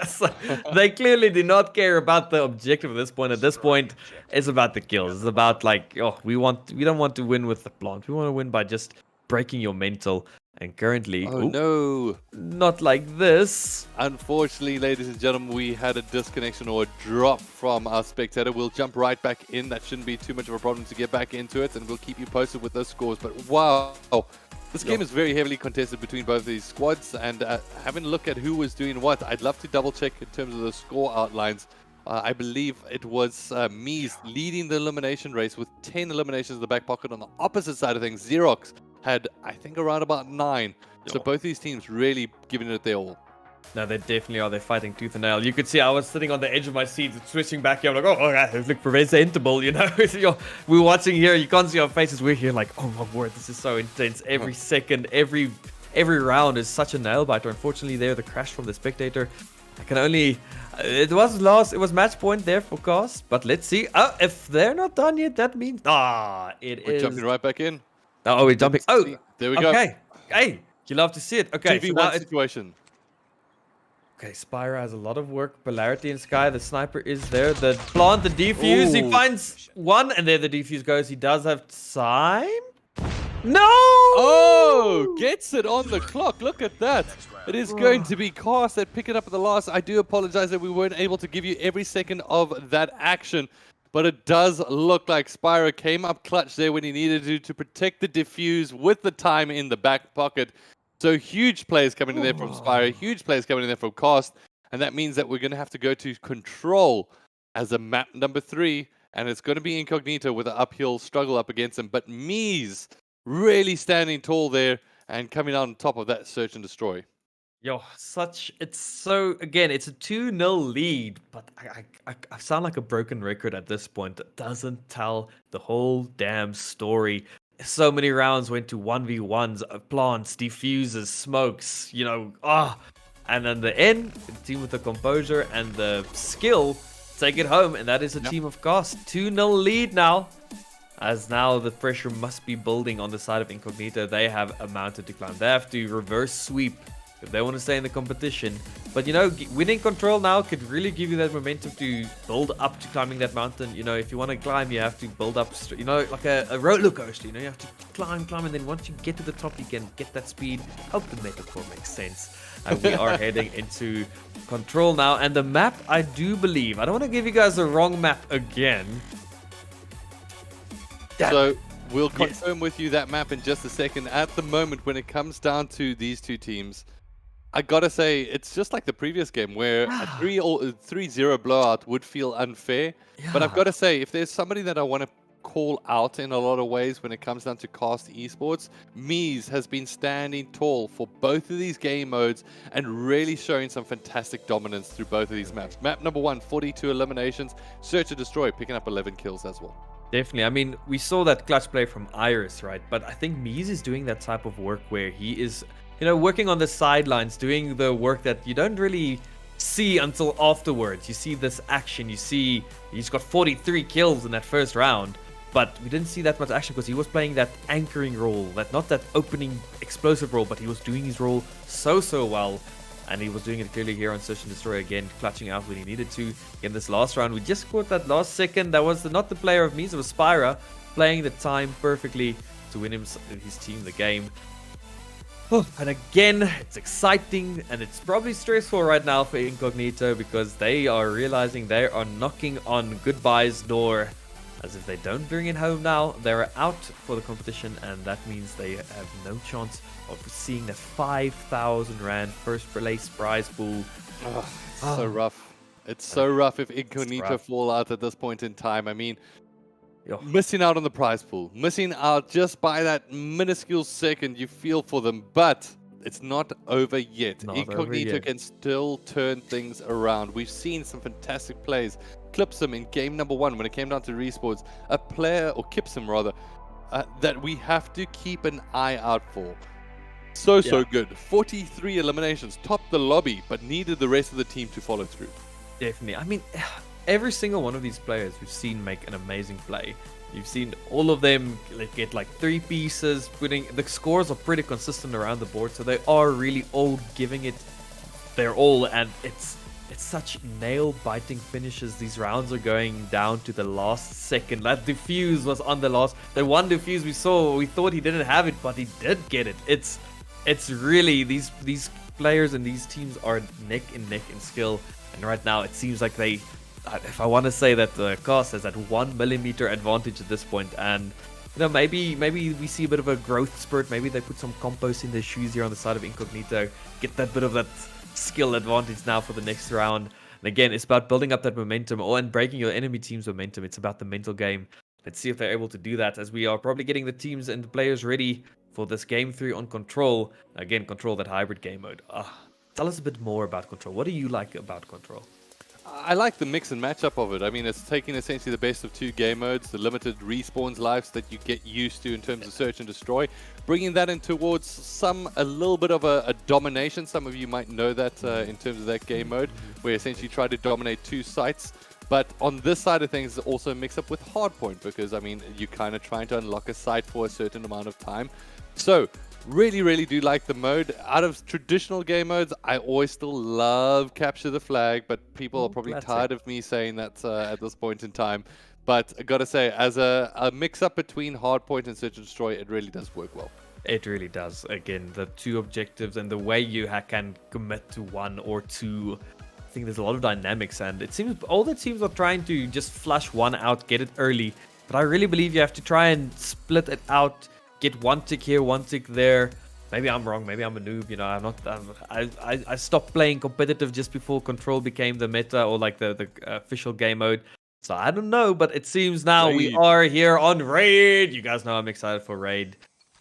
So they clearly do not care about the objective at this point. At this point, it's about the kills. It's about like, oh, we don't want to win with the plant. We want to win by just breaking your mental. And currently, Oh no! Not like this. Unfortunately, ladies and gentlemen, we had a disconnection or a drop from our spectator. We'll jump right back in. That shouldn't be too much of a problem to get back into it, and we'll keep you posted with those scores. But wow! This game is very heavily contested between both these squads, and having a look at who was doing what, I'd love to double check in terms of the score outlines. I believe it was Mies leading the elimination race with 10 eliminations in the back pocket. On the opposite side of things, Xerox had, I think, around about 9. So both these teams really giving it their all. No, they definitely are. They're fighting tooth and nail. You could see I was sitting on the edge of my seat, switching back here. I'm like, oh, look, prevents the interval, you know. We're watching here. You can't see our faces. We're here like, oh my word, this is so intense. Every second, every round is such a nail biter. Unfortunately, there, the crash from the spectator. I can only... It was match point there for Cast. But let's see. Oh, if they're not done yet, that means... We're jumping right back in. Oh, we're jumping. Oh, there we go. Okay. Hey, you love to see it. Okay, 2v1 situation. Okay, Spyro has a lot of work. Polarity in Sky. The sniper is there. The plant, the defuse. He finds one, and there the defuse goes. He does have time. No! Oh, gets it on the clock. Look at that. It is going to be Cast that pick it up at the last. I do apologize that we weren't able to give you every second of that action, but it does look like Spyro came up clutch there when he needed to protect the defuse with the time in the back pocket. So huge plays coming in there from Spyro, huge plays coming in there from Cast, and that means that we're going to have to go to Control as a map number 3, and it's going to be Incognito with an uphill struggle up against him, but Mies really standing tall there and coming out on top of that search and destroy. It's a 2-0 lead, but I sound like a broken record at this point. It doesn't tell the whole damn story. So many rounds went to 1v1s, plants, diffusers, smokes, and then the end, the team with the composure and the skill take it home, and that is a team of Cast. 2-0 lead now, as now the pressure must be building on the side of Incognito. They have a mountain to climb. They have to reverse sweep if they want to stay in the competition. But, winning Control now could really give you that momentum to build up to climbing that mountain. If you want to climb, you have to build up, like a roller coaster. You have to climb, and then once you get to the top, you can get that speed. Hope the metaphor makes sense. And we are heading into Control now. And the map, I do believe, I don't want to give you guys the wrong map again. So we'll confirm with you that map in just a second. At the moment, when it comes down to these two teams, I gotta say, it's just like the previous game where a 3-0 blowout would feel unfair. Yeah. But I've got to say, if there's somebody that I want to call out in a lot of ways when it comes down to Cast Esports, Mies has been standing tall for both of these game modes and really showing some fantastic dominance through both of these maps. Map number 1, 42 eliminations, Search and Destroy, picking up 11 kills as well. Definitely. I mean, we saw that clutch play from Iris, right? But I think Mies is doing that type of work where he is, working on the sidelines, doing the work that you don't really see until afterwards. You see this action, you see he's got 43 kills in that first round, but we didn't see that much action because he was playing that anchoring role, not that opening explosive role, but he was doing his role so well. And he was doing it clearly here on Search and Destroy again, clutching out when he needed to. In this last round, we just caught that last second. That was not the player of Mies, it was Spyra playing the time perfectly to win his team the game. And again, it's exciting and it's probably stressful right now for Incognito because they are realizing they are knocking on goodbye's door. As if they don't bring it home now, they're out for the competition, and that means they have no chance of seeing the 5,000 Rand first place prize pool. So rough. It's so rough if Incognito fall out at this point in time. I mean, Yo. missing out on the prize pool, missing out just by that minuscule second. You feel for them, but it's not over yet. Not over Incognito yet. can still turn things around. We've seen some fantastic plays. Clipsum in game number 1 when it came down to respawns, a player, or Kipsum rather, that we have to keep an eye out for. So good. 43 eliminations, topped the lobby, but needed the rest of the team to follow through. Definitely. I mean, every single one of these players we've seen make an amazing play. You've seen all of them get like 3 pieces, the scores are pretty consistent around the board, so they are really all giving it their all, and it's such nail-biting finishes. These rounds are going down to the last second. That defuse was on the one defuse we saw, we thought he didn't have it, but he did get it. It's really, these players and these teams are neck and neck in skill, and right now it seems like they, if I want to say that the cast has that 1 millimeter advantage at this point, and maybe we see a bit of a growth spurt. Maybe they put some compost in their shoes here on the side of Incognito, get that bit of that skill advantage now for the next round. And again, it's about building up that momentum and breaking your enemy team's momentum. It's about the mental game. Let's see if they're able to do that, as we are probably getting the teams and the players ready for this game 3 on Control. Again, Control, that hybrid game mode. Tell us a bit more about Control. What do you like about Control? I like the mix and matchup of it. I mean, it's taking essentially the best of 2 game modes, the limited respawns lives that you get used to in terms of search and destroy, bringing that in towards a little bit of a domination. Some of you might know that in terms of that game mode, where essentially you try to dominate 2 sites. But on this side of things, also mix up with Hardpoint, because, I mean, you're kind of trying to unlock a site for a certain amount of time. So, really do like the mode. Out of traditional game modes, I always still love Capture the Flag, but people are probably tired of me saying that at this point in time. But I gotta say, as a mix-up between Hardpoint and Search and Destroy, it really does work well. It really does. Again, the 2 objectives and the way you can commit to 1 or 2. I think there's a lot of dynamics, and it seems all the teams are trying to just flush 1 out, get it early. But I really believe you have to try and split it out, get 1 tick here, 1 tick there. Maybe I'm wrong. Maybe I'm a noob. You know, I stopped playing competitive just before Control became the meta, or like the official game mode. So I don't know, but it seems now we are here on Raid. You guys know I'm excited for Raid.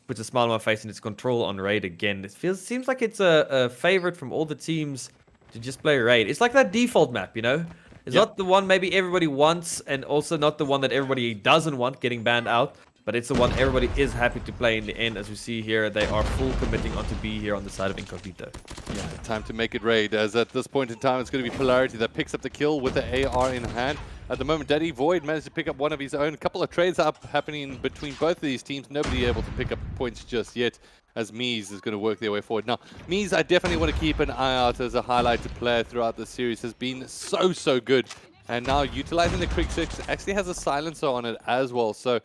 Puts a smile on my face, and it's Control on Raid again. It seems like it's a favorite from all the teams to just play Raid. It's like that default map, you know? It's not the one maybe everybody wants, and also not the one that everybody doesn't want getting banned out, but it's the one everybody is happy to play in the end. As we see here, they are full committing onto B here on the side of Incognito. Yeah, time to make it Raid, as at this point in time, it's going to be Polarity that picks up the kill with the AR in hand. At the moment, Daddy Void managed to pick up one of his own. A couple of trades up happening between both of these teams. Nobody able to pick up points just yet, as Mies is going to work their way forward. Now, Mies, I definitely want to keep an eye out as a highlighted player throughout the series. Has been so good. And now utilizing the Quick 6, actually has a silencer on it as well. So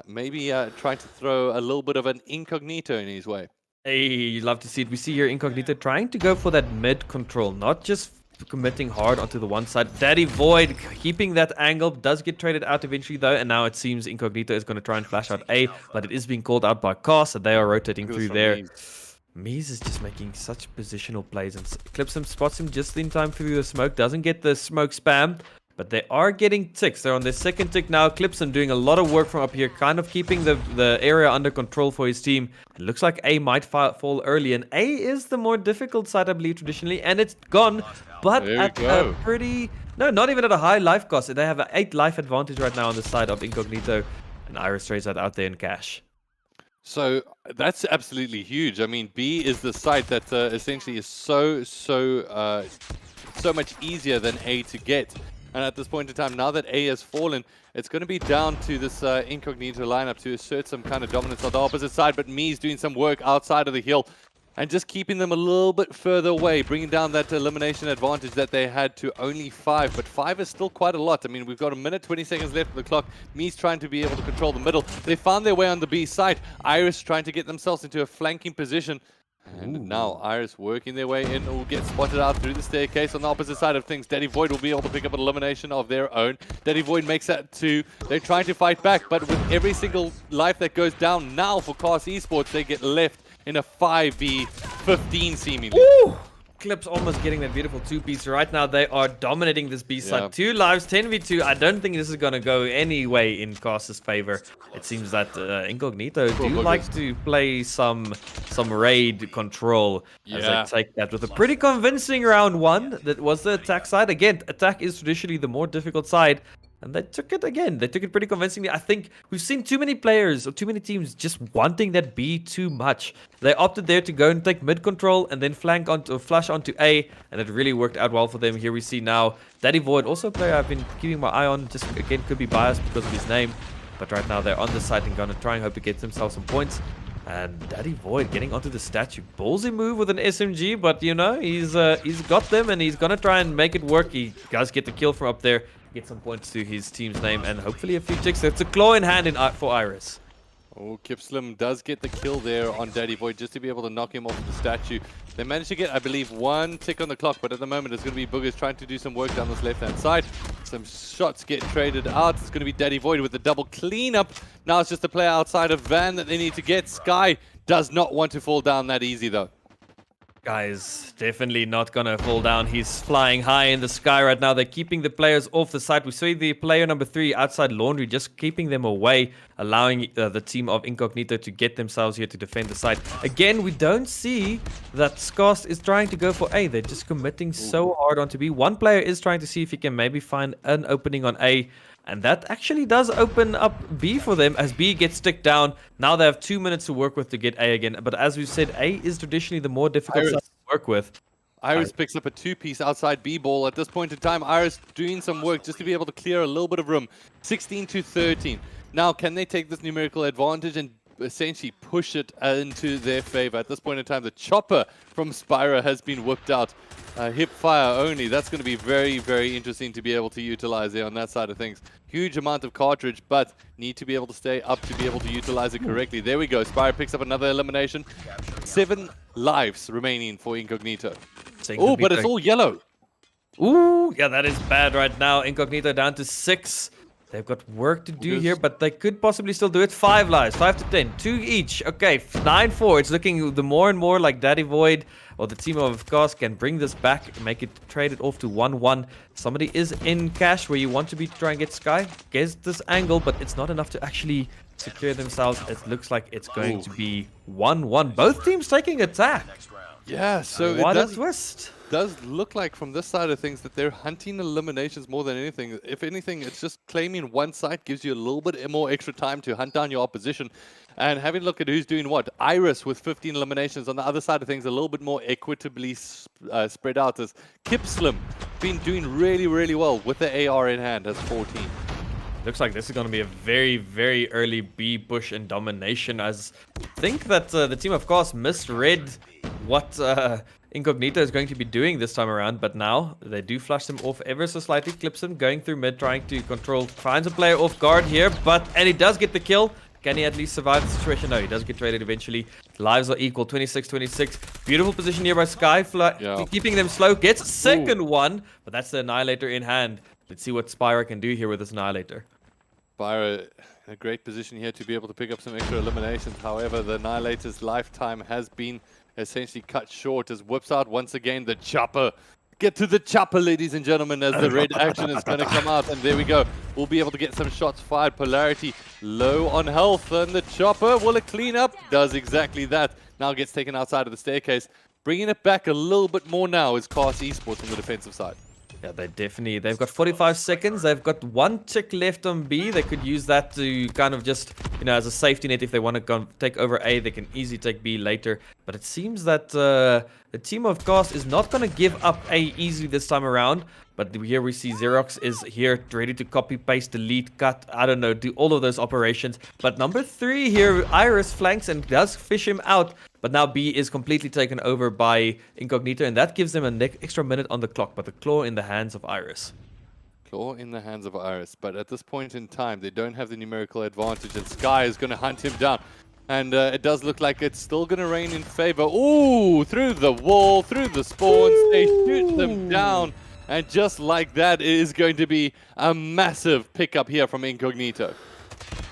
maybe trying to throw a little bit of an Incognito in his way. Hey, you love to see it. We see here Incognito trying to go for that mid control, not just committing hard onto the one side. Daddy Void keeping that angle, does get traded out eventually though, and now it seems Incognito is going to try and flash out A, but it is being called out by Cast, so they are rotating through there. Mies is just making such positional plays, and Clipsum spots him just in time through the smoke, doesn't get the smoke spam, but they are getting ticks. They're on their second tick now. Clipsum doing a lot of work from up here, kind of keeping the area under control for his team. It looks like A might fall early, and A is the more difficult side, I believe, traditionally, and it's gone, but at a pretty... No, not even at a high life cost. They have an 8 life advantage right now on the side of Incognito, and Iris trades that out there in cash. So that's absolutely huge. I mean, B is the site that essentially is so much easier than A to get. And at this point in time, now that A has fallen, it's going to be down to this Incognito lineup to assert some kind of dominance on the opposite side. But Mies doing some work outside of the hill and just keeping them a little bit further away, bringing down that elimination advantage that they had to only 5. But 5 is still quite a lot. I mean, we've got a minute, 20 seconds left on the clock. Mies trying to be able to control the middle. They found their way on the B side. Iris trying to get themselves into a flanking position. And now Iris working their way in, will get spotted out through the staircase on the opposite side of things. Daddy Void will be able to pick up an elimination of their own. Daddy Void makes that 2. They're trying to fight back, but with every single life that goes down now for Cast Esports, they get left in a 5v15 seemingly. Ooh! Clips almost getting that beautiful 2-piece. Right now, they are dominating this B side. Yeah. 2 lives, 10v2. I don't think this is going to go any way in Cast's favor. It seems that Incognito do like to play some raid control as they take that with a pretty convincing round 1. That was the attack side. Again, attack is traditionally the more difficult side. And they took it again. They took it pretty convincingly. I think we've seen too many players or too many teams just wanting that B too much. They opted there to go and take mid control and then flank onto flash onto A, and it really worked out well for them. Here we see now Daddy Void, also a player I've been keeping my eye on. Just again could be biased because of his name, but right now they're on the site and gonna try and hope to get themselves some points. And Daddy Void getting onto the statue. Ballsy move with an SMG, but you know, he's got them and he's gonna try and make it work. He does get the kill from up there. Get some points to his team's name and hopefully a few ticks. It's a claw in hand for Iris. Oh, Kipslim does get the kill there on Daddy Void just to be able to knock him off the statue. They managed to get, I believe, 1 tick on the clock, but at the moment it's going to be Boogers trying to do some work down this left-hand side. Some shots get traded out. It's going to be Daddy Void with the double cleanup. Now it's just a player outside of Van that they need to get. Sky does not want to fall down that easy, though. Guys, definitely not gonna fall down. He's flying high in the sky right now. They're keeping the players off the site. We see the player number 3 outside Laundry, just keeping them away, allowing the team of Incognito to get themselves here to defend the site. Again, we don't see that Skast is trying to go for A. They're just committing so hard onto B. One player is trying to see if he can maybe find an opening on A. And that actually does open up B for them as B gets sticked down. Now they have 2 minutes to work with to get A again. But as we've said, A is traditionally the more difficult side to work with. Iris picks up a 2-piece outside B ball. At this point in time, Iris doing some work just to be able to clear a little bit of room. 16-13. Now, can they take this numerical advantage and essentially push it into their favor? At this point in time, the chopper from Spyro has been whipped out. Hip fire only. That's going to be very, very interesting to be able to utilize there on that side of things. Huge amount of cartridge, but need to be able to stay up to be able to utilize it correctly. There we go. Spyro picks up another elimination. 7 lives remaining for Incognito. Oh, but it's all yellow. Ooh, yeah, that is bad right now. Incognito down to 6. They've got work to do here, but they could possibly still do it. 5 lives, 5 to 10, 2 each. Okay, 9-4. It's looking the more and more like Daddy Void or the team of Cast can bring this back, make it trade it off to 1-1. Somebody is in cash where you want to be trying to get Sky. Gets this angle, but it's not enough to actually secure themselves. It looks like it's going to be 1-1. Both teams taking attack. Yeah, so what it a twist. does look like from this side of things that they're hunting eliminations more than anything. If anything, it's just claiming one side gives you a little bit more extra time to hunt down your opposition. And having a look at who's doing what. Iris with 15 eliminations. On the other side of things, a little bit more equitably spread out as Kipslim been doing really, really well with the AR in hand, has 14. Looks like this is going to be a very, very early B push and domination. As I think that the team, of course, misread what Incognito is going to be doing this time around. But now they do flush them off ever so slightly. Clips him, going through mid, trying to control. Finds a player off guard here, and he does get the kill. Can he at least survive the situation? No, he does get traded eventually. Lives are equal, 26-26. Beautiful position here by Sky, keeping them slow. Gets a second one, but that's the Annihilator in hand. Let's see what Spyro can do here with this Annihilator. Spyro in a great position here to be able to pick up some extra eliminations. However, the Annihilator's lifetime has been essentially cut short as whips out once again the chopper. Get to the chopper, ladies and gentlemen, as the red action is going to come out. And there we go. We'll be able to get some shots fired. Polarity low on health. And the chopper, will it clean up? Does exactly that. Now gets taken outside of the staircase. Bringing it back a little bit more now is Cast Esports on the defensive side. Yeah, they've got 45 seconds. They've got 1 tick left on B. They could use that to kind of just, as a safety net. If they want to take over A, they can easily take B later. But it seems that the team of Cast is not going to give up A easily this time around. But here we see Xerox is here, ready to copy, paste, delete, cut, I don't know, do all of those operations. But number 3 here, Iris flanks and does fish him out. But now B is completely taken over by Incognito, and that gives them an extra minute on the clock. But the claw in the hands of Iris. Claw in the hands of Iris. But at this point in time, they don't have the numerical advantage, and Sky is going to hunt him down. And it does look like it's still going to rain in favor. Ooh, through the wall, through the spawns. They shoot them down. And just like that, it is going to be a massive pickup here from Incognito.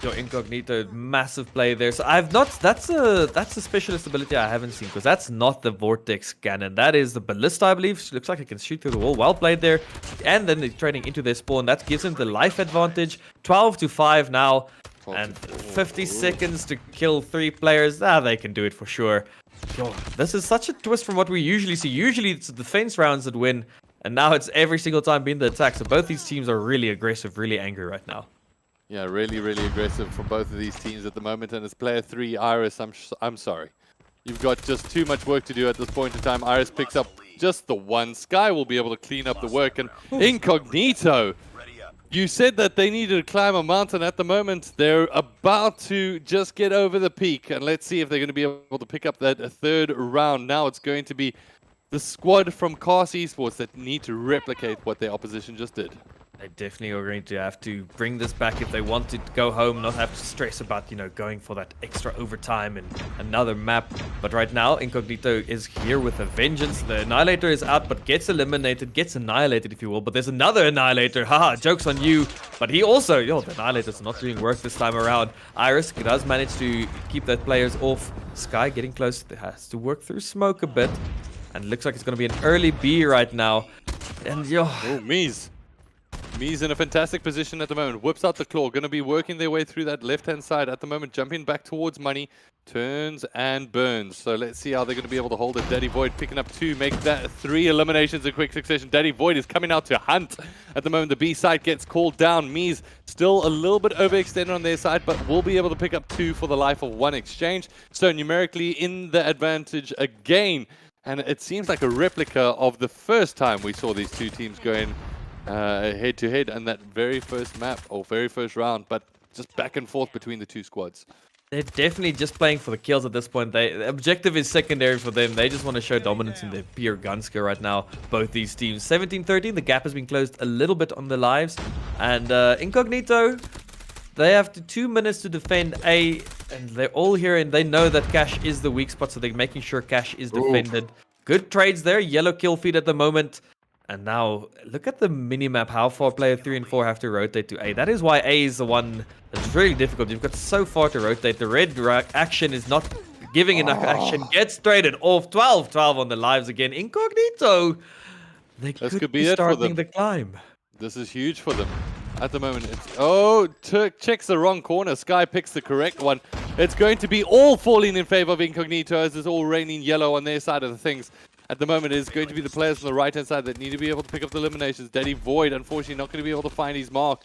Your Incognito, massive play there. So I've not. That's a specialist ability I haven't seen, because that's not the Vortex Cannon. That is the Ballista, I believe. She looks like it can shoot through the wall. Well played there. And then they're trading into their spawn. That gives them the life advantage. 12-5 now, and 50 seconds to kill 3 players. They can do it for sure. Yo, this is such a twist from what we usually see. Usually it's the defense rounds that win, and now it's every single time being the attack. So both these teams are really aggressive, really angry right now. Yeah, really, really aggressive from both of these teams at the moment. And as player 3, Iris, I'm sorry. You've got just too much work to do at this point in time. Iris picks up just the one. Sky will be able to clean up the work. And Incognito, you said that they needed to climb a mountain. At the moment, they're about to just get over the peak. And let's see if they're going to be able to pick up that 3rd round. Now it's going to be the squad from Cars Esports that need to replicate what their opposition just did. They definitely are going to have to bring this back if they want to go home, not have to stress about, going for that extra overtime and another map. But right now, Incognito is here with a vengeance. The Annihilator is out, but gets eliminated, gets annihilated, if you will. But there's another Annihilator. Haha, joke's on you. But he also, the Annihilator's not doing work this time around. Iris does manage to keep that players off. Sky getting close. Has to work through smoke a bit. And looks like it's going to be an early B right now. And Oh, Mies. Mies in a fantastic position at the moment. Whips out the claw. Going to be working their way through that left-hand side at the moment. Jumping back towards money. Turns and burns. So let's see how they're going to be able to hold it. Daddy Void picking up 2. Make that 3 eliminations in quick succession. Daddy Void is coming out to hunt. At the moment, the B side gets called down. Mies still a little bit overextended on their side, but will be able to pick up 2 for the life of 1 exchange. So numerically in the advantage again. And it seems like a replica of the first time we saw these two teams going head-to-head on that very first map, or very first round, but just back and forth between the two squads. They're definitely just playing for the kills at this point. The objective is secondary for them. They just want to show dominance in their pure gun skill right now, both these teams. 17-13, the gap has been closed a little bit on the lives. And Incognito, they have 2 minutes to defend A, and they're all here, and they know that Cash is the weak spot, so they're making sure Cash is defended. Good trades there. Yellow kill feed at the moment. And now, look at the minimap, how far player 3 and 4 have to rotate to A. That is why A is the one that's really difficult. You've got so far to rotate. The red action is not giving enough action. Gets traded off. 12-12 on the lives again. Incognito, they could be starting the climb. This is huge for them. At the moment, it's... Turk checks the wrong corner. Sky picks the correct one. It's going to be all falling in favor of Incognito, as it's all raining yellow on their side of the things. At the moment, it is going to be the players on the right-hand side that need to be able to pick up the eliminations. Daddy Void, unfortunately, not going to be able to find his mark.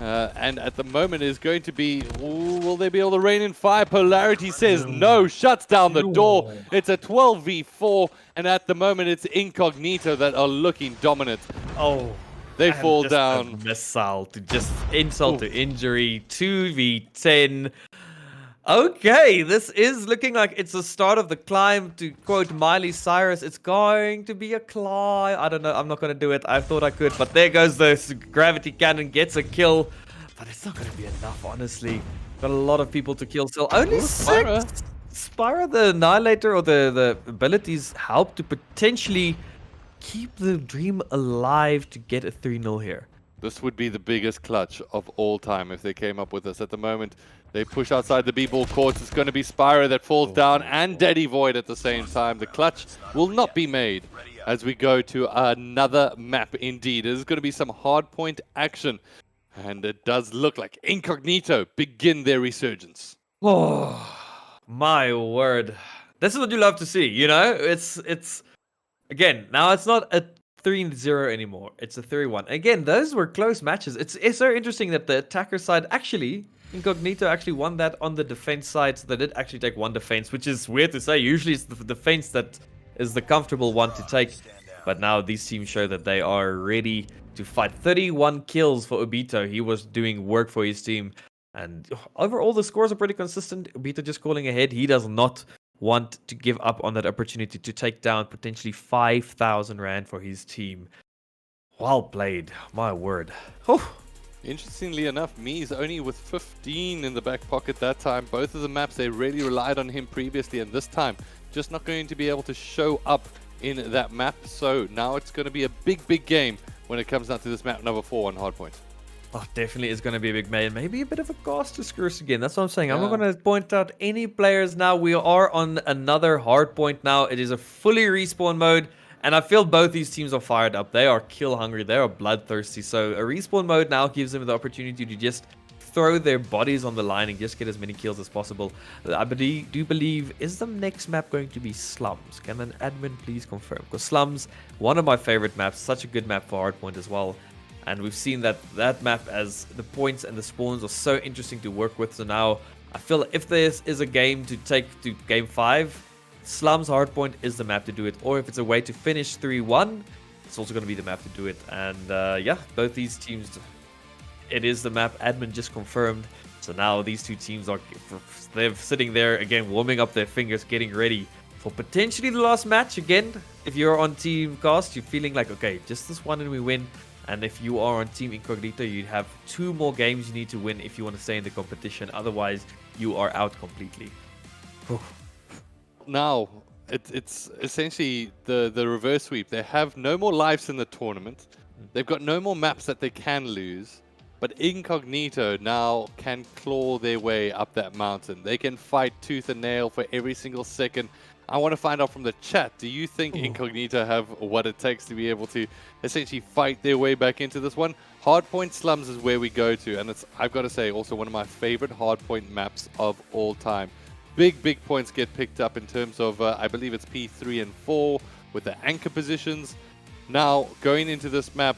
And at the moment, it is going to be... will they be able to rain in fire? Polarity says no, shuts down the door. It's a 12v4, and at the moment, it's Incognito that are looking dominant. They fall down. A missile to just insult to injury. 2v10. Okay, this is looking like it's the start of the climb. To quote Miley Cyrus, it's going to be a climb. I don't know. I'm not going to do it. I thought I could, but there goes the gravity cannon. Gets a kill, but it's not going to be enough, honestly. Got a lot of people to kill still. Only 6. Spyro, the Annihilator, or the abilities help to potentially keep the dream alive to get a 3-0 here. This would be the biggest clutch of all time if they came up with this. At the moment, they push outside the B-ball courts. It's going to be Spyro that falls down, and Daddy Void at the same time. The clutch will not be made as we go to another map indeed. There's going to be some hardpoint action, and it does look like Incognito begin their resurgence. Oh, my word. This is what you love to see, you know? It's again, now it's not a 3-0 anymore. It's a 3-1. Again, those were close matches. It's so interesting that the attacker side actually, Incognito actually won that on the defense side. So they did actually take 1 defense, which is weird to say. Usually it's the defense that is the comfortable one to take. But now these teams show that they are ready to fight. 31 kills for Obito. He was doing work for his team. And overall, the scores are pretty consistent. Obito just calling ahead. He does not want to give up on that opportunity to take down potentially 5,000 Rand for his team. Well played, my word. Interestingly enough, Mies only with 15 in the back pocket that time. Both of the maps, they really relied on him previously, and this time, just not going to be able to show up in that map. So now it's going to be a big game when it comes down to this map number 4 on Hardpoint. Oh, definitely is going to be a big man. Maybe a bit of a caster's curse again. That's what I'm saying. I'm Yeah. not going to point out any players now. We are on another hard point now. It is a fully respawn mode. And I feel both these teams are fired up. They are kill hungry. They are bloodthirsty. So a respawn mode now gives them the opportunity to just throw their bodies on the line and just get as many kills as possible. I do believe, is the next map going to be Slums? Can an admin please confirm? Because Slums, one of my favorite maps, such a good map for Hardpoint as well. And we've seen that map as the points and the spawns are so interesting to work with. So now I feel if this is a game to take to game 5, Slums Hardpoint is the map to do it. Or if it's a way to finish 3-1, it's also going to be the map to do it. And yeah, both these teams, it is the map. Admin just confirmed. So now these two teams they're sitting there again, warming up their fingers, getting ready for potentially the last match. Again, if you're on Team Cast, you're feeling like, okay, just this one and we win. And if you are on Team Incognito, you have 2 more games you need to win if you want to stay in the competition. Otherwise, you are out completely. Now, it's essentially the reverse sweep. They have no more lives in the tournament. They've got no more maps that they can lose. But Incognito now can claw their way up that mountain. They can fight tooth and nail for every single second. I want to find out from the chat, do you think Incognito have what it takes to be able to essentially fight their way back into this one? Hardpoint Slums is where we go to, and it's, I've got to say, also one of my favorite Hardpoint maps of all time. Big points get picked up in terms of, I believe it's P3 and 4 with the anchor positions. Now, going into this map,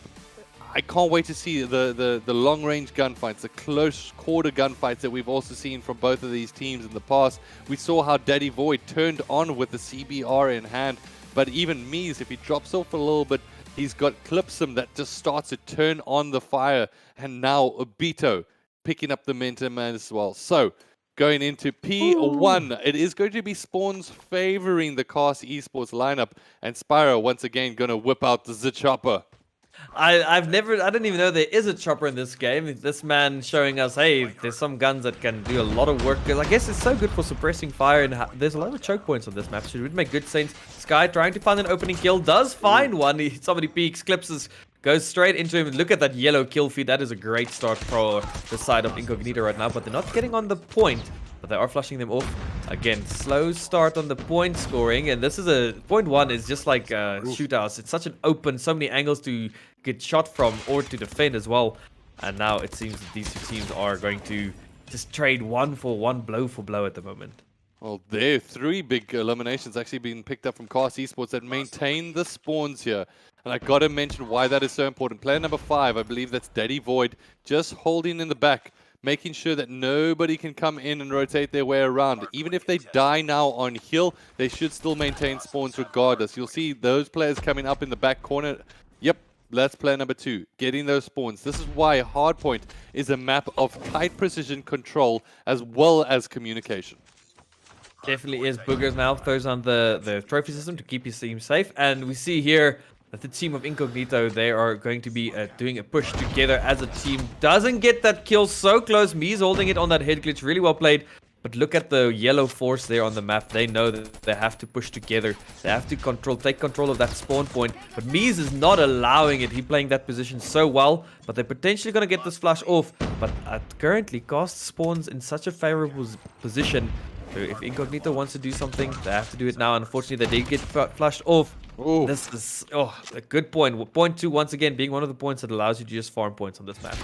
I can't wait to see the long-range gunfights, the close quarter gunfights that we've also seen from both of these teams in the past. We saw how Daddy Void turned on with the CBR in hand, but even Mies, if he drops off a little bit, he's got Clipsum that just starts to turn on the fire, and now Obito picking up the momentum as well. So, going into P1, it is going to be Spawns favoring the Cast Esports lineup, and Spyro once again going to whip out the Z-Chopper. I didn't even know there is a chopper in this game. This man showing us, hey, there's some guns that can do a lot of work. I guess it's so good for suppressing fire, and there's a lot of choke points on this map, so it would make good sense. Sky trying to find an opening kill, does find one. Somebody peeks, Clipses, goes straight into him. Look at that yellow kill feed. That is a great start for the side of Incognito right now, but they're not getting on the point. But they are flushing them off. Again, slow start on the point scoring. And this is a... Point 1 is just like shootouts. It's such an open, so many angles to get shot from or to defend as well. And now it seems that these two teams are going to just trade one for one, blow for blow at the moment. Well, there are 3 big eliminations actually being picked up from Cast Esports that maintain the spawns here. And I got to mention why that is so important. Player number 5, I believe that's Daddy Void, just holding in the back, making sure that nobody can come in and rotate their way around. Even if they die now on hill, they should still maintain spawns regardless. You'll see those players coming up in the back corner. Yep, that's player number 2, getting those spawns. This is why Hardpoint is a map of tight precision control as well as communication. Definitely is. Boogers now throws on the trophy system to keep his team safe. And we see here that the team of Incognito, they are going to be doing a push together as a team. Doesn't get that kill so close. Mies holding it on that head glitch. Really well played. But look at the yellow force there on the map. They know that they have to push together. They have to take control of that spawn point. But Mies is not allowing it. He's playing that position so well. But they're potentially going to get this flash off. But currently, Cast spawns in such a favorable position. So if Incognito wants to do something, they have to do it now. Unfortunately, they did get flashed off. Ooh. This is a good point. Point 2, once again, being one of the points that allows you to just farm points on this map.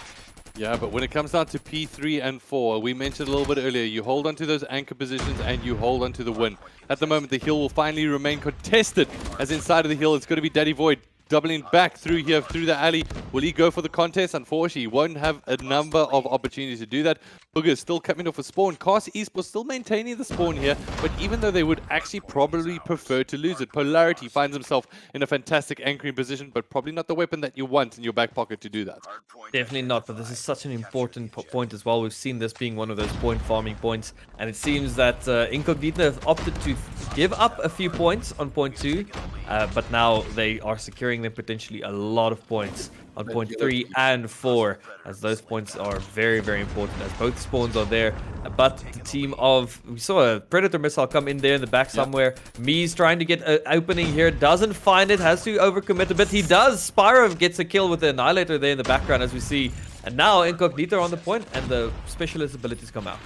Yeah, but when it comes down to P3 and 4, we mentioned a little bit earlier, you hold onto those anchor positions and you hold onto the win. At the moment, the hill will finally remain contested, as inside of the hill, it's going to be Daddy Void doubling back through here, through the alley. Will he go for the contest? Unfortunately, he won't have a number of opportunities to do that. Booger still coming off a spawn. Cast Esports still maintaining the spawn here, but even though they would actually probably prefer to lose it, Polarity finds himself in a fantastic anchoring position, but probably not the weapon that you want in your back pocket to do that. Definitely not, but this is such an important point as well. We've seen this being one of those point farming points, and it seems that Incognito have opted to give up a few points on point 2, but now they are securing them potentially a lot of points on point 3 and 4, as those points are very, very important, as both spawns are there. But the team of... We saw a Predator missile come in there in the back somewhere. Mies trying to get an opening here, doesn't find it, has to overcommit a bit. He does. Spyro gets a kill with the Annihilator there in the background, as we see. And now Incognito on the point, and the specialist abilities come out.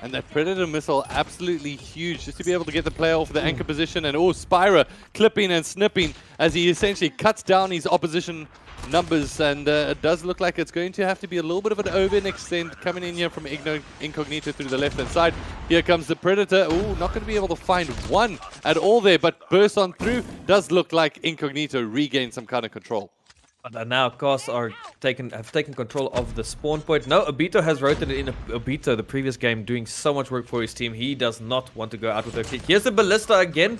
And that Predator missile, absolutely huge, just to be able to get the player off the anchor position. And Spyra clipping and snipping as he essentially cuts down his opposition numbers. And it does look like it's going to have to be a little bit of an overextend coming in here from Incognito through the left-hand side. Here comes the Predator. Not going to be able to find one at all there, but burst on through. Does look like Incognito regained some kind of control. But now COS have taken control of the spawn point. No, Obito has rotated in. Obito, the previous game, doing so much work for his team. He does not want to go out with a kick. Here's the Ballista again.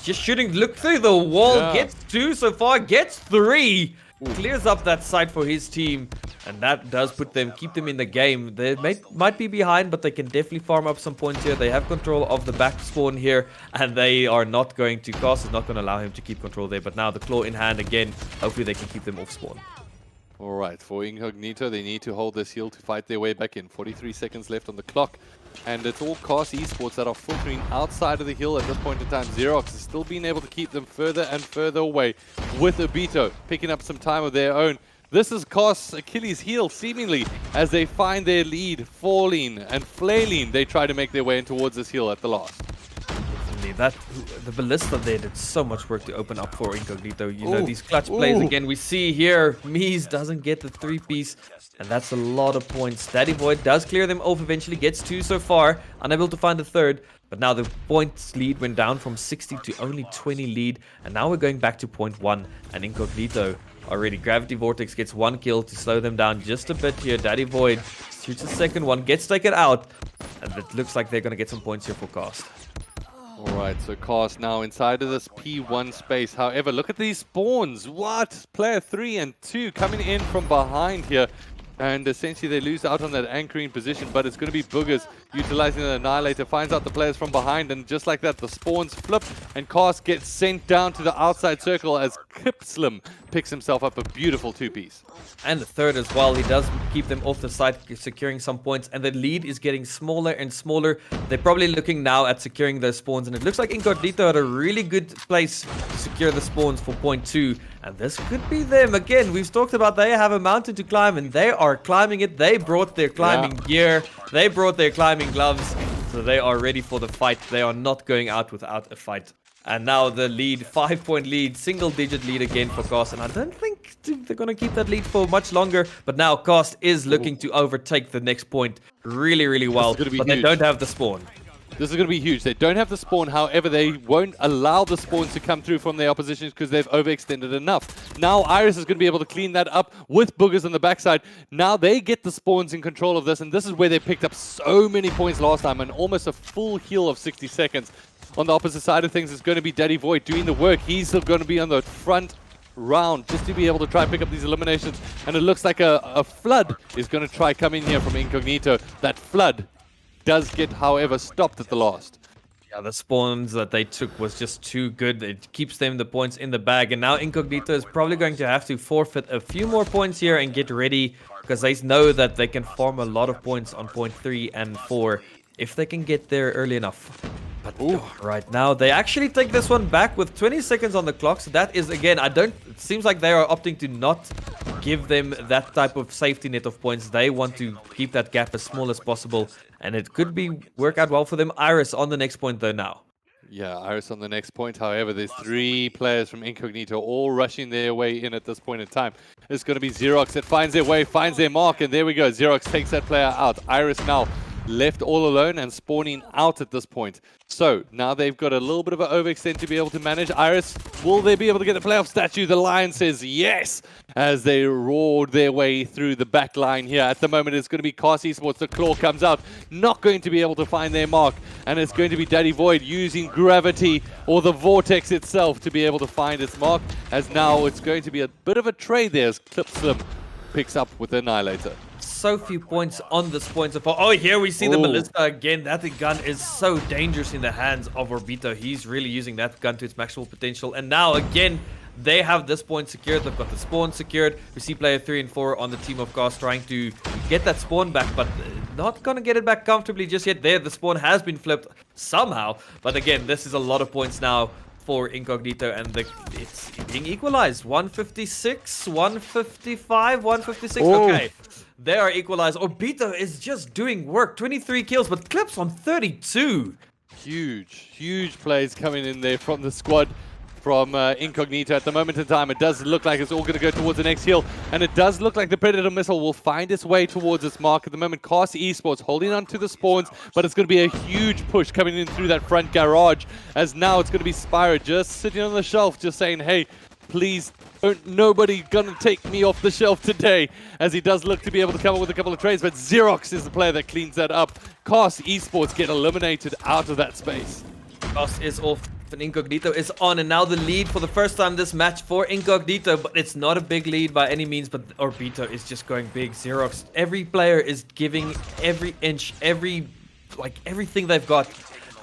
Just shooting. Look through the wall. Yeah. Gets 2 so far. Gets 3. Clears up that site for his team. And that does keep them in the game. They might be behind, but they can definitely farm up some points here. They have control of the back spawn here. And they are not going to... COS is not going to allow him to keep control there. But now the claw in hand again. Hopefully they can keep them off spawn. All right, for Incognito, they need to hold this hill to fight their way back in. 43 seconds left on the clock. And it's all COS esports that are filtering outside of the hill at this point in time. Xerox is still being able to keep them further and further away, with Obito picking up some time of their own. This is COS Achilles' heel, seemingly, as they find their lead falling and flailing. They try to make their way in towards this hill at the last. The Ballista there did so much work to open up for Incognito. You know, these clutch plays again. We see here, Mies doesn't get the 3-piece, and that's a lot of points. Daddy Void does clear them off eventually, gets 2 so far, unable to find the 3rd. But now the points lead went down from 60 to only 20 lead, and now we're going back to point 1, and Incognito already. Gravity Vortex gets 1 kill to slow them down just a bit here. Daddy Void shoots the second one, gets taken out, and it looks like they're going to get some points here for COS. Alright, so COS now inside of this P1 space. However, look at these spawns. What? Player 3 and 2 coming in from behind here. And essentially they lose out on that anchoring position, but it's going to be Boogers utilizing the Annihilator. Finds out the players from behind, and just like that, the spawns flip, and COS gets sent down to the outside circle as Kipslim picks himself up a beautiful 2-piece. And the 3rd as well. He does keep them off the side, securing some points, and the lead is getting smaller and smaller. They're probably looking now at securing those spawns, and it looks like Incognito had a really good place to secure the spawns for point 2. And this could be them. Again, we've talked about they have a mountain to climb, and they are climbing it. They brought their climbing gear. They brought their climbing gloves. So they are ready for the fight. They are not going out without a fight. And now the lead, 5-point lead, single-digit lead again for COS. And I don't think they're going to keep that lead for much longer. But now COS is looking to overtake the next point really, really well. But huge. They don't have the spawn. This is going to be huge. They don't have the spawn. However, they won't allow the spawns to come through from their oppositions because they've overextended enough. Now Iris is going to be able to clean that up with Boogers on the backside. Now they get the spawns in control of this, and this is where they picked up so many points last time and almost a full heal of 60 seconds. On the opposite side of things is going to be Daddy Void doing the work. He's still going to be on the front round just to be able to try and pick up these eliminations. And it looks like a flood is going to try come in here from Incognito. That flood does get, however, stopped at the last. Yeah, the spawns that they took was just too good. It keeps them the points in the bag. And now Incognito is probably going to have to forfeit a few more points here and get ready, because they know that they can farm a lot of points on point 3 and 4 if they can get there early enough. But right now, they actually take this one back with 20 seconds on the clock. So that is, again, it seems like they are opting to not give them that type of safety net of points. They want to keep that gap as small as possible. And it could work out well for them. Iris on the next point, though, now. Yeah, Iris on the next point. However, there's 3 players from Incognito all rushing their way in at this point in time. It's going to be Xerox that finds their way, finds their mark, and there we go. Xerox takes that player out. Iris now left all alone and spawning out at this point. So now they've got a little bit of an overextend to be able to manage. Iris, will they be able to get the playoff statue? The Lion says yes, as they roared their way through the back line here. At the moment, it's going to be COS Esports. The claw comes out, not going to be able to find their mark. And it's going to be Daddy Void using gravity or the vortex itself to be able to find its mark. As now it's going to be a bit of a trade there as Clipslim picks up with the Annihilator. So few points on this point so far. Oh, here we see the Ballista again. That gun is so dangerous in the hands of Obito. He's really using that gun to its maximal potential. And now, again, they have this point secured. They've got the spawn secured. We see player 3 and 4 on the team of COS trying to get that spawn back, but not going to get it back comfortably just yet. There, the spawn has been flipped somehow. But again, this is a lot of points now for Incognito, and it's being equalized. 156, 155, 156. Oh. Okay, they are equalized. Orbito is just doing work. 23 kills, but Clips on 32. Huge plays coming in there from the squad from Incognito at the moment in time. It does look like it's all going to go towards the next hill, and it does look like the Predator missile will find its way towards its mark at the moment. Cast Esports holding on to the spawns, but it's going to be a huge push coming in through that front garage, as now it's going to be Spyro just sitting on the shelf, just saying, hey, please, nobody gonna take me off the shelf today, as he does look to be able to come up with a couple of trades, but Xerox is the player that cleans that up. Cast Esports get eliminated out of that space. Cast is off and Incognito is on, and now the lead for the first time this match for Incognito, but it's not a big lead by any means, but Orbito is just going big. Xerox, every player is giving every inch, everything they've got,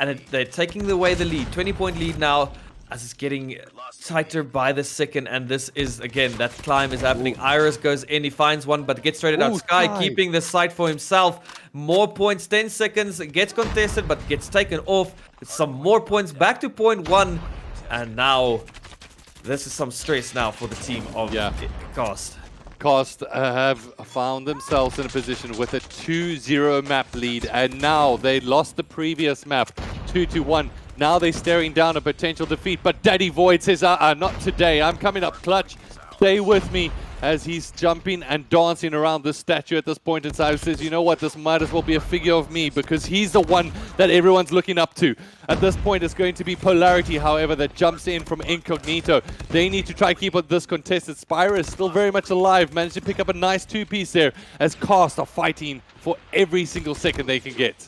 and they're taking away the lead. 20-point lead now, as it's getting tighter by the second, and this is, again, that climb is happening. Iris goes in, he finds one, but gets traded out. Sky keeping the site for himself. More points, 10 seconds, gets contested, but gets taken off. Some more points, back to point 1, and now this is some stress now for the team of Cast. Cast have found themselves in a position with a 2-0 map lead, and now they lost the previous map 2-1. Now they're staring down a potential defeat, but Daddy Void says, not today. I'm coming up clutch. Stay with me, as he's jumping and dancing around this statue at this point in time. He says, you know what, this might as well be a figure of me, because he's the one that everyone's looking up to. At this point, it's going to be Polarity, however, that jumps in from Incognito. They need to try to keep up this contested. Spyro is still very much alive, managed to pick up a nice 2-piece there, as Cast are fighting for every single second they can get.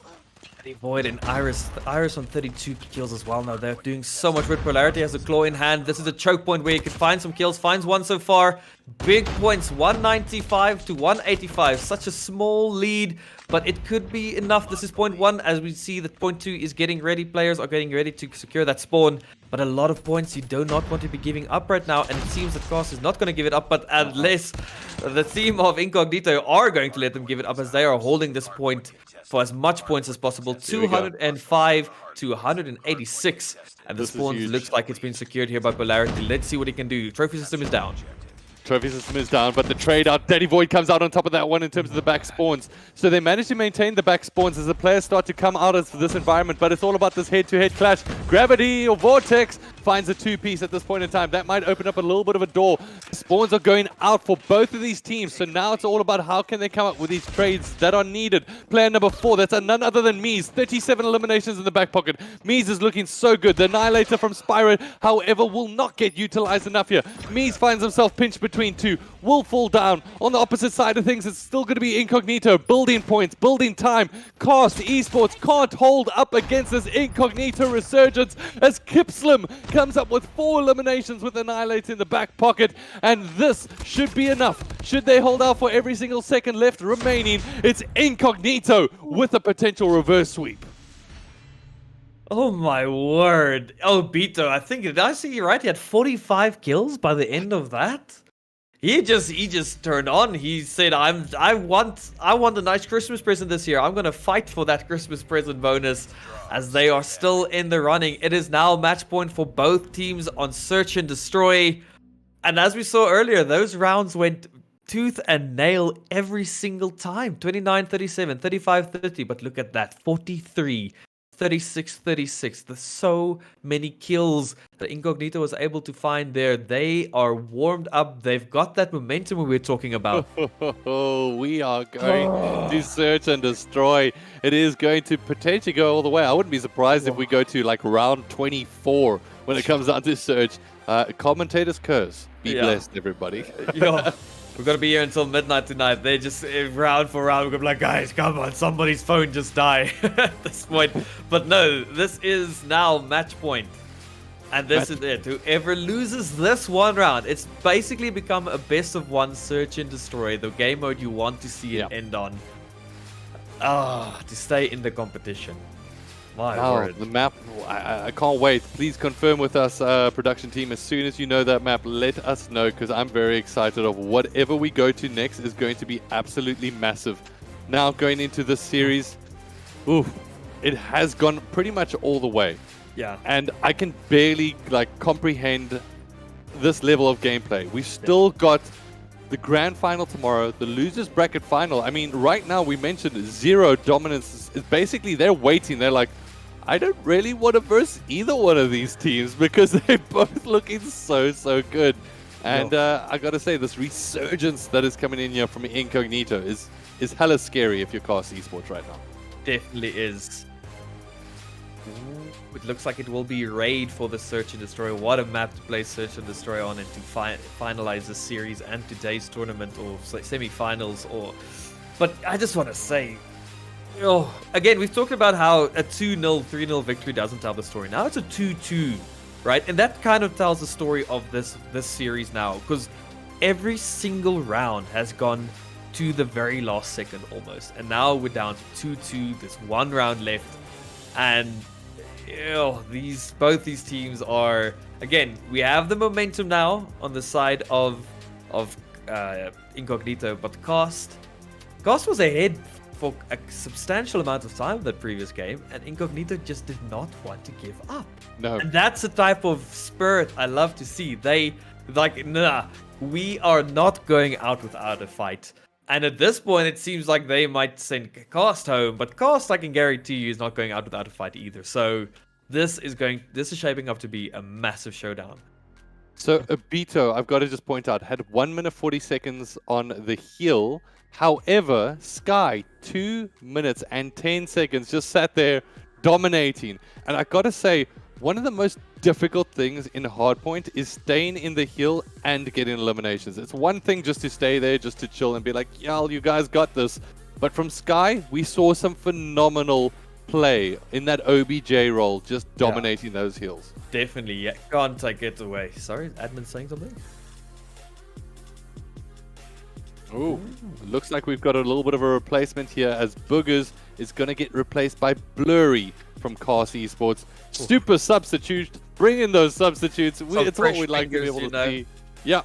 Void and Iris on 32 kills as well now. They're doing so much with Polarity, has a claw in hand. This is a choke point where you can find some kills. Finds one so far. Big points, 195 to 185. Such a small lead, but it could be enough. This is point 1, as we see that point 2 is getting ready. Players are getting ready to secure that spawn. But a lot of points you do not want to be giving up right now, and it seems that Cast is not going to give it up, but unless the team of Incognito are going to let them give it up, as they are holding this point for as much points as possible. 205 to 186, and the spawn looks like it's been secured here by Polarity. Let's see what he can do. Trophy system is down. Trophy system is down, but the trade out, Daddy Void comes out on top of that one in terms of the back spawns. So they managed to maintain the back spawns as the players start to come out of this environment, but it's all about this head-to-head clash. Gravity or Vortex finds a 2-piece at this point in time. That might open up a little bit of a door. Spawns are going out for both of these teams, so now it's all about how can they come up with these trades that are needed. Player number 4, that's none other than Mies. 37 eliminations in the back pocket. Mies is looking so good. The Annihilator from Spyro, however, will not get utilized enough here. Mies finds himself pinched between 2, will fall down. On the opposite side of things, it's still going to be Incognito, building points, building time. Cast Esports can't hold up against this Incognito resurgence, as Kipslim comes up with 4 eliminations with Annihilator in the back pocket, and this should be enough. Should they hold out for every single second left remaining, it's Incognito with a potential reverse sweep. Oh my word. Obito, I think, did I see you right? He had 45 kills by the end of that? He just turned on. He said, I want a nice Christmas present this year. I'm gonna fight for that Christmas present bonus, as they are still in the running. It is now match point for both teams on Search and Destroy. And as we saw earlier, those rounds went tooth and nail every single time. 29-37, 35-30, but look at that, 43. 36-36. There's so many kills that Incognito was able to find there. They are warmed up. They've got that momentum we were talking about. We are going to Search and Destroy. It is going to potentially go all the way. I wouldn't be surprised if we go to like round 24 when it comes down to Search. Commentator's curse. Be blessed, everybody. We're going to be here until midnight tonight. They just, round for round, we're going to be like, guys, come on, somebody's phone just die at this point. But no, this is now match point. And this is it. Whoever loses this one round, it's basically become a best of 1 Search and Destroy, the game mode you want to see it end on. To stay in the competition. My word. The map, I can't wait. Please confirm with us, production team, as soon as you know that map, let us know, because I'm very excited of whatever we go to next is going to be absolutely massive. Now going into this series, it has gone pretty much all the way. Yeah. And I can barely like comprehend this level of gameplay. We've still got the grand final tomorrow, the losers bracket final. I mean, right now we mentioned zero dominance. Basically, they're waiting. They're like, I don't really want to verse either one of these teams because they're both looking so good. And I gotta say, this resurgence that is coming in here from Incognito is hella scary if you're Cast Esports right now. Definitely is. It looks like it will be Raid for the Search and Destroy. What a map to play Search and Destroy on and to finalize this series and today's tournament or semi-finals. But I just want to say, again, we've talked about how a 2-0, 3-0 victory doesn't tell the story. Now it's a 2-2, right? And that kind of tells the story of this series now, because every single round has gone to the very last second almost. And now we're down to 2-2. There's one round left. And both these teams are, again, we have the momentum now on the side of Incognito, but Cast was ahead for a substantial amount of time in that previous game, and Incognito just did not want to give up. No. And that's the type of spirit I love to see. They like, nah, we are not going out without a fight. And at this point, it seems like they might send Cast home, but Cast, I can guarantee you, is not going out without a fight either. So this is shaping up to be a massive showdown. So Obito, I've got to just point out, had 1 minute 40 seconds on the heel. However, Sky, 2 minutes and 10 seconds, just sat there dominating. And I got to say, one of the most difficult things in Hardpoint is staying in the hill and getting eliminations. It's one thing just to stay there, just to chill and be like, y'all, you guys got this. But from Sky, we saw some phenomenal play in that OBJ role, just dominating those hills. Definitely, yeah. Can't take it away. Sorry, admin saying something? Ooh, looks like we've got a little bit of a replacement here as Boogers is going to get replaced by Blurry from Cast Esports. Super substitute. Bring in those substitutes. It's what we'd like to be able to see. Yeah.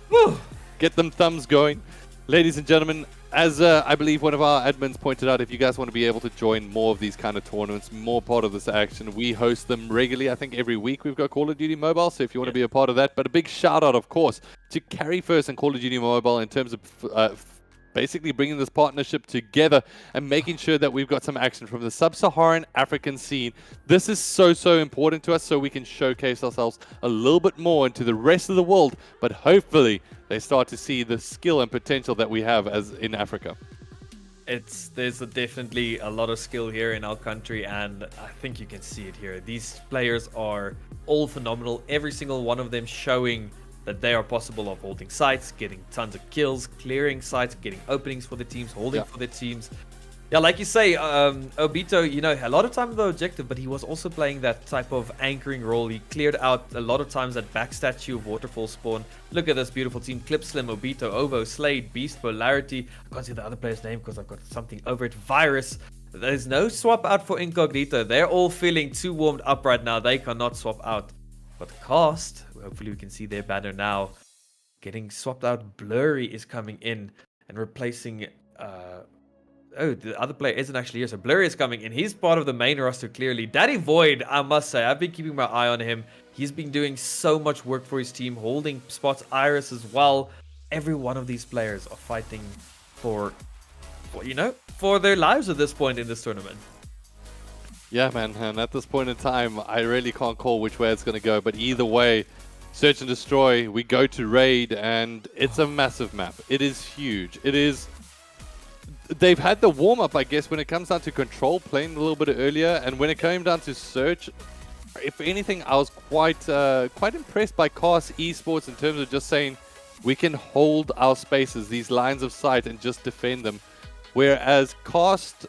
Get them thumbs going. Ladies and gentlemen, as I believe one of our admins pointed out, if you guys want to be able to join more of these kind of tournaments, more part of this action, we host them regularly. I think every week we've got Call of Duty Mobile, so if you want to be a part of that. But a big shout out, of course, to Carry First and Call of Duty Mobile in terms of basically bringing this partnership together and making sure that we've got some action from the sub-Saharan African scene. This is so important to us, so we can showcase ourselves a little bit more into the rest of the world, but hopefully they start to see the skill and potential that we have as in Africa. There's definitely a lot of skill here in our country, and I think you can see it here. These players are all phenomenal, every single one of them showing that they are possible of holding sites, getting tons of kills, clearing sites, getting openings for the teams, holding for the teams. Yeah, like you say, Obito, a lot of time with the objective, but he was also playing that type of anchoring role. He cleared out a lot of times that back statue of Waterfall Spawn. Look at this beautiful team. Clip Slim, Obito, Ovo, Slade, Beast, Polarity. I can't see the other player's name because I've got something over it. Virus. There's no swap out for Incognito. They're all feeling too warmed up right now. They cannot swap out. But Cast, hopefully we can see their banner now, getting swapped out. Blurry is coming in and replacing... the other player isn't actually here, so Blurry is coming in. He's part of the main roster, clearly. Daddy Void, I must say, I've been keeping my eye on him. He's been doing so much work for his team, holding spots. Iris as well. Every one of these players are fighting for their lives at this point in this tournament. Yeah, man, and at this point in time, I really can't call which way it's going to go, but either way, Search and Destroy, we go to Raid, and it's a massive map. It is huge. It is... They've had the warm-up, I guess, when it comes down to Control, playing a little bit earlier, and when it came down to Search, if anything, I was quite impressed by Cast Esports in terms of just saying, we can hold our spaces, these lines of sight, and just defend them. Whereas Cast,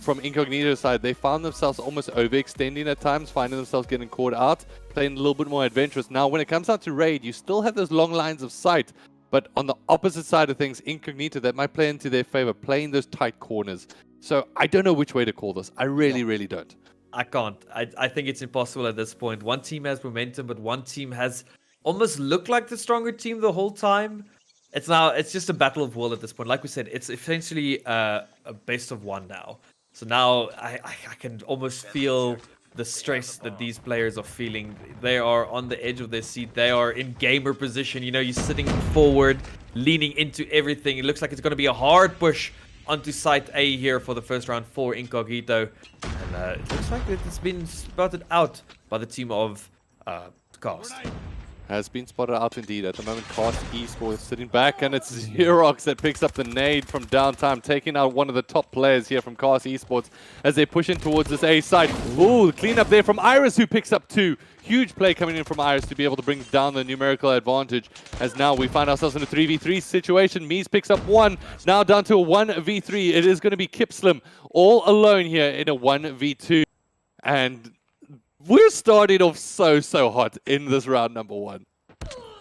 from Incognito's side, they found themselves almost overextending at times, finding themselves getting caught out, playing a little bit more adventurous. Now, when it comes down to Raid, you still have those long lines of sight, but on the opposite side of things, Incognito, that might play into their favor, playing those tight corners. So I don't know which way to call this. I really don't. I can't. I think it's impossible at this point. One team has momentum, but one team has almost looked like the stronger team the whole time. It's just a battle of will at this point. Like we said, it's essentially a best of one now. So now I can almost feel the stress that these players are feeling. They are on the edge of their seat. They are in gamer position. You know, you're sitting forward, leaning into everything. It looks like it's going to be a hard push onto site A here for the first round for Incognito. And it looks like it's been spotted out by the team of Cast. Has been spotted out indeed. At the moment, Cast Esports sitting back, and it's Xerox that picks up the nade from downtime, taking out one of the top players here from Cast Esports as they push in towards this A side. Ooh, clean up there from Iris, who picks up 2. Huge play coming in from Iris to be able to bring down the numerical advantage. As now we find ourselves in a 3v3 situation. Mies picks up 1, now down to a 1v3. It is going to be Kipslim all alone here in a 1v2. And we're starting off so hot in this round number 1.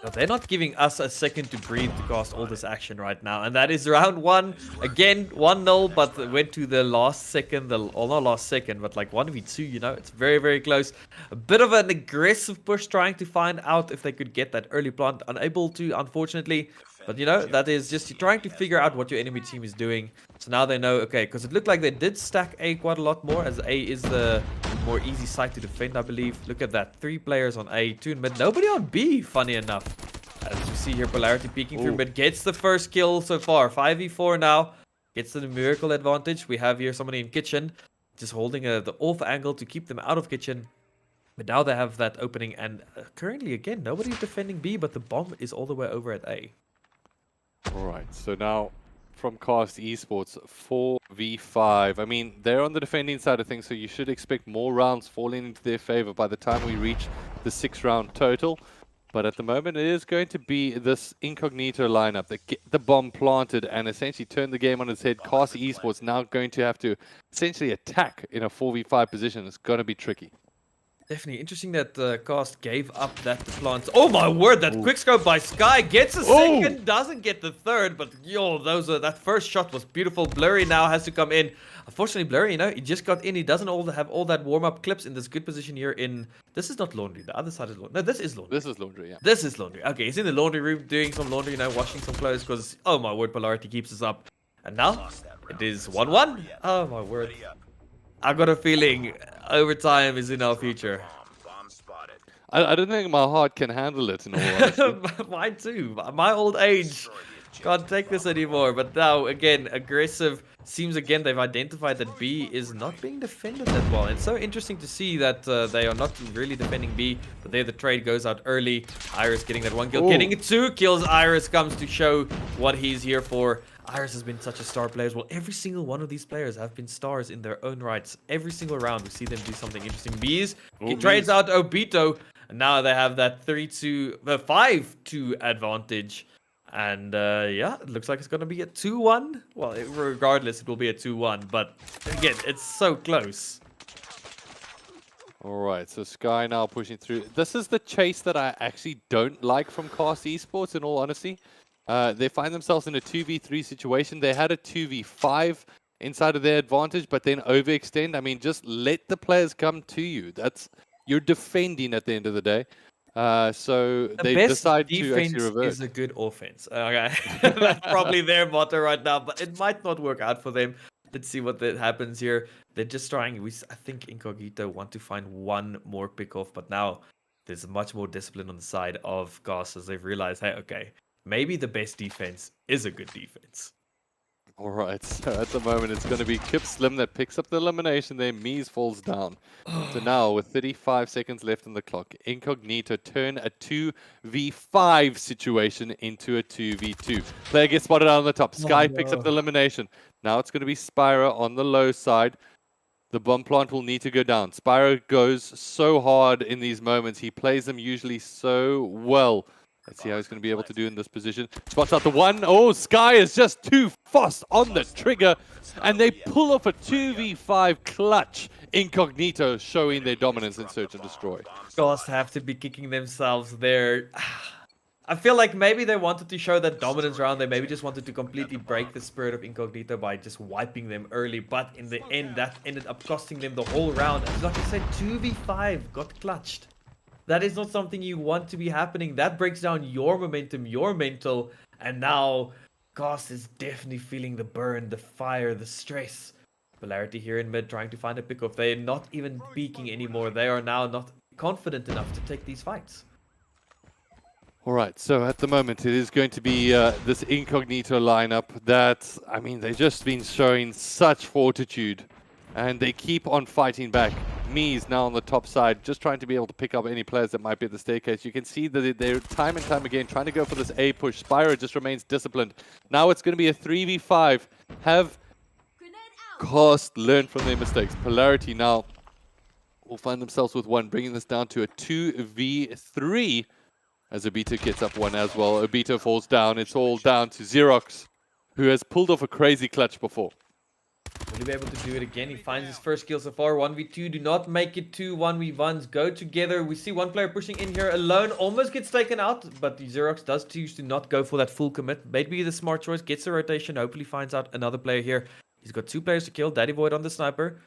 No, they're not giving us a second to breathe to cast all this action right now. And that is round 1. Again, 1-0, but it went to the last second. Or not last second, but like 1v2, you know. It's very close. A bit of an aggressive push trying to find out if they could get that early plant. Unable to, unfortunately. But, you know, that is just you're trying to figure out what your enemy team is doing. So now they know, okay, because it looked like they did stack A quite a lot more, as A is the more easy side to defend, I believe. Look at that. 3 players on A, 2 in mid. Nobody on B, funny enough. As you see here, Polarity peeking through mid. Gets the first kill so far. 5v4 now. Gets the numerical advantage. We have here somebody in kitchen. Just holding the off angle to keep them out of kitchen. But now they have that opening. And currently, again, nobody's defending B, but the bomb is all the way over at A. Alright, so now from Cast Esports, 4v5. I mean, they're on the defending side of things, so you should expect more rounds falling into their favor by the time we reach the 6-round total. But at the moment, it is going to be this Incognito lineup that get the bomb planted and essentially turn the game on its head. Cast Esports now going to have to essentially attack in a 4v5 position. It's going to be tricky. Definitely interesting that Cast gave up that plant. Oh my word, that quickscope by Sky gets a second, doesn't get the third, but yo, that first shot was beautiful. Blurry now has to come in. Unfortunately, Blurry, you know, he just got in. He doesn't have all that warm-up clips in this good position here in... This is not laundry, the other side is laundry. No, this is laundry. This is laundry, yeah. This is laundry. Okay, he's in the laundry room doing some laundry, you know, washing some clothes because, oh my word, Polarity keeps us up. And now, it is 1-1. Oh my word. I got a feeling overtime is in our future. I don't think my heart can handle it in all honesty. Mine too. My old age can't take this anymore. But now, again, aggressive. Seems again they've identified that B is not being defended that well. It's so interesting to see that they are not really defending B. But there the trade goes out early. Iris getting that 1 kill. Getting 2 kills. Iris comes to show what he's here for. Iris has been such a star player as well. Every single one of these players have been stars in their own rights. Every single round we see them do something interesting. Bees, he trades out Obito. And now they have that 5-2 advantage. And yeah, it looks like it's going to be a 2-1. Well, regardless, it will be a 2-1. But again, it's so close. Alright, so Sky now pushing through. This is the chase that I actually don't like from Cast Esports, in all honesty. They find themselves in a 2v3 situation. They had a 2v5 inside of their advantage, but then overextend. I mean, just let the players come to you. You're defending at the end of the day. So they decide to actually revert. Is a good offense. Okay, that's probably their motto right now, but it might not work out for them. Let's see what happens here. They're just trying. I think Incognito want to find one more pickoff, but now there's much more discipline on the side of Gas as they've realized, hey, okay, maybe the best defense is a good defense. All right, so at the moment it's going to be Kipslim that picks up the elimination there. Mies falls down. So now with 35 seconds left on the clock, Incognito turn a 2v5 situation into a 2v2. Player gets spotted out on the top. Sky picks up the elimination. Now it's going to be Spyro on the low side. The bomb plant will need to go down. Spyro goes so hard in these moments. He plays them usually so well. Let's see how he's going to be able to do in this position. Spots out the 1. Oh, Sky is just too fast on the trigger. And they pull off a 2v5 clutch. Incognito showing their dominance in Search and Destroy. Ghost have to be kicking themselves there. I feel like maybe they wanted to show that dominance round. They maybe just wanted to completely break the spirit of Incognito by just wiping them early. But in the end, that ended up costing them the whole round. And like I said, 2v5 got clutched. That is not something you want to be happening. That breaks down your momentum, your mental. And now, Goss is definitely feeling the burn, the fire, the stress. Polarity here in mid trying to find a pick-off. They're not even peeking anymore. They are now not confident enough to take these fights. All right, so at the moment it is going to be this incognito lineup that, I mean, they've just been showing such fortitude and they keep on fighting back. Me's now on the top side, just trying to be able to pick up any players that might be at the staircase. You can see that they're time and time again trying to go for this A push. Spyro just remains disciplined. Now it's going to be a 3v5. Have Cost learned from their mistakes. Polarity now will find themselves with one, bringing this down to a 2v3 as Obito gets up one as well. Obito falls down. It's all down to Xerox, who has pulled off a crazy clutch before. Will he be able to do it again? He finds his first kill so far. 1v2, do not make it 2 1v1s. Go together. We see one player pushing in here alone. Almost gets taken out, but Xerox does choose to not go for that full commit. Maybe the smart choice. Gets the rotation. Hopefully finds out another player here. He's got 2 players to kill. Daddy Void on the sniper.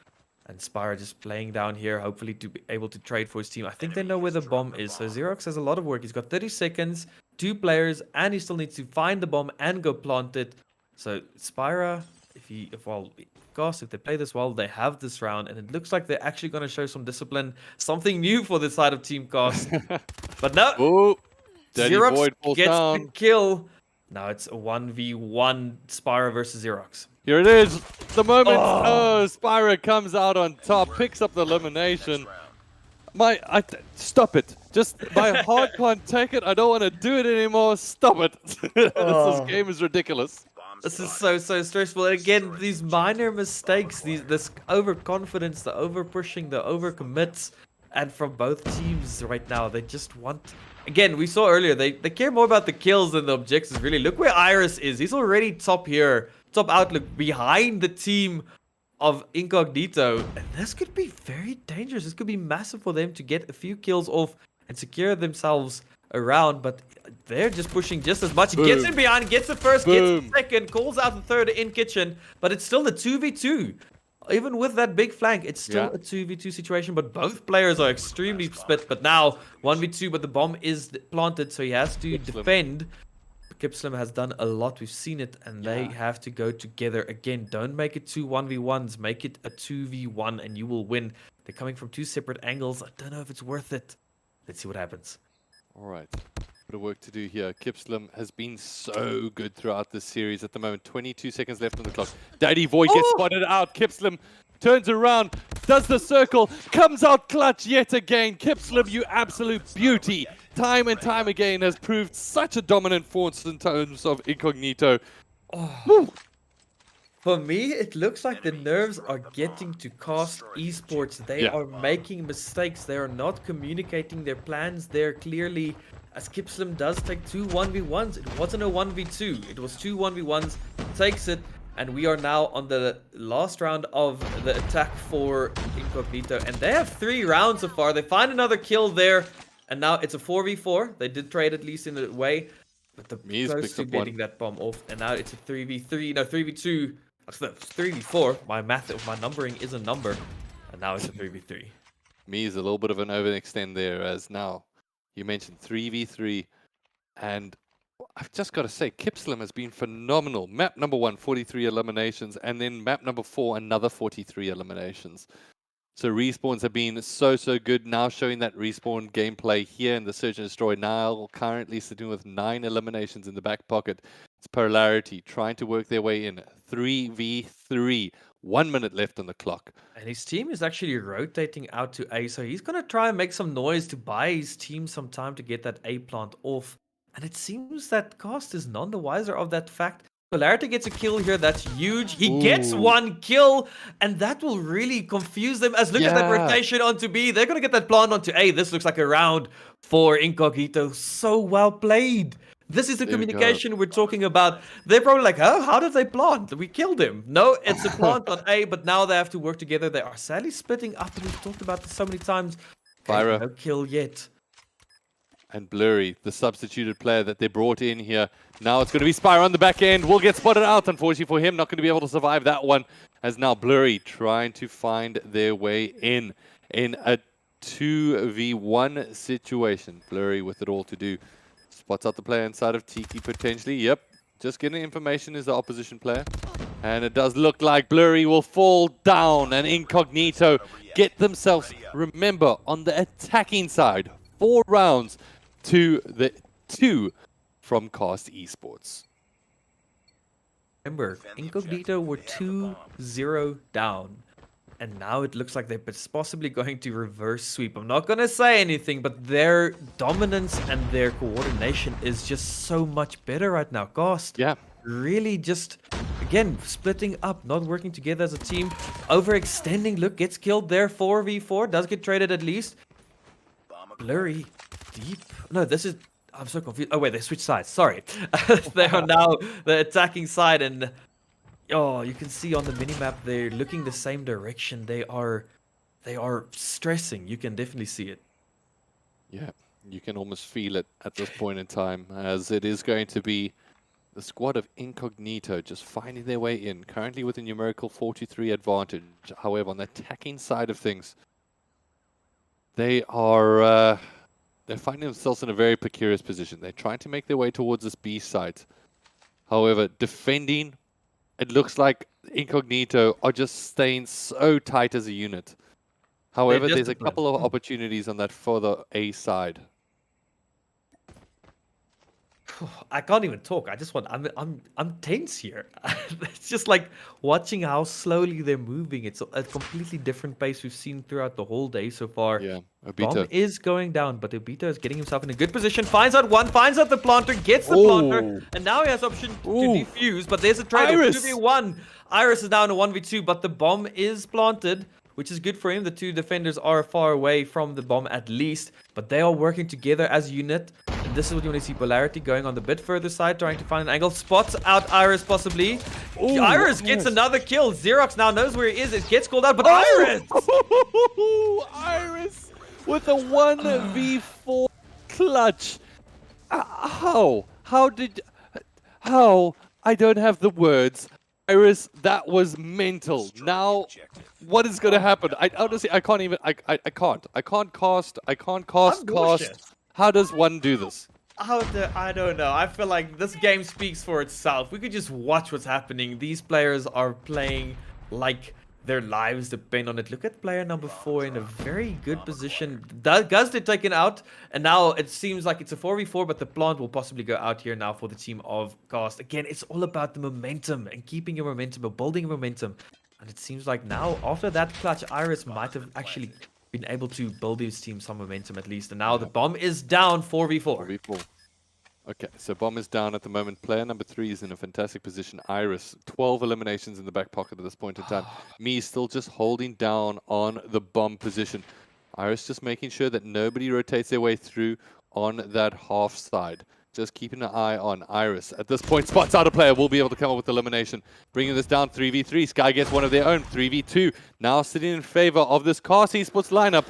And Spyro just playing down here, hopefully to be able to trade for his team. I think they know where the bomb is. So Xerox has a lot of work. He's got 30 seconds, 2 players, and he still needs to find the bomb and go plant it. So Spyro, if they play this well, they have this round. And it looks like they're actually going to show some discipline. Something new for this side of Team Cost. But no, Oh, Daddy Xerox Void falls gets down. the kill. Now it's a 1v1 Spyro versus Xerox. Here it is. The moment Spyro comes out on top, picks up the elimination. Stop it. Just my heart can't take it. I don't want to do it anymore. Stop it. This game is ridiculous. This is so stressful. And again, these minor mistakes, this overconfidence, the over-pushing, the over-commits, and from both teams right now, they just want... Again, we saw earlier, they care more about the kills than the objectives, really. Look where Iris is. He's already top here, top outlook, behind the team of Incognito. And this could be very dangerous. This could be massive for them to get a few kills off and secure themselves around, but they're just pushing just as much. He gets in behind, gets the first, gets the second, calls out the third in kitchen, but it's still the 2v2. Even with that big flank, it's still a 2v2 situation, but both players are extremely split. But now 1v2, but the bomb is planted, so he has to defend. Kipslim has done a lot. We've seen it, and they have to go together again. Don't make it 2 1v1s. Make it a 2v1, and you will win. They're coming from 2 separate angles. I don't know if it's worth it. Let's see what happens. All right. Bit of work to do here. Kipslim has been so good throughout this series at the moment. 22 seconds left on the clock. Daddy Void gets spotted out. Kipslim turns around, does the circle, comes out clutch yet again. Kipslim, you absolute beauty. Time and time again has proved such a dominant force in terms of Incognito. For me, it looks like the nerves are getting to Cast Esports. They are making mistakes. They are not communicating their plans there clearly. As Kipslim does take 2 1v1s. It wasn't a 1v2. It was 2 1v1s. Takes it. And we are now on the last round of the attack for Incognito. And they have 3 rounds so far. They find another kill there. And now it's a 4v4. They did trade at least in a way. But the close to getting that bomb off. And now it's a 3v3. No, 3v2. 3v4. My numbering is a number. And now it's a 3v3. Me is a little bit of an overextend there, as now you mentioned 3v3. And I've just got to say, Kipslim has been phenomenal. Map number 1, 43 eliminations. And then map number 4, another 43 eliminations. So respawns have been so good. Now showing that respawn gameplay here in the Search and Destroy. Now currently sitting with 9 eliminations in the back pocket. It's Polarity trying to work their way in. 3v3. 1 minute left on the clock. And his team is actually rotating out to A. So he's going to try and make some noise to buy his team some time to get that A plant off. And it seems that Cast is none the wiser of that fact. Polarity gets a kill here. That's huge. He gets 1 kill, and that will really confuse them. As look at that rotation onto B. They're going to get that plant onto A. This looks like a round for Incognito. So well played. This is the communication we're talking about. They're probably like, oh, how did they plant? We killed him. No, it's a plant on A, but now they have to work together. They are sadly splitting up, and we've talked about this so many times. Fyra. No kill yet. And Blurry, the substituted player that they brought in here. Now it's going to be Spyro on the back end. Will get spotted out, unfortunately for him. Not going to be able to survive that one. As now Blurry trying to find their way in a 2v1 situation. Blurry with it all to do. Spots out the player inside of Tiki potentially. Yep. Just getting information is the opposition player. And it does look like Blurry will fall down and Incognito get themselves, remember, on the attacking side, 4 rounds to the 2 from Cast Esports. Remember, Incognito were 2-0 down. And now it looks like they're possibly going to reverse sweep. I'm not going to say anything, but their dominance and their coordination is just so much better right now. Cast, Yeah. really just, again, splitting up, not working together as a team. Overextending, look, gets killed there, 4v4, does get traded at least. Blurry, deep. No, this is, I'm so confused. Oh, wait, they switched sides, sorry. They are now the attacking side, and oh, you can see on the minimap they're looking the same direction. They are stressing. You can definitely see it. Yeah, you can almost feel it at this point in time, as it is going to be the squad of Incognito just finding their way in, currently with a numerical 4-3 advantage. However, on the attacking side of things, they are they're finding themselves in a very precarious position. They're trying to make their way towards this B site. However, defending, it looks like Incognito are just staying so tight as a unit. However, there's a couple of opportunities on that further A side. I can't even talk. I just want. I'm tense here. It's just like watching how slowly they're moving. It's a completely different pace we've seen throughout the whole day so far. Yeah, Bomb Obito. is going down, but Obito is getting himself in a good position. Finds out one, finds out the planter, gets the planter, and now he has option to defuse. But there's a trade-off. Iris! 2v1. Iris is down to 1v2, but the bomb is planted, which is good for him. The 2 defenders are far away from the bomb at least, but they are working together as a unit. And this is what you want to see. Polarity going on the bit further side, trying to find an angle. Spots out Iris possibly. Iris gets another kill. Xerox now knows where he is. It gets called out, but Iris! Iris with a 1v4 clutch. How? How? I don't have the words. Iris, that was mental. Now, what is going to happen? I honestly, I can't even, I can't cast. How does one do this? I don't know. I feel like this game speaks for itself. We could just watch what's happening. These players are playing like their lives depend on it. Look at player number 4 in a very good position. Guz did take it out, and now it seems like it's a 4v4, but the plant will possibly go out here now for the team of Cast. Again, it's all about the momentum and keeping your momentum or building your momentum. And it seems like now, after that clutch, Iris might have actually been able to build his team some momentum at least. And now the bomb is down 4v4. 4v4. Okay, so bomb is down at the moment. Player number 3 is in a fantastic position. Iris, 12 eliminations in the back pocket at this point in time. Me still just holding down on the bomb position. Iris just making sure that nobody rotates their way through on that half side. Just keeping an eye on Iris. At this point, spots out a player. Will be able to come up with elimination. Bringing this down 3v3. Sky gets one of their own. 3v2. Now sitting in favor of this Cast Esports lineup.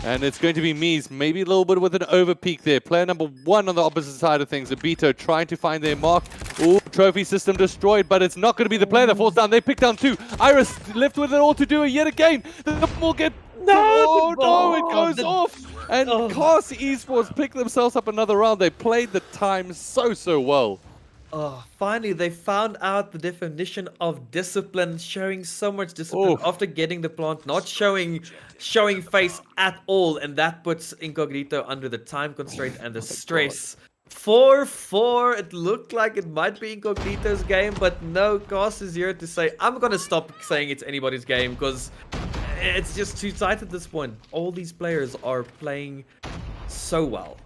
And it's going to be Mies, maybe a little bit with an overpeak there. Player number 1 on the opposite side of things. Obito trying to find their mark. Ooh, trophy system destroyed, but it's not going to be the player that falls down. They pick down 2. Iris left with it all to do it yet again. The bomb will get... No, it goes off. And Cast Esports pick themselves up another round. They played the time so well. Oh, finally, they found out the definition of discipline, showing so much discipline after getting the plant, not showing face at all, and that puts Incognito under the time constraint and the stress. 4-4, it looked like it might be Incognito's game, but no, Cast is here to say, I'm gonna stop saying it's anybody's game, because it's just too tight at this point. All these players are playing so well.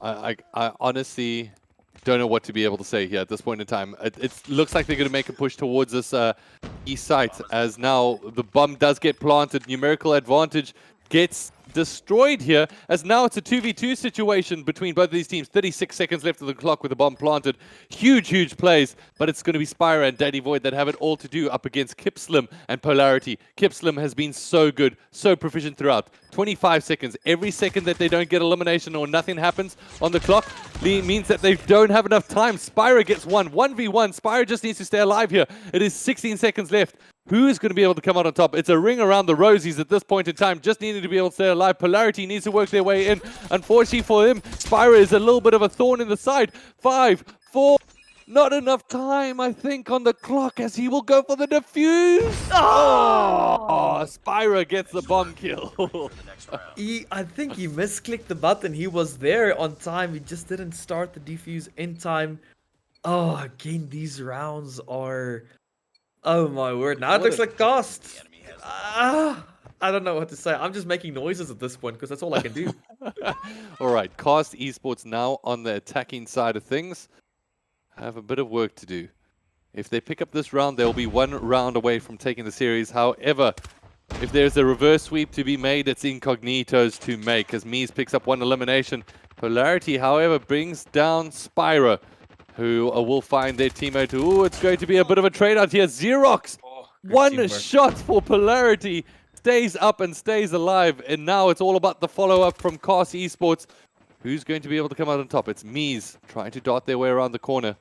I honestly don't know what to be able to say here at this point in time. It looks like they're going to make a push towards this east site, as now the bomb does get planted. Numerical advantage gets destroyed here, as now it's a 2v2 situation between both of these teams. 36 seconds left of the clock with the bomb planted. Huge plays, but it's going to be Spyro and Daddy Void that have it all to do up against Kipslim and Polarity. Kipslim has been so good, so proficient throughout. 25 seconds. Every second that they don't get elimination or nothing happens on the clock means that they don't have enough time. Spyro gets 1v1. Spyro just needs to stay alive here. It is 16 seconds left. Who is going to be able to come out on top? It's a ring around the rosies at this point in time. Just needing to be able to stay alive. Polarity needs to work their way in. Unfortunately for him, Spyro is a little bit of a thorn in the side. 5, 4, Not enough time, I think, on the clock as he will go for the defuse. Oh, Spyro gets the bomb kill. For the next round. I think he misclicked the button. He was there on time. He just didn't start the defuse in time. Oh, again, these rounds are... Oh my word. Now it looks like cost. The enemy has I don't know what to say. I'm just making noises at this point because that's all I can do. All right, Cast Esports now on the attacking side of things have a bit of work to do. If they pick up this round, they'll be one round away from taking the series. However, if there's a reverse sweep to be made, it's Incognito's to make as Mies picks up one elimination. Polarity, however, brings down Spyro, who will find their teammate. Ooh, it's going to be a bit of a trade-out here. Xerox, one teamwork. shot for Polarity, stays up and stays alive. And now it's all about the follow-up from Cast Esports. Who's going to be able to come out on top? It's Mies trying to dart their way around the corner.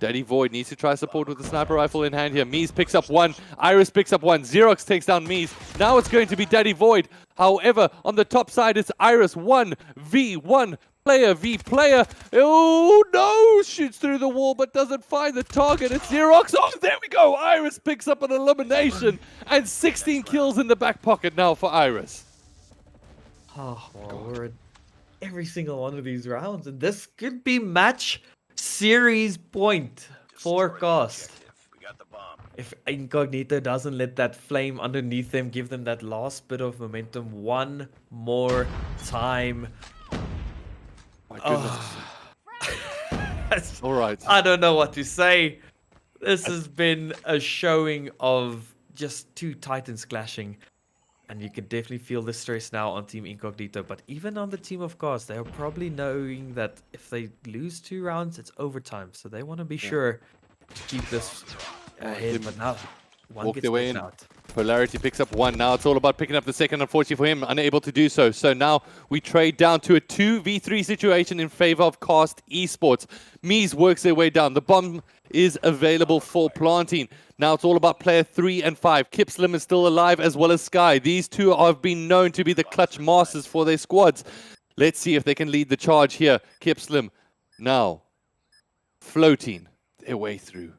Daddy Void needs to try support with the sniper rifle in hand here. Mies picks up one. Iris picks up one. Xerox takes down Mies. Now it's going to be Daddy Void. However, on the top side, it's Iris 1v1. Player v player. Oh no! Shoots through the wall but doesn't find the target. It's Xerox. Oh, there we go. Iris picks up an elimination. And 16 kills in the back pocket now for Iris. Oh, my word. Every single one of these rounds. And this could be match series point for destroyed the Cost. objective. We got the bomb. If Incognito doesn't let that flame underneath them give them that last bit of momentum one more time. My goodness. All right. I don't know what to say. This has been a showing of just two titans clashing. And you can definitely feel the stress now on Team Incognito. But even on the team of Cast, they are probably knowing that if they lose 2 rounds, it's overtime. So they want to be sure to keep this ahead. But now, one Walk gets their way taken in. out. Polarity picks up one. Now it's all about picking up the second. Unfortunately for him, unable to do so. So now we trade down to a 2v3 situation in favor of Cast Esports. Mies works their way down. The bomb is available for planting. Now it's all about player 3 and 5. Kipslim is still alive as well as Sky. These two have been known to be the clutch masters for their squads. Let's see if they can lead the charge here. Kipslim now floating their way through.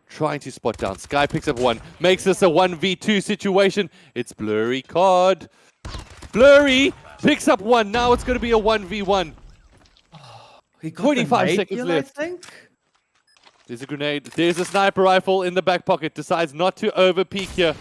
Trying to spot down. Sky picks up one. Makes this a 1v2 situation. It's Blurry Cod. Blurry picks up one. Now it's going to be a 1v1. He got 25 the nade seconds kill, left. I think. There's a grenade. There's a sniper rifle in the back pocket. Decides not to over peek here.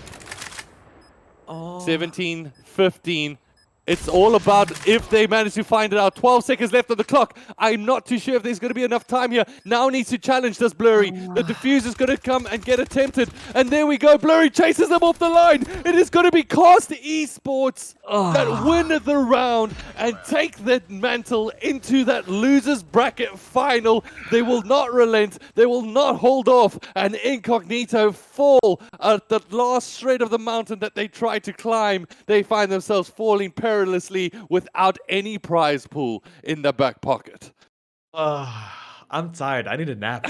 Oh. 17, 15. It's all about if they manage to find it out. 12 seconds left on the clock. I'm not too sure if there's going to be enough time here. Now needs to challenge this Blurry. The defuse is going to come and get attempted. And there we go. Blurry chases them off the line. It is going to be Cast Esports that win the round and take the mantle into that losers bracket final. They will not relent. They will not hold off. And Incognito fall at the last shred of the mountain that they tried to climb. They find themselves falling perilously without any prize pool in the back pocket. I'm tired. I need a nap.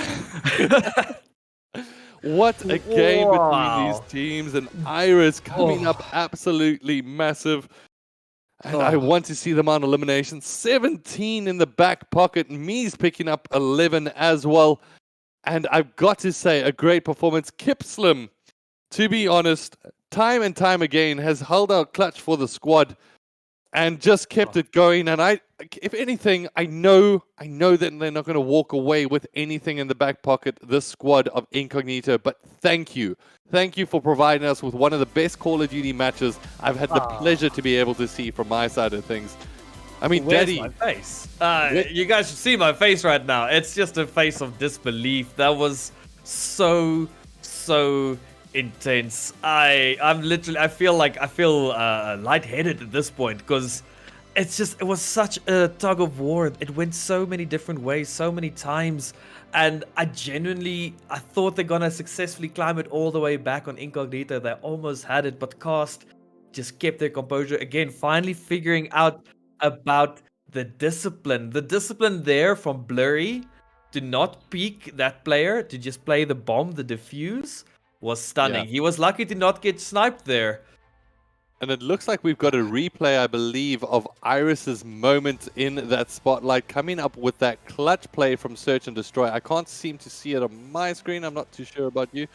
What a game between Wow. these teams, and Iris coming up absolutely massive. And I want to see them on elimination. 17 in the back pocket. Mies picking up 11 as well. And I've got to say, a great performance. Kipslim, to be honest, time and time again has held out clutch for the squad and just kept it going. And if anything, I know that they're not going to walk away with anything in the back pocket, this squad of Incognito. But thank you for providing us with one of the best Call of Duty matches I've had the pleasure to be able to see from my side of things. I mean, Where's Daddy, my face? You guys should see my face right now. It's just a face of disbelief. That was so intense. I feel lightheaded at this point because it was such a tug of war. It went so many different ways, so many times, and I thought they're gonna successfully climb it all the way back on Incognito. They almost had it, but Cast just kept their composure again, finally figuring out about the discipline there from Blurry to not peek that player, to just play the bomb, the defuse was stunning. Yeah. He was lucky to not get sniped there. And it looks like we've got a replay, I believe, of Iris's moment in that spotlight, coming up with that clutch play from Search and Destroy. I can't seem to see it on my screen. I'm not too sure about you.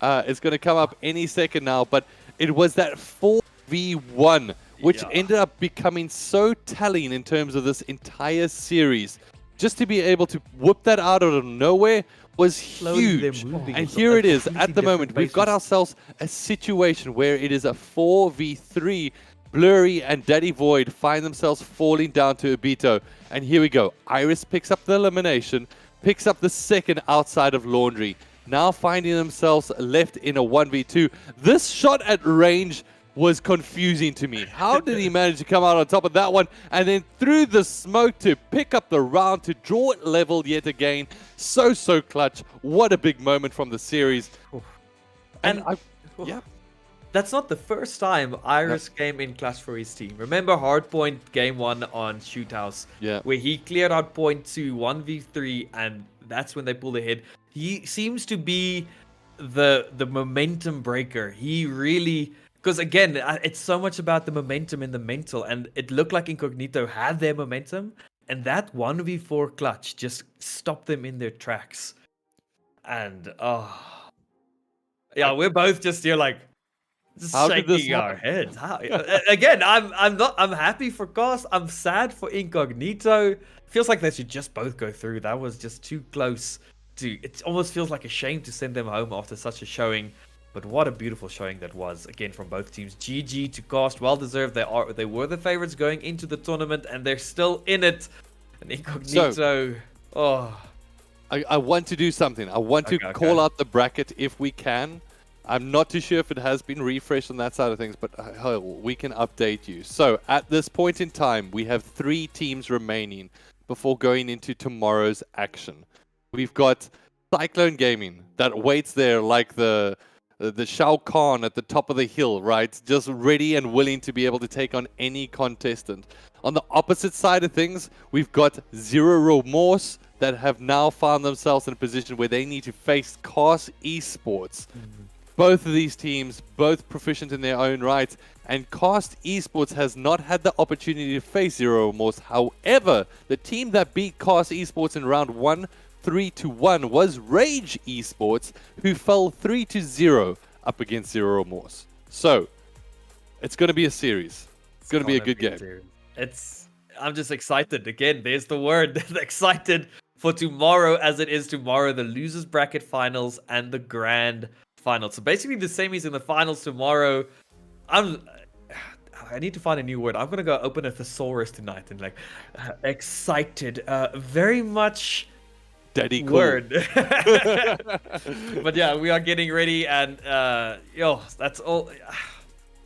It's going to come up any second now, but it was that 4v1, which ended up becoming so telling in terms of this entire series. Just to be able to whoop that out of nowhere was huge. And here it is at the moment. We've got ourselves a situation where it is a 4v3. Blurry and Daddy Void find themselves falling down to Obito. And here we go. Iris picks up the elimination, picks up the second outside of Laundry. Now finding themselves left in a 1v2. This shot at range was confusing to me. How did he manage to come out on top of that one and then through the smoke to pick up the round to draw it leveled yet again? So clutch. What a big moment from the series. And yeah. That's not the first time Iris came in clutch for his team. Remember Hardpoint game 1 on Shoot House, where he cleared out point 2 1v3, and that's when they pulled ahead. He seems to be the momentum breaker. He really, because again, it's so much about the momentum and the mental, and it looked like Incognito had their momentum, and that 1v4 clutch just stopped them in their tracks. And we're both just here like shaking our heads. Again, I'm happy for Cos. I'm sad for Incognito. Feels like they should just both go through. That was just too close. It almost feels like a shame to send them home after such a showing. But what a beautiful showing that was, again, from both teams. GG to Cast, well deserved. They were the favorites going into the tournament, and they're still in it. And Incognito, I want to do something. I want to call out the bracket if we can. I'm not too sure if it has been refreshed on that side of things, but we can update you. So at this point in time, we have 3 teams remaining before going into tomorrow's action. We've got Cyclone Gaming that waits there like the Shao Kahn at the top of the hill, right? Just ready and willing to be able to take on any contestant. On the opposite side of things, we've got Zero Remorse that have now found themselves in a position where they need to face Cast Esports. Both of these teams, both proficient in their own right, and Cast Esports has not had the opportunity to face Zero Remorse. However, the team that beat Cast Esports in round 1 3-1 was Rage Esports, who fell 3-0 up against Zero Remorse. So, it's going to be a series. It's going to be a good game. I'm just excited. Again, there's the word. Excited for tomorrow, as it is tomorrow, the losers bracket finals and the grand final. So basically the same as in the finals tomorrow. I need to find a new word. I'm going to go open a thesaurus tonight and excited. Very much Daddy cool. Word. But yeah, we are getting ready, and that's all.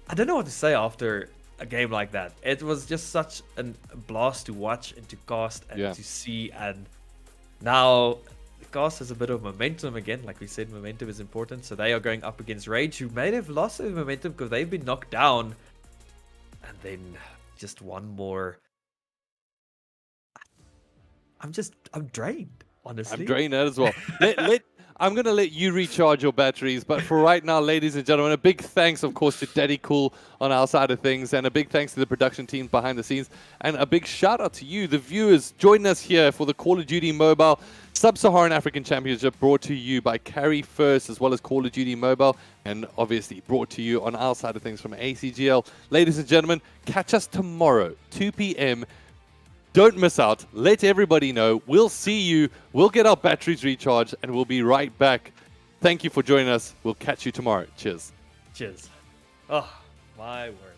I don't know what to say after a game like that. It was just such a blast to watch and to cast and to see, and now the cast has a bit of momentum again. Like we said, momentum is important, so they are going up against Rage, who may have lost their momentum because they've been knocked down, and then just one more. I'm drained. Honestly, I'm drained as well. I'm going to let you recharge your batteries. But for right now, ladies and gentlemen, a big thanks, of course, to Daddy Cool on our side of things. And a big thanks to the production teams behind the scenes. And a big shout out to you, the viewers, joining us here for the Call of Duty Mobile Sub-Saharan African Championship, brought to you by Carry First, as well as Call of Duty Mobile. And obviously brought to you on our side of things from ACGL. Ladies and gentlemen, catch us tomorrow, 2 p.m. Don't miss out. Let everybody know. We'll see you. We'll get our batteries recharged, and we'll be right back. Thank you for joining us. We'll catch you tomorrow. Cheers. Cheers. Oh, my word.